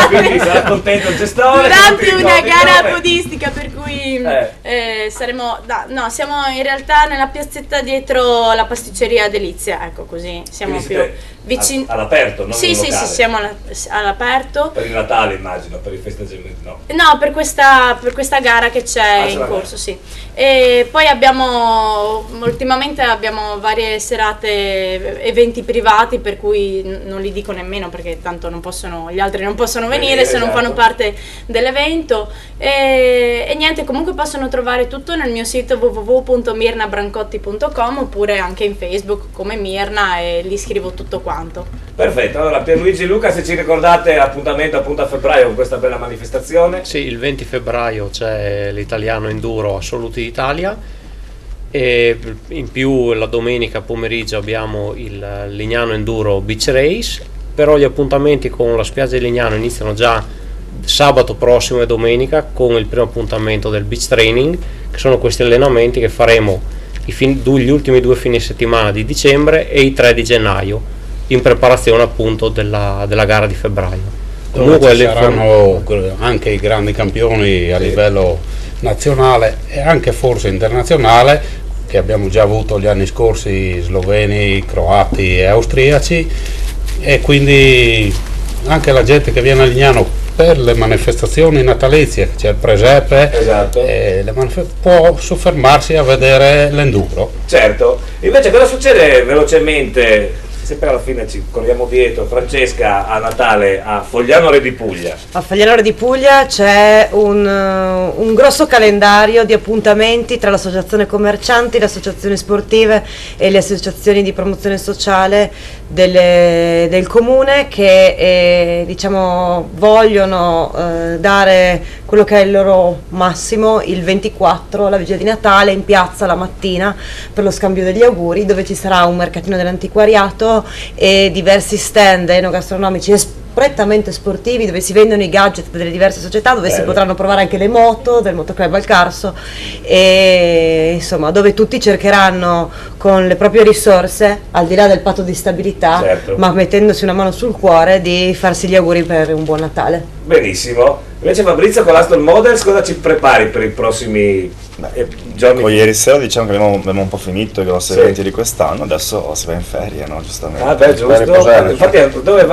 Quindi sarà contento il gestore. Durante una gara podistica, per cui saremo... No, siamo in realtà nella piazzetta dietro la pasticceria Delizia, ecco, così siamo quindi più... all'aperto, non sì, in sì, locale. sì, siamo all'aperto. Per il Natale immagino, per i festeggiamenti no. No, per questa gara che c'è in corso, sì. E poi ultimamente abbiamo varie serate, eventi privati, per cui non li dico nemmeno perché tanto gli altri non possono venire se non fanno parte dell'evento. E niente, comunque possono trovare tutto nel mio sito www.mirnabrancotti.com oppure anche in Facebook come Mirna, e lì scrivo tutto quanto. Perfetto, allora Pierluigi, Luca, se ci ricordate l'appuntamento appunto a febbraio con questa bella manifestazione. Sì, il 20 febbraio c'è l'Italiano Enduro Assoluti d'Italia e in più la domenica pomeriggio abbiamo il Lignano Enduro Beach Race, però gli appuntamenti con la spiaggia di Lignano iniziano già sabato prossimo e domenica con il primo appuntamento del Beach Training, che sono questi allenamenti che faremo gli ultimi 2 fine settimana di dicembre e i 3 di gennaio in preparazione appunto della gara di febbraio. Comunque ci saranno anche i grandi campioni a livello nazionale e anche forse internazionale, che abbiamo già avuto gli anni scorsi, sloveni, croati e austriaci, e quindi anche la gente che viene a Lignano per le manifestazioni natalizie, c'è il presepe, può soffermarsi a vedere l'enduro. Certo, invece cosa succede velocemente? Sempre alla fine ci corriamo dietro, Francesca, a Natale a Fogliano Re di Puglia. A Fogliano Re di Puglia c'è un grosso calendario di appuntamenti tra l'associazione commercianti, le associazioni sportive e le associazioni di promozione sociale del comune, che diciamo vogliono dare quello che è il loro massimo il 24, la vigilia di Natale, in piazza la mattina per lo scambio degli auguri, dove ci sarà un mercatino dell'antiquariato e diversi stand enogastronomici prettamente sportivi, dove si vendono i gadget delle diverse società, dove si potranno provare anche le moto del Motoclub Alcarso, e insomma dove tutti cercheranno con le proprie risorse, al di là del patto di stabilità, ma mettendosi una mano sul cuore, di farsi gli auguri per un buon Natale. Benissimo. Invece Fabrizio, con l'Aston Models cosa ci prepari per i prossimi giorni? Ieri sera diciamo che abbiamo un po' finito i grossi eventi di quest'anno, adesso si va in ferie, no? Giustamente. Ah beh, giusto. Infatti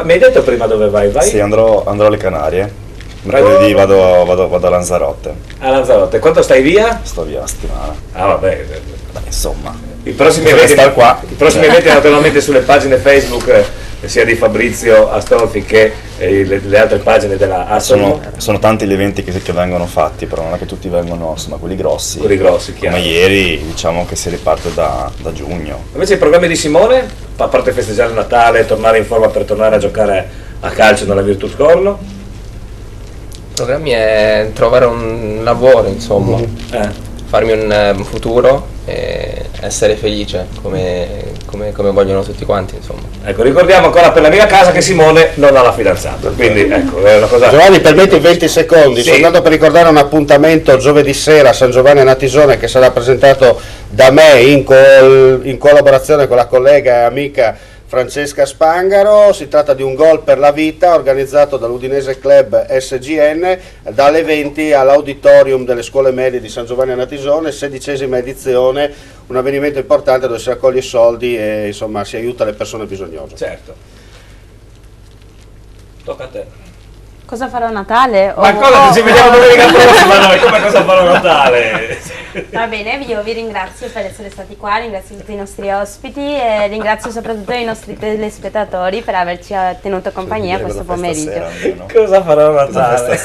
mi hai detto prima dove vai? Sì, andrò alle Canarie. Mercoledì vado a Lanzarote. A Lanzarote. Quanto stai via? Sto via una settimana. Ah vabbè. Insomma. I prossimi eventi naturalmente sulle pagine Facebook sia di Fabrizio Astolfi che le altre pagine della Aston. Sono tanti gli eventi che vengono fatti, però non è che tutti vengono, insomma, quelli grossi, chiaro. Come ieri, diciamo che si riparte da giugno. Invece i programmi di Simone, a parte festeggiare il Natale, tornare in forma per tornare a giocare a calcio nella Virtus Corlo? Il programma è trovare un lavoro, insomma, farmi un futuro e essere felice come vogliono tutti quanti, insomma. Ecco, ricordiamo ancora per la mia casa che Simone non ha la fidanzata, quindi ecco, è una cosa. Giovanni, permetti 20 secondi, soltanto per ricordare un appuntamento giovedì sera a San Giovanni a Natisone, che sarà presentato da me in collaborazione con la collega e amica Francesca Spangaro. Si tratta di un gol per la vita organizzato dall'Udinese Club SGN dalle 20 all'auditorium delle scuole medie di San Giovanni a Natisone, 16ª edizione, un avvenimento importante dove si raccoglie soldi e insomma si aiuta le persone bisognose. Certo. Tocca a te. Cosa farò a Natale? Ma cosa? Ci vediamo domenica prossima noi, come cosa farò a Natale? Va bene, io vi ringrazio per essere stati qua, ringrazio tutti i nostri ospiti e ringrazio soprattutto i nostri telespettatori per averci tenuto compagnia questo pomeriggio. Cosa farò a Natale?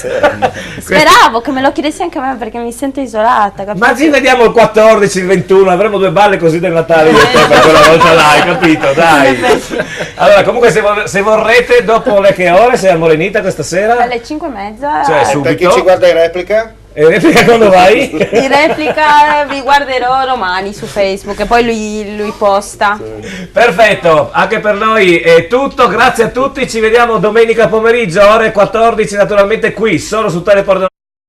Speravo che me lo chiedessi anche a me, perché mi sento isolata, capito? Ma ci vediamo il 14, il 21, avremo 2 balle così del Natale io e te per quella volta là, hai capito? Dai. Allora, comunque se vorrete, dopo le che ore sei a Morenita questa sera? Alle 5:30. Cioè subito. Per chi ci guarda in replica? E replica quando vai? In replica vi guarderò domani su Facebook e poi lui posta. Perfetto, anche per noi è tutto, grazie a tutti, ci vediamo domenica pomeriggio ore 14 naturalmente qui, solo su Telepordenone.